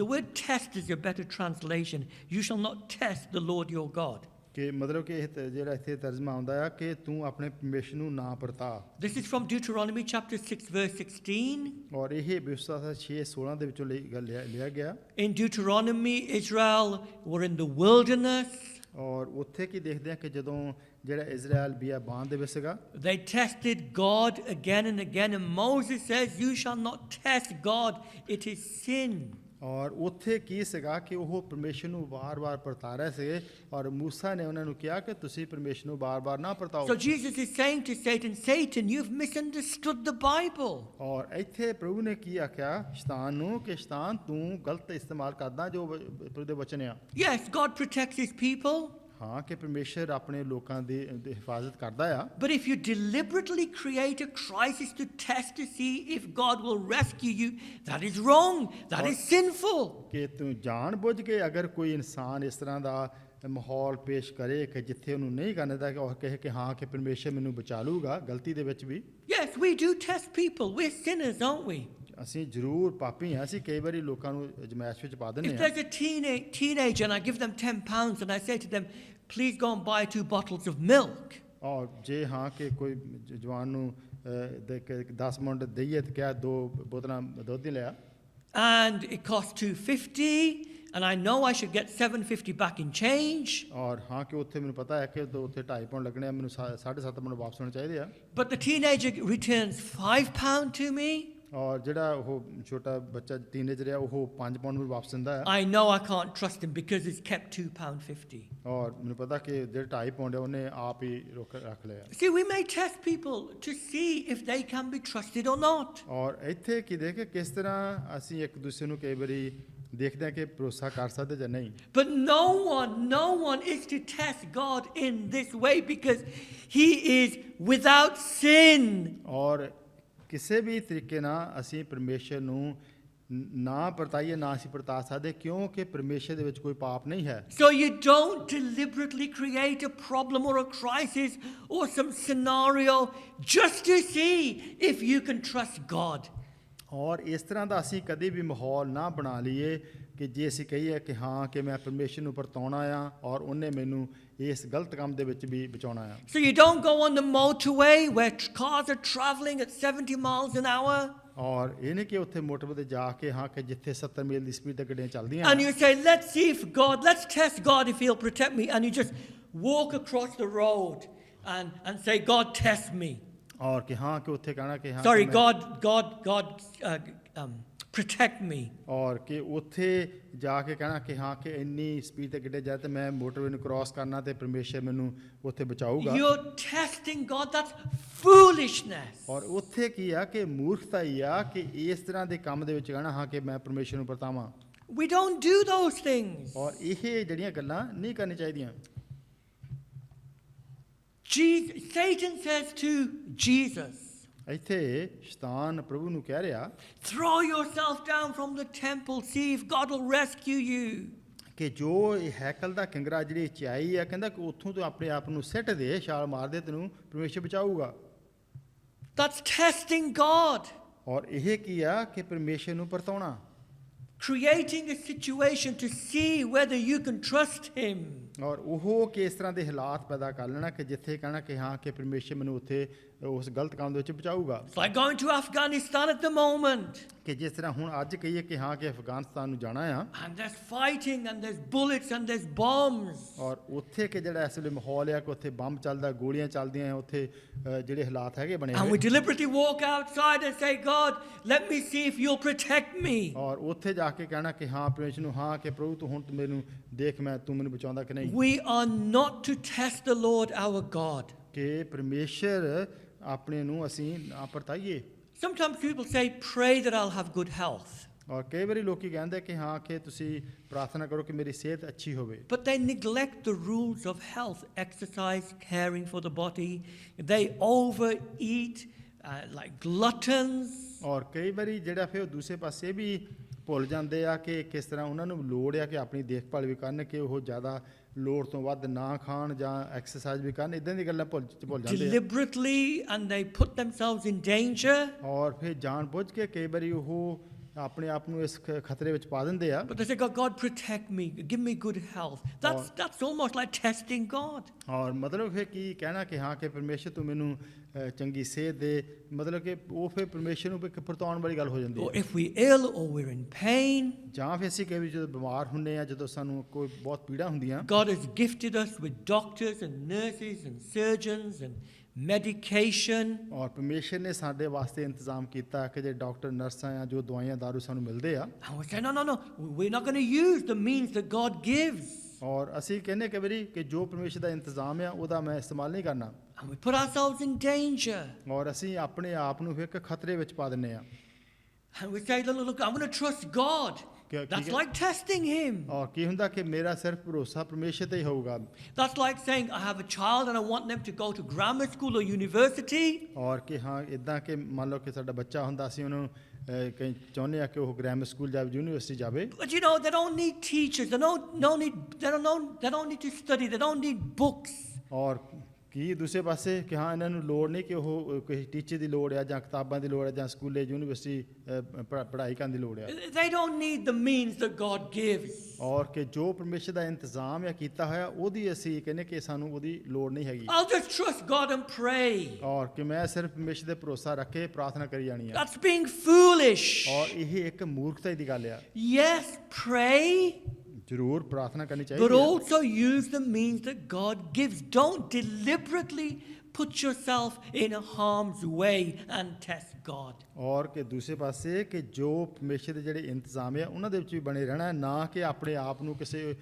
The word test is a better translation. You shall not test the Lord your God. ਕਿ ਮਤਲਬ ਕਿ ਇਹ ਜਿਹੜਾ ਇੱਥੇ ਤਰਜਮਾ ਆਉਂਦਾ ਆ ਕਿ ਤੂੰ ਆਪਣੇ ਪਰਮੇਸ਼ਰ ਨੂੰ ਨਾ ਪਰਤਾ। This is from Deuteronomy chapter 6 verse 16. ਔਰ ਇਹ ਬਿਵਸਥਾ 6:16 ਦੇ ਵਿੱਚੋਂ ਲਿਆ ਗਿਆ। In Deuteronomy, Israel were in the wilderness. ਔਰ ਉੱਥੇ ਕੀ ਦੇਖਦੇ ਆ ਕਿ ਜਦੋਂ ਜਿਹੜਾ ਇਜ਼ਰਾਈਲ ਬਿਆਬਾਨ ਦੇ ਵਿੱਚ ਸੀਗਾ, They tested God again and again, and Moses says, you shall not test God, it is sin. ਔਰ ਉੱਥੇ ਕੀ ਸੀਗਾ ਕਿ ਉਹ ਪਰਮੇਸ਼ਰ ਨੂੰ ਵਾਰ-ਵਾਰ ਪਰਤਾ ਰਹੇ ਸੀਗੇ ਔਰ ਮੂਸਾ ਨੇ ਉਹਨਾਂ ਨੂੰ ਕਿਹਾ ਕਿ ਤੁਸੀਂ ਪਰਮੇਸ਼ਰ ਨੂੰ ਵਾਰ-ਵਾਰ ਨਾ ਪਰਤਾਓ। So Jesus is saying to Satan, Satan, you've misunderstood the Bible. ਔਰ ਇੱਥੇ ਪ੍ਰਭੂ ਨੇ ਕੀ ਆਖਿਆ ਸ਼ੈਤਾਨ ਨੂੰ ਕਿ ਸ਼ੈਤਾਨ ਤੂੰ ਗਲਤ ਇਸਤੇਮਾਲ ਕਰਦਾ ਜੋ ਪ੍ਰਭੂ ਦੇ ਵਚਨ ਆ। Yes, God protects his people. ਹਾਂ ਕਿ ਪਰਮੇਸ਼ਰ ਆਪਣੇ ਲੋਕਾਂ ਦੀ ਹਿਫਾਜ਼ਤ ਕਰਦਾ ਆ। But if you deliberately create a crisis to test to see if God will rescue you, that is wrong. That is sinful. ਕਿ ਤੂੰ ਜਾਣ ਬੁੱਝ ਕੇ ਅਗਰ ਕੋਈ ਇਨਸਾਨ ਇਸ ਤਰ੍ਹਾਂ ਦਾ ਮਾਹੌਲ ਪੇਸ਼ ਕਰੇ ਕਿ ਜਿੱਥੇ ਉਹਨੂੰ ਨਹੀਂ ਕਰਨਾ ਚਾਹੀਦਾ ਉਹ ਕਹੇ ਕਿ ਹਾਂ ਕਿ ਪਰਮੇਸ਼ਰ ਮੈਨੂੰ ਬਚਾ ਲੂਗਾ ਗਲਤੀ ਦੇ ਵਿੱਚ ਵੀ। Yes, we do test people. We're sinners, aren't we? ਅਸੀਂ ਜ਼ਰੂਰ ਪਾਪੀ ਹਾਂ। ਅਸੀਂ ਕਈ ਵਾਰੀ ਲੋਕਾਂ ਨੂੰ ਅਜ਼ਮਾਇਸ਼ ਵਿੱਚ ਪਾ ਦਿੰਦੇ If ਹਾਂ। there's a teenager and I give them £10 and I say to them, please go and buy 2 bottles of milk. ਔਰ ਜੇ ਹਾਂ ਕਿ ਕੋਈ ਜਵਾਨ ਨੂੰ 10 ਮਿੰਟ ਦਈਏ ਤਾਂ ਕਿਹਾ 2 ਬੋਤਲਾਂ ਦੁੱਧ ਦੀ ਲਿਆ। And it costs £2.50 and I know I should get £7.50 back in change. ਔਰ ਹਾਂ ਕਿ ਉੱਥੇ ਮੈਨੂੰ ਪਤਾ ਹੈ ਕਿ ਉੱਥੇ 2.5 ਪਾਉਂਡ ਲੱਗਣੇ ਆ, ਮੈਨੂੰ 7.5 ਪਾਉਂਡ ਵਾਪਸ ਹੋਣੇ ਚਾਹੀਦੇ ਆ। But the teenager returns £5 to me. ਔਰ ਜਿਹੜਾ ਉਹ ਛੋਟਾ ਬੱਚਾ ਟੀਨੇਜਰ ਆ ਉਹ 5 ਪਾਉਂਡ ਮੈਨੂੰ ਵਾਪਸ ਦਿੰਦਾ ਹੈ। I know I can't trust him because it's kept £2.50. ਔਰ ਮੈਨੂੰ ਪਤਾ ਕਿ ਜਿਹੜੇ 2.5 ਪਾਉਂਡ ਆ ਉਹਨੇ ਆਪ ਹੀ ਰੱਖ ਲਿਆ। See, we may test people to see if they can be trusted or not. ਔਰ ਇੱਥੇ ਕੀ ਦੇਖ ਕਿ ਕਿਸ ਤਰ੍ਹਾਂ ਅਸੀਂ ਇੱਕ ਦੂਸਰੇ ਨੂੰ ਕਈ ਵਾਰੀ ਦੇਖਦੇ ਹਾਂ ਕਿ ਭਰੋਸਾ ਕਰ ਸਕਦੇ ਜਾਂ ਨਹੀਂ। But no one is to test God in this way because he is without sin. ਔਰ ਕਿਸੇ ਵੀ ਤਰੀਕੇ ਨਾਲ ਅਸੀਂ ਪਰਮੇਸ਼ਰ ਨੂੰ ਨਾ ਪਰਤਾਈਏ ਨਾ ਅਸੀਂ ਪਰਤਾ ਸਕਦੇ ਕਿਉਂਕਿ ਪਰਮੇਸ਼ਰ ਦੇ ਵਿੱਚ ਕੋਈ ਪਾਪ ਨਹੀਂ ਹੈ। So you don't deliberately create a problem or a crisis or some scenario just to see if you can trust God. ਔਰ ਇਸ ਤਰ੍ਹਾਂ ਦਾ ਅਸੀਂ ਕਦੇ ਵੀ ਮਾਹੌਲ ਨਾ ਬਣਾ ਲਈਏ ਕਿ ਜੇ ਅਸੀਂ ਕਹੀਏ ਕਿ ਹਾਂ ਕਿ ਮੈਂ ਪਰਮੇਸ਼ਰ ਨੂੰ ਪਰਤਾਉਣਾ ਆ ਔਰ ਉਹਨੇ ਮੈਨੂੰ ਇਸ ਗਲਤ ਕੰਮ ਦੇ ਵਿੱਚ ਵੀ ਬਚਾਉਣਾ ਆ। So you don't go on the motorway where cars are traveling at 70 miles an hour. ਔਰ ਇਹ ਨਹੀਂ ਕਿ ਉੱਥੇ ਮੋਟਰਵੇ ਤੇ ਜਾ ਕੇ ਹਾਂ ਕਿ ਜਿੱਥੇ 70 ਮੀਲ ਦੀ ਸਪੀਡ ਤੇ ਗੱਡੀਆਂ ਚੱਲਦੀਆਂ And you say, let's test God if he'll protect me. And you just walk across the road and say, God, test me. ਔਰ ਕਿ ਹਾਂ ਕਿ ਉੱਥੇ ਕਹਿਣਾ ਕਿ ਹਾਂ Sorry, God, protect me. ਔਰ ਕਿ ਉੱਥੇ ਜਾ ਕੇ ਕਹਿਣਾ ਕਿ ਹਾਂ ਕਿ ਇੰਨੀ ਸਪੀਡ ਤੇ ਗੱਡੀ ਜਾ ਤੇ ਮੈਂ ਮੋਟਰਵੇ ਨੂੰ ਕ੍ਰਾਸ ਕਰਨਾ ਤੇ ਪਰਮੇਸ਼ਰ ਮੈਨੂੰ ਉੱਥੇ ਬਚਾਊਗਾ। You're testing God. That's foolishness. ਔਰ ਉੱਥੇ ਕੀ ਆ ਕਿ ਮੂਰਖਤਾ ਹੀ ਆ ਕਿ ਇਸ ਤਰ੍ਹਾਂ ਦੇ ਕੰਮ ਦੇ ਵਿੱਚ ਕਹਿਣਾ ਹਾਂ ਕਿ ਮੈਂ ਪਰਮੇਸ਼ਰ ਨੂੰ ਪਰਤਾਵਾਂ। We don't do those things. ਔਰ ਇਹ ਜਿਹੜੀਆਂ ਗੱਲਾਂ ਨਹੀਂ ਕਰਨੀ ਚਾਹੀਦੀਆਂ। Satan says to Jesus, ਇੱਥੇ ਸ਼ੈਤਾਨ ਪ੍ਰਭੂ ਨੂੰ ਕਹਿ ਰਿਹਾ throw yourself down from the temple, see if God will rescue you. ਕਿ ਜੋ ਇਹ ਹੈਕਲ ਦਾ ਕਿੰਗਰਾ ਜਿਹੜੀ ਚਾਈ ਆ ਕਹਿੰਦਾ ਕਿ ਉੱਥੋਂ ਤੂੰ ਆਪਣੇ ਆਪ ਨੂੰ ਸਿੱਟ ਦੇ ਛਾਲ ਮਾਰ ਦੇ ਤੈਨੂੰ ਪਰਮੇਸ਼ਰ ਬਚਾਊਗਾ। That's testing God. ਔਰ ਇਹ ਕੀ ਆ ਕਿ ਪਰਮੇਸ਼ਰ ਨੂੰ ਪਰਤਾਉਣਾ। Creating a situation to see whether you can trust him. ਔਰ ਉਹ ਕਿ ਇਸ ਤਰ੍ਹਾਂ ਦੇ ਹਾਲਾਤ ਪੈਦਾ ਕਰ ਲੈਣਾ ਕਿ ਜਿੱਥੇ ਕਹਿਣਾ ਕਿ ਹਾਂ ਕਿ ਪਰਮੇਸ਼ਰ ਮੈਨੂੰ ਉੱਥੇ ਉਸ ਗਲਤ ਕੰਮ ਦੇ ਵਿੱਚ ਪਹੁੰਚਾਊਗਾ। It's like going to Afghanistan at the moment. ਕਿ ਜਿਸ ਤਰ੍ਹਾਂ ਹੁਣ ਅੱਜ ਕਹੀਏ ਕਿ ਹਾਂ ਕਿ ਅਫਗਾਨਿਸਤਾਨ ਨੂੰ ਜਾਣਾ ਆ And there's fighting and there's bullets and there's bombs. ਔਰ ਉੱਥੇ ਕਿ ਜਿਹੜਾ ਇਸ ਵੇਲੇ ਮਾਹੌਲ ਆ ਕਿ ਉੱਥੇ ਬੰਬ ਚੱਲਦਾ, ਗੋਲੀਆਂ ਚੱਲਦੀਆਂ ਆ, ਉੱਥੇ ਜਿਹੜੇ ਹਾਲਾਤ ਹੈਗੇ ਬਣੇ And we ਹੋਏ deliberately walk outside and say, God, let me see if you'll protect me. ਔਰ ਉੱਥੇ ਜਾ ਕੇ ਕਹਿਣਾ ਕਿ ਹਾਂ ਪਰਮੇਸ਼ਰ ਨੂੰ ਹਾਂ ਕਿ ਪ੍ਰਭੂ ਤੂੰ ਹੁਣ ਤੂੰ ਮੈਨੂੰ ਦੇਖ ਮੈਂ ਤੂੰ ਮੈਨੂੰ ਬਚਾਉਂਦਾ ਕਿ ਨਹੀਂ। We are not to test the Lord our God. ਕਿ ਪਰਮੇਸ਼ਰ ਆਪਣੇ ਨੂੰ ਅਸੀਂ ਨਾ ਪਰਤਾਈਏ। Sometimes people say, pray that I'll have good health. ਔਰ ਕਈ ਵਾਰੀ ਲੋਕੀ ਕਹਿੰਦੇ ਕਿ ਹਾਂ ਕਿ ਤੁਸੀਂ ਪ੍ਰਾਰਥਨਾ ਕਰੋ ਕਿ ਮੇਰੀ ਸਿਹਤ ਅੱਛੀ ਹੋਵੇ। But they neglect the rules of health, exercise, caring for the body. They overeat like gluttons. ਔਰ ਕਈ ਵਾਰੀ ਜਿਹੜਾ ਫਿਰ ਉਹ ਦੂਸਰੇ ਪਾਸੇ ਵੀ ਭੁੱਲ ਜਾਂਦੇ ਆ ਕਿ ਕਿਸ ਤਰ੍ਹਾਂ ਉਹਨਾਂ ਨੂੰ ਲੋੜ ਆ ਕਿ ਆਪਣੀ ਦੇਖਭਾਲ ਵੀ ਕਰਨ ਕਿ ਉਹ ਜ਼ਿਆਦਾ ਲੋੜ ਤੋਂ ਵੱਧ ਨਾ ਖਾਣ ਜਾਂ ਐਕਸਰਸਾਈਜ਼ ਵੀ ਕਰਨ, ਇਦਾਂ ਦੀ ਗੱਲਾਂ ਭੁੱਲ ਜਾਂਦੇ ਆ। Deliberately, and they put themselves in danger. ਔਰ ਫਿਰ ਜਾਣ ਬੁੱਝ ਕੇ ਕਈ ਵਾਰੀ ਉਹ ਆਪਣੇ ਆਪ ਨੂੰ ਇਸ ਖਤਰੇ ਵਿੱਚ ਪਾ ਦਿੰਦੇ ਆ। But they say, God protect me, give me good health. That's almost like testing God. ਔਰ ਮਤਲਬ ਫਿਰ ਕੀ ਕਹਿਣਾ ਕਿ ਹਾਂ ਕਿ ਪਰਮੇਸ਼ਰ ਤੂੰ ਮੈਨੂੰ ਚੰਗੀ ਸਿਹਤ ਦੇ, ਮਤਲਬ ਕਿ ਉਹ ਫਿਰ ਪਰਮੇਸ਼ਰ ਨੂੰ ਇੱਕ ਪਰਤਾਉਣ ਵਾਲੀ ਗੱਲ ਹੋ ਜਾਂਦੀ Or ਹੈ। if we're ill or we're in pain, ਜਾਂ ਫਿਰ ਅਸੀਂ ਕਈ ਵਾਰੀ ਜਦੋਂ ਬਿਮਾਰ ਹੁੰਦੇ ਆ, ਜਦੋਂ ਸਾਨੂੰ ਕੋਈ ਬਹੁਤ ਪੀੜਾ ਹੁੰਦੀਆਂ, God has gifted us with doctors and nurses and surgeons and medication. ਔਰ ਪਰਮੇਸ਼ਰ ਨੇ ਸਾਡੇ ਵਾਸਤੇ ਇੰਤਜ਼ਾਮ ਕੀਤਾ ਕਿ ਜੇ ਡਾਕਟਰ ਨਰਸਾਂ ਆ ਜੋ ਦਵਾਈਆਂ ਦਾਰੂ ਸਾਨੂੰ ਮਿਲਦੇ ਆ। And we say, no, we're not going to use the means that God gives. ਔਰ ਅਸੀਂ ਕਹਿੰਦੇ ਕਈ ਵਾਰੀ ਕਿ ਜੋ ਪਰਮੇਸ਼ਰ ਦਾ ਇੰਤਜ਼ਾਮ ਆ ਉਹਦਾ ਮੈਂ ਇਸਤੇਮਾਲ ਨਹੀਂ ਕਰਨਾ। And we put ourselves in danger. ਔਰ ਅਸੀਂ ਆਪਣੇ ਆਪ ਨੂੰ ਫਿਰ ਇੱਕ ਖਤਰੇ ਵਿੱਚ ਪਾ ਦਿੰਦੇ ਆ। And we say, look, I'm going to trust God. That's like testing Him. ਔਰ ਕੀ ਹੁੰਦਾ ਕਿ ਮੇਰਾ ਸਿਰਫ ਭਰੋਸਾ ਪਰਮੇਸ਼ਰ ਤੇ ਹੀ ਹੋਊਗਾ। That's like saying, I have a child and I want them to go to grammar school or university. ਔਰ ਕਿ ਹਾਂ ਇਦਾਂ ਕਿ ਮੰਨ ਲਓ ਕਿ ਸਾਡਾ ਬੱਚਾ ਹੁੰਦਾ, ਅਸੀਂ ਉਹਨੂੰ ਕਈ ਚਾਹੁੰਦੇ ਆ ਕਿ ਉਹ ਗ੍ਰਾਮਰ ਸਕੂਲ ਜਾਵੇ, ਯੂਨੀਵਰਸਿਟੀ ਜਾਵੇ। But you know, they don't need teachers. They don't need to study. They don't need books. ਔਰ ਕੀ ਦੂਸਰੇ ਪਾਸੇ ਕਿ ਹਾਂ ਇਹਨਾਂ ਨੂੰ ਲੋੜ ਨਹੀਂ ਕਿ ਉਹ ਕਿਸੇ ਟੀਚਰ ਦੀ ਲੋੜ ਆ ਜਾਂ ਕਿਤਾਬਾਂ ਦੀ ਲੋੜ ਆ ਜਾਂ ਸਕੂਲੇ ਯੂਨੀਵਰਸਿਟੀ ਪੜ੍ਹਾਈ ਕਰਨ ਦੀ ਲੋੜ ਆ। They don't need the means that God gives. ਔਰ ਕਿ ਜੋ ਪਰਮੇਸ਼ਰ ਦਾ ਇੰਤਜ਼ਾਮ ਆ ਕੀਤਾ ਹੋਇਆ ਉਹਦੀ ਅਸੀਂ ਕਹਿੰਦੇ ਕਿ ਸਾਨੂੰ ਉਹਦੀ ਲੋੜ ਨਹੀਂ ਹੈਗੀ। I'll just trust God and pray. ਔਰ ਕਿ ਮੈਂ ਸਿਰਫ ਪਰਮੇਸ਼ਰ ਤੇ ਭਰੋਸਾ ਰੱਖ ਕੇ ਪ੍ਰਾਰਥਨਾ ਕਰੀ ਜਾਣੀ ਆ। That's being foolish. ਔਰ ਇਹ ਇੱਕ ਮੂਰਖਤਾ ਦੀ ਗੱਲ ਆ। Yes, pray. ਜ਼ਰੂਰ ਪ੍ਰਾਰਥਨਾ ਕਰਨੀ But ਚਾਹੀਦੀ ਹੈ, also use the means that God gives. Don't deliberately put yourself in harm's way and test God. ਔਰ ਕਿ ਦੂਸਰੇ ਪਾਸੇ ਕਿ ਜੋ ਪਰਮੇਸ਼ਰ ਦੇ ਜਿਹੜੇ ਇੰਤਜ਼ਾਮ ਆ ਉਹਨਾਂ ਦੇ ਵਿੱਚ ਵੀ ਬਣੇ ਰਹਿਣਾ ਹੈ, ਨਾ ਕਿ ਆਪਣੇ ਆਪ ਨੂੰ ਕਿਸੇ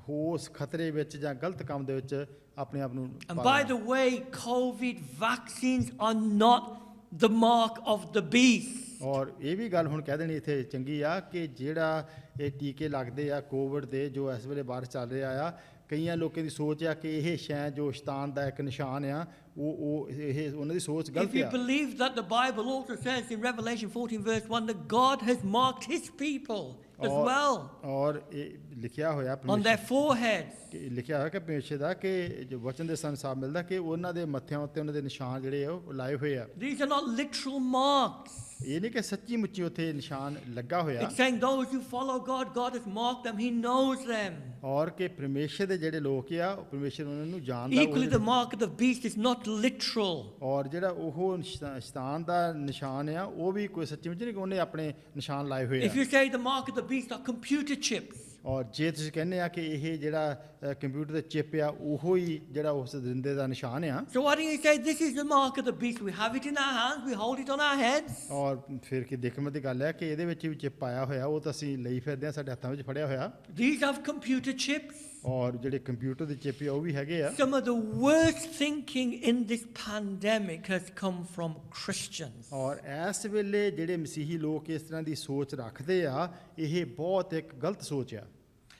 ਹੋਸ ਖਤਰੇ ਵਿੱਚ ਜਾਂ ਗਲਤ ਕੰਮ ਦੇ ਵਿੱਚ ਆਪਣੇ ਆਪ ਨੂੰ And ਪਾ by ਲੈਣਾ। the way, COVID vaccines are not the mark of the beast. ਔਰ ਇਹ ਵੀ ਗੱਲ ਹੁਣ ਕਹਿ ਦੇਣੀ ਇੱਥੇ ਚੰਗੀ ਆ ਕਿ ਜਿਹੜਾ ਇਹ ਟੀਕੇ ਲੱਗਦੇ ਆ ਕੋਵਿਡ ਦੇ ਜੋ ਇਸ ਵੇਲੇ ਬਾਹਰ ਚੱਲ ਰਿਹਾ ਆ, ਕਈਆਂ ਲੋਕਾਂ ਦੀ ਸੋਚ ਆ ਕਿ ਇਹ ਸ਼ੈਅ ਜੋ ਸ਼ੈਤਾਨ ਦਾ ਇੱਕ ਨਿਸ਼ਾਨ ਆ, ਉਹ ਇਹ ਉਹਨਾਂ ਦੀ ਸੋਚ If ਗਲਤ you ਆ। believe that, the Bible also says in Revelation 14 verse 1 that God has marked His people as well ਔਰ ਇਹ ਲਿਖਿਆ ਹੋਇਆ on their foreheads. ਲਿਖਿਆ ਹੋਇਆ ਕਿ ਪਰਮੇਸ਼ਰ ਦਾ ਕਿ ਜੋ ਵਚਨ ਦੇ ਸੰਸਾਰ ਮਿਲਦਾ ਕਿ ਉਹਨਾਂ ਦੇ ਮੱਥਿਆਂ ਉੱਤੇ ਉਹਨਾਂ ਦੇ ਨਿਸ਼ਾਨ ਜਿਹੜੇ ਆ ਉਹ ਲਾਏ ਹੋਏ ਆ। These are not literal marks. ਇਹ ਨਹੀਂ ਕਿ ਸੱਚੀ ਮੁੱਚੀ ਉੱਥੇ ਨਿਸ਼ਾਨ ਲੱਗਾ ਹੋਇਆ। It's saying those who follow God, God has marked them. He knows them. ਔਰ ਕਿ ਪਰਮੇਸ਼ਰ ਦੇ ਜਿਹੜੇ ਲੋਕ ਆ ਉਹ ਪਰਮੇਸ਼ਰ ਉਹਨਾਂ ਨੂੰ ਜਾਣਦਾ। Equally, the mark of the beast is not literal. ਔਰ ਜਿਹੜਾ ਉਹ ਸ਼ੈਤਾਨ ਦਾ ਨਿਸ਼ਾਨ ਆ ਉਹ ਵੀ ਕੋਈ ਸੱਚੀ ਮੁੱਚੀ ਨਹੀਂ ਕਿ ਉਹਨੇ ਆਪਣੇ ਨਿਸ਼ਾਨ ਲਾਏ ਹੋਏ If ਆ। you say the mark of the beast are computer chips, ਔਰ ਜੇ ਤੁਸੀਂ ਕਹਿੰਦੇ ਆ ਕਿ ਇਹ ਜਿਹੜਾ ਕੰਪਿਊਟਰ ਦਾ ਚਿਪ ਆ ਉਹੋ ਹੀ ਜਿਹੜਾ ਉਸ ਦਿੰਦੇ ਦਾ ਨਿਸ਼ਾਨ ਆ। so why don't you say this is the mark of the beast? We have it in our hands, we hold it on our heads. ਔਰ ਫਿਰ ਕੀ ਦੇਖਣ ਦੀ ਗੱਲ ਹੈ ਕਿ ਇਹਦੇ ਵਿੱਚ ਵੀ ਚਿਪ ਆਇਆ ਹੋਇਆ, ਉਹ ਤਾਂ ਅਸੀਂ ਲਈ ਫਿਰਦੇ ਆ, ਸਾਡੇ ਹੱਥਾਂ ਵਿੱਚ ਫੜਿਆ ਹੋਇਆ। These have computer chips. ਔਰ ਜਿਹੜੇ ਕੰਪਿਊਟਰ ਦੇ ਚਿਪ ਆ ਉਹ ਵੀ ਹੈਗੇ ਆ। Some of the worst thinking in this pandemic has come from Christians. ਔਰ ਇਸ ਵੇਲੇ ਜਿਹੜੇ ਮਸੀਹੀ ਲੋਕ ਇਸ ਤਰ੍ਹਾਂ ਦੀ ਸੋਚ ਰੱਖਦੇ ਆ, ਇਹ ਬਹੁਤ ਇੱਕ ਗਲਤ ਸੋਚ ਆ।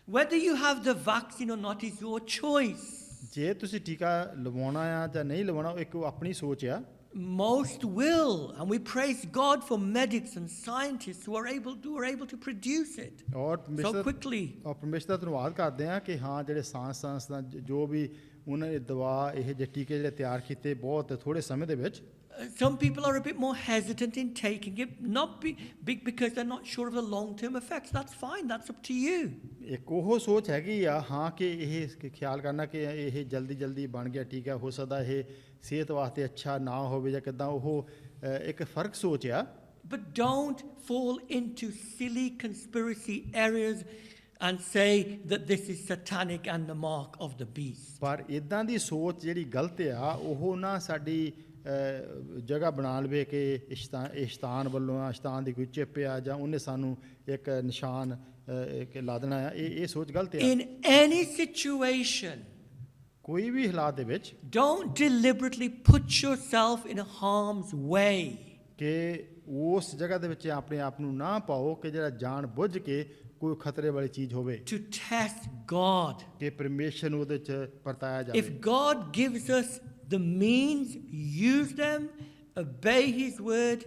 Whether you have the vaccine or not is your choice. ਜੇ ਤੁਸੀਂ ਟੀਕਾ ਲਵਾਉਣਾ ਆ ਜਾਂ ਨਹੀਂ ਲਵਾਉਣਾ, ਉਹ ਇੱਕ ਆਪਣੀ ਸੋਚ ਆ। Most will, and we praise God for medics and scientists who are able to produce it ਔਰ so ਪਰਮੇਸ਼ਰ quickly. ਔਰ ਪਰਮੇਸ਼ਰ ਦਾ ਧੰਨਵਾਦ ਕਰਦੇ ਆ ਕਿ ਹਾਂ ਜਿਹੜੇ ਸਾਇੰਸ ਦਾ ਜੋ ਵੀ ਉਹਨਾਂ ਨੇ ਦਵਾ ਇਹ ਜੇ ਟੀਕੇ ਜਿਹੜੇ ਤਿਆਰ ਕੀਤੇ ਬਹੁਤ ਥੋੜੇ ਸਮੇਂ ਦੇ ਵਿੱਚ। Some people are a bit more hesitant in taking it, not because they're not sure of the long-term effects. That's fine. That's up to you. ਇੱਕ ਉਹ ਸੋਚ ਹੈਗੀ ਆ ਹਾਂ ਕਿ ਇਹ ਖਿਆਲ ਕਰਨਾ ਕਿ ਇਹ ਜਲਦੀ ਬਣ ਗਿਆ ਠੀਕ ਹੈ ਹੋ ਸਕਦਾ ਇਹ ਸਿਹਤ ਵਾਸਤੇ ਅੱਛਾ ਨਾ ਹੋਵੇ ਜਾਂ ਕਿੱਦਾਂ ਉਹ ਇੱਕ ਫਰਕ ਸੋਚ ਆ But don't fall into silly conspiracy areas and say that this is satanic and the mark of the beast. ਪਰ ਇਦਾਂ ਦੀ ਸੋਚ ਜਿਹੜੀ ਗਲਤ ਆ ਉਹ ਨਾ ਸਾਡੀ ਜਗ੍ਹਾ ਬਣਾ ਲਵੇ ਕਿ ਇਸ਼ਤਾਨ ਵੱਲੋਂ ਆ ਇਸ਼ਤਾਨ ਦੀ ਕੋਈ ਚਿੱਪ ਆ ਜਾਂ ਉਹਨੇ ਸਾਨੂੰ ਇੱਕ ਨਿਸ਼ਾਨ ਲਾ ਦੇਣਾ ਆ ਇਹ ਸੋਚ ਗਲਤ ਆ In any situation, ਕੋਈ ਵੀ ਹਾਲਾਤ ਦੇ ਵਿੱਚ don't deliberately put yourself in harm's way. ਕਿ ਉਸ ਜਗ੍ਹਾ ਦੇ ਵਿੱਚ ਆਪਣੇ ਆਪ ਨੂੰ ਨਾ ਪਾਓ ਕਿ ਜਿਹੜਾ ਜਾਣ ਬੁੱਝ ਕੇ ਕੋਈ ਖਤਰੇ ਵਾਲੀ ਚੀਜ਼ ਹੋਵੇ To test God. ਕਿ ਪਰਮੇਸ਼ਰ ਨੂੰ ਉਹਦੇ 'ਚ ਪਰਤਾਇਆ ਜਾਵੇ If God gives us the means, use them, obey His word,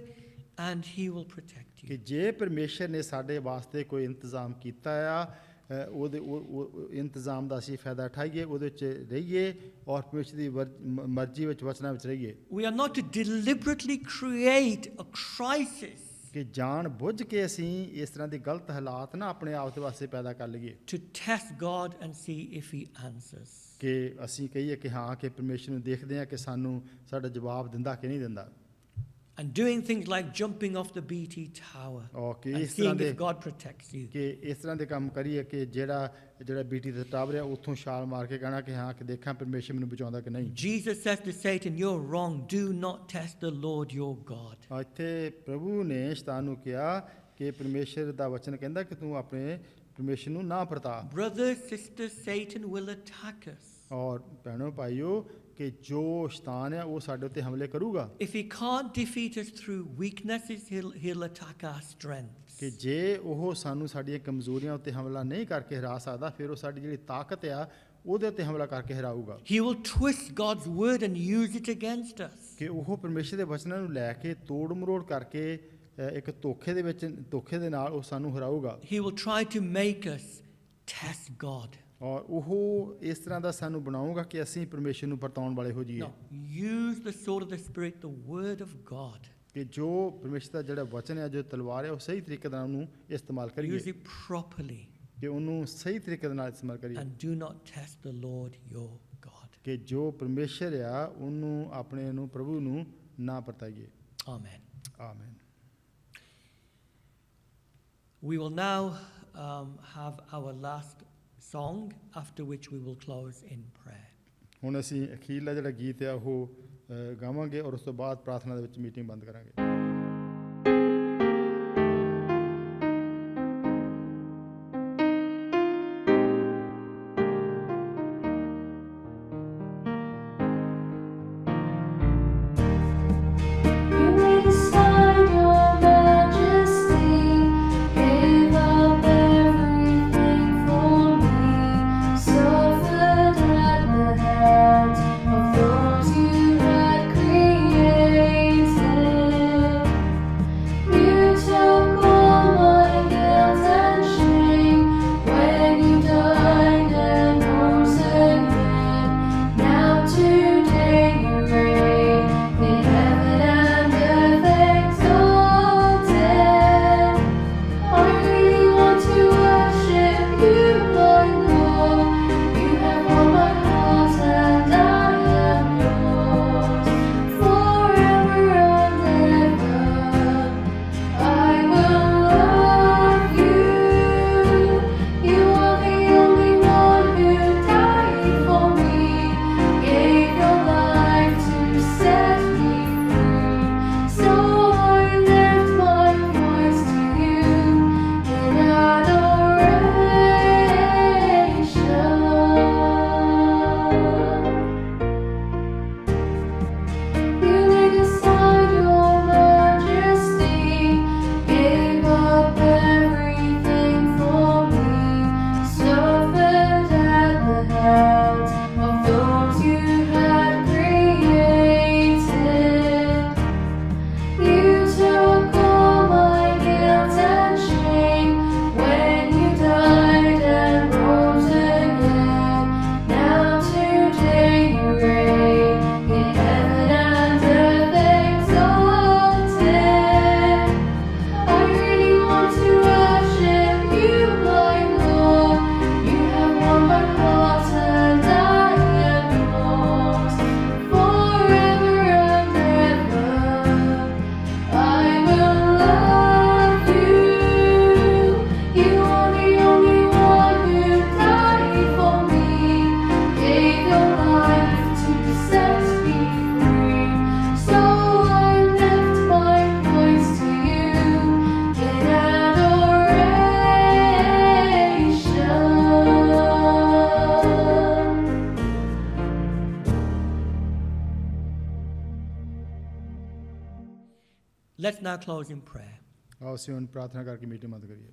and He will protect you. ਕਿ ਜੇ ਪਰਮੇਸ਼ਰ ਨੇ ਸਾਡੇ ਵਾਸਤੇ ਕੋਈ ਇੰਤਜ਼ਾਮ ਕੀਤਾ ਆ ਉਹਦੇ ਇੰਤਜ਼ਾਮ ਦਾ ਅਸੀਂ ਫਾਇਦਾ ਉਠਾਈਏ ਉਹਦੇ 'ਚ ਰਹੀਏ ਔਰ ਪਰਮੇਸ਼ਰ ਦੀ ਮਰਜ਼ੀ ਵਿੱਚ ਵਚਨਾਂ ਵਿੱਚ ਰਹੀਏ We are not to deliberately create a crisis ਕਿ ਜਾਣ ਬੁੱਝ ਕੇ ਅਸੀਂ ਇਸ ਤਰ੍ਹਾਂ ਦੇ ਗਲਤ ਹਾਲਾਤ ਨਾ ਆਪਣੇ ਆਪ ਦੇ ਵਾਸਤੇ ਪੈਦਾ ਕਰ ਲਈਏ to test God and see if He answers. ਕਿ ਅਸੀਂ ਕਹੀਏ ਕਿ ਹਾਂ ਕਿ ਪਰਮੇਸ਼ਰ ਨੂੰ ਦੇਖਦੇ ਹਾਂ ਕਿ ਸਾਨੂੰ ਸਾਡਾ ਜਵਾਬ ਦਿੰਦਾ ਕਿ ਨਹੀਂ ਦਿੰਦਾ And doing things like jumping off the BT tower Okay, and ਇਸ ਤਰ੍ਹਾਂ seeing ਦੇ if God protects you. ਕਿ ਇਸ ਤਰ੍ਹਾਂ ਦੇ ਕੰਮ ਕਰੀਏ ਕਿ ਜਿਹੜਾ ਬੀਟੀ ਦਾ ਟਾਵਰ ਆ ਉੱਥੋਂ ਛਾਲ ਮਾਰ ਕੇ ਕਹਿਣਾ ਕਿ ਹਾਂ ਕਿ ਦੇਖਾਂ ਪਰਮੇਸ਼ਰ ਮੈਨੂੰ ਬਚਾਉਂਦਾ ਕਿ ਨਹੀਂ Jesus says to Satan, you're wrong. Do not test the Lord your God. ਇੱਥੇ ਪ੍ਰਭੂ ਨੇ ਸ਼ੈਤਾਨ ਨੂੰ ਕਿਹਾ ਕਿ ਪਰਮੇਸ਼ਰ ਦਾ ਵਚਨ ਕਹਿੰਦਾ ਕਿ ਤੂੰ ਆਪਣੇ ਪਰਮੇਸ਼ਰ ਨੂੰ ਨਾ ਪਰਤਾ Brothers, sisters, Satan will attack us. ਔਰ ਭੈਣੋ ਭਾਈਓ ਕਿ ਜੋ ਸ਼ੈਤਾਨ ਆ ਉਹ ਸਾਡੇ ਉੱਤੇ ਹਮਲੇ ਕਰੂਗਾ If he can't defeat us through weaknesses, he'll attack our strengths. ਕਿ ਜੇ ਉਹ ਸਾਨੂੰ ਸਾਡੀਆਂ ਕਮਜ਼ੋਰੀਆਂ ਉੱਤੇ ਹਮਲਾ ਨਹੀਂ ਕਰਕੇ ਹਰਾ ਸਕਦਾ ਫਿਰ ਉਹ ਸਾਡੀ ਜਿਹੜੀ ਤਾਕਤ ਆ ਉਹਦੇ ਉੱਤੇ ਹਮਲਾ ਕਰਕੇ ਹਰਾਊਗਾ He will twist God's word and use it against us. ਕਿ ਉਹ ਪਰਮੇਸ਼ਰ ਦੇ ਵਚਨਾਂ ਨੂੰ ਲੈ ਕੇ ਤੋੜ ਮਰੋੜ ਕਰਕੇ ਇੱਕ ਧੋਖੇ ਦੇ ਨਾਲ ਉਹ ਸਾਨੂੰ ਹਰਾਊਗਾ He will try to make us test God. ਔਰ ਉਹ ਇਸ ਤਰ੍ਹਾਂ ਦਾ ਸਾਨੂੰ ਬਣਾਊਗਾ ਕਿ ਅਸੀਂ ਪਰਮੇਸ਼ਰ ਨੂੰ ਪਰਤਾਉਣ ਵਾਲੇ ਹੋ ਜਾਈਏ No, use the sword of the Spirit, the word of God. ਕਿ ਜੋ ਪਰਮੇਸ਼ਰ ਦਾ ਜਿਹੜਾ ਵਚਨ ਹੈ ਜੋ ਤਲਵਾਰ ਹੈ ਉਹ ਸਹੀ ਤਰੀਕੇ ਨਾਲ ਉਹਨੂੰ ਇਸਤੇਮਾਲ Use ਕਰੀਏ it properly ਕਿ ਉਹਨੂੰ ਸਹੀ ਤਰੀਕੇ ਦੇ ਨਾਲ ਇਸਤੇਮਾਲ ਕਰੀਏ and do not test the Lord your God. ਕਿ ਜੋ ਪਰਮੇਸ਼ਰ ਆ ਉਹਨੂੰ ਆਪਣੇ ਨੂੰ ਪ੍ਰਭੂ ਨੂੰ ਨਾ ਪਰਤਾਈਏ Amen. ਆਮੀਨ We will now have our last song, after which we will close in prayer. ਹੁਣ ਅਸੀਂ ਅਖੀਰਲਾ ਜਿਹੜਾ ਗੀਤ ਆ ਉਹ ਗਾਵਾਂਗੇ ਔਰ ਉਸ ਤੋਂ ਬਾਅਦ ਪ੍ਰਾਰਥਨਾ ਦੇ ਵਿੱਚ ਮੀਟਿੰਗ ਬੰਦ ਕਰਾਂਗੇ You laid aside your majesty, gave up everything for me, suffered at the hands of those you had created. Let's now close in prayer. ਆਓ ਅਸੀਂ ਹੁਣ ਪ੍ਰਾਰਥਨਾ ਕਰਕੇ ਮੀਟਿੰਗ ਬੰਦ ਕਰੀਏ।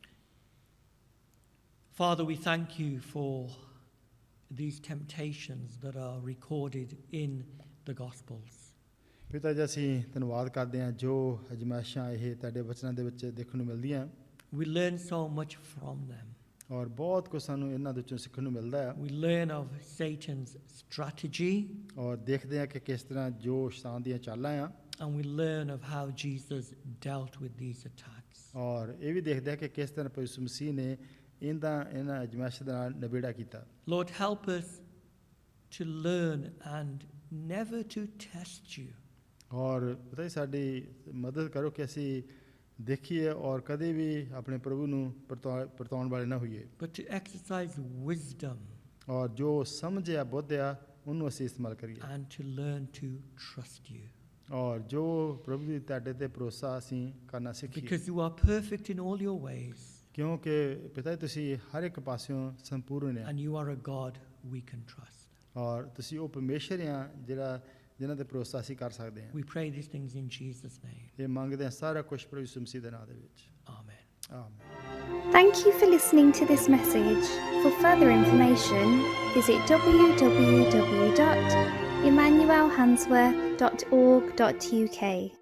Father, we thank you for these temptations that are recorded in the Gospels. ਪਿਤਾ ਜੀ ਅਸੀਂ ਧੰਨਵਾਦ ਕਰਦੇ ਹਾਂ ਜੋ ਅਜ਼ਮਾਇਸ਼ਾਂ ਇਹ ਤੁਹਾਡੇ ਵਚਨਾਂ ਦੇ ਵਿੱਚ ਦੇਖਣ ਨੂੰ ਮਿਲਦੀਆਂ We learn so much from them. ਔਰ ਬਹੁਤ ਕੁਝ ਸਾਨੂੰ ਇਹਨਾਂ ਦੇ ਵਿੱਚੋਂ ਸਿੱਖਣ ਨੂੰ ਮਿਲਦਾ ਹੈ We learn of Satan's strategy, ਔਰ ਦੇਖਦੇ ਹਾਂ ਕਿ ਕਿਸ ਤਰ੍ਹਾਂ ਜੋ ਸ਼ੈਤਾਨ ਦੀਆਂ ਚਾਲਾਂ ਆ and we learn of how Jesus dealt with these attacks. ਔਰ ਇਹ ਵੀ ਦੇਖਦੇ ਹਾਂ ਕਿ ਕਿਸ ਤਰ੍ਹਾਂ ਪ੍ਰਭੂ ਯਿਸੂ ਮਸੀਹ ਨੇ ਇਹਨਾਂ ਅਜ਼ਮਾਇਸ਼ਾਂ ਦੇ ਨਾਲ ਨਿਬੇੜਾ ਕੀਤਾ। Lord, help us to learn and never to test you. ਔਰ ਪਤਾ ਹੀ ਸਾਡੀ ਮਦਦ ਕਰੋ ਕਿ ਅਸੀਂ ਦੇਖੀਏ ਔਰ ਕਦੇ ਵੀ ਆਪਣੇ ਪ੍ਰਭੂ ਨੂੰ ਪਰਤਾਉਣ ਵਾਲੇ ਨਾ ਹੋਈਏ but to exercise wisdom ਔਰ ਜੋ ਸਮਝ ਆ ਬੁੱਧ ਆ ਉਹਨੂੰ ਅਸੀਂ ਇਸਤੇਮਾਲ ਕਰੀਏ and to learn to trust you. ਔਰ ਜੋ ਪ੍ਰਭੂ ਦੀ ਤੁਹਾਡੇ ਤੇ ਭਰੋਸਾ ਅਸੀਂ ਕਰਨਾ ਸਿੱਖੀਏ Because you are perfect in all your ways, ਕਿਉਂਕਿ ਪਿਤਾ ਜੀ ਤੁਸੀਂ ਹਰ ਇੱਕ ਪਾਸਿਓਂ ਸੰਪੂਰਨ ਆ and you are a God we can trust. ਔਰ ਤੁਸੀਂ ਉਹ ਪਰਮੇਸ਼ਰ ਆ ਜਿਨ੍ਹਾਂ ਤੇ ਭਰੋਸਾ ਅਸੀਂ ਕਰ ਸਕਦੇ ਹਾਂ। We pray these things in Jesus' name. ਇਹ ਮੰਗਦੇ ਹਾਂ ਸਾਰਾ ਕੁਝ ਪ੍ਰਭੂ ਯਿਸੂ ਮਸੀਹ ਦੇ ਨਾਮ ਦੇ ਵਿੱਚ Amen. ਆਮੀਨ। Thank you for listening to this message. For further information, visit www.emmanuelhansworth.org.uk.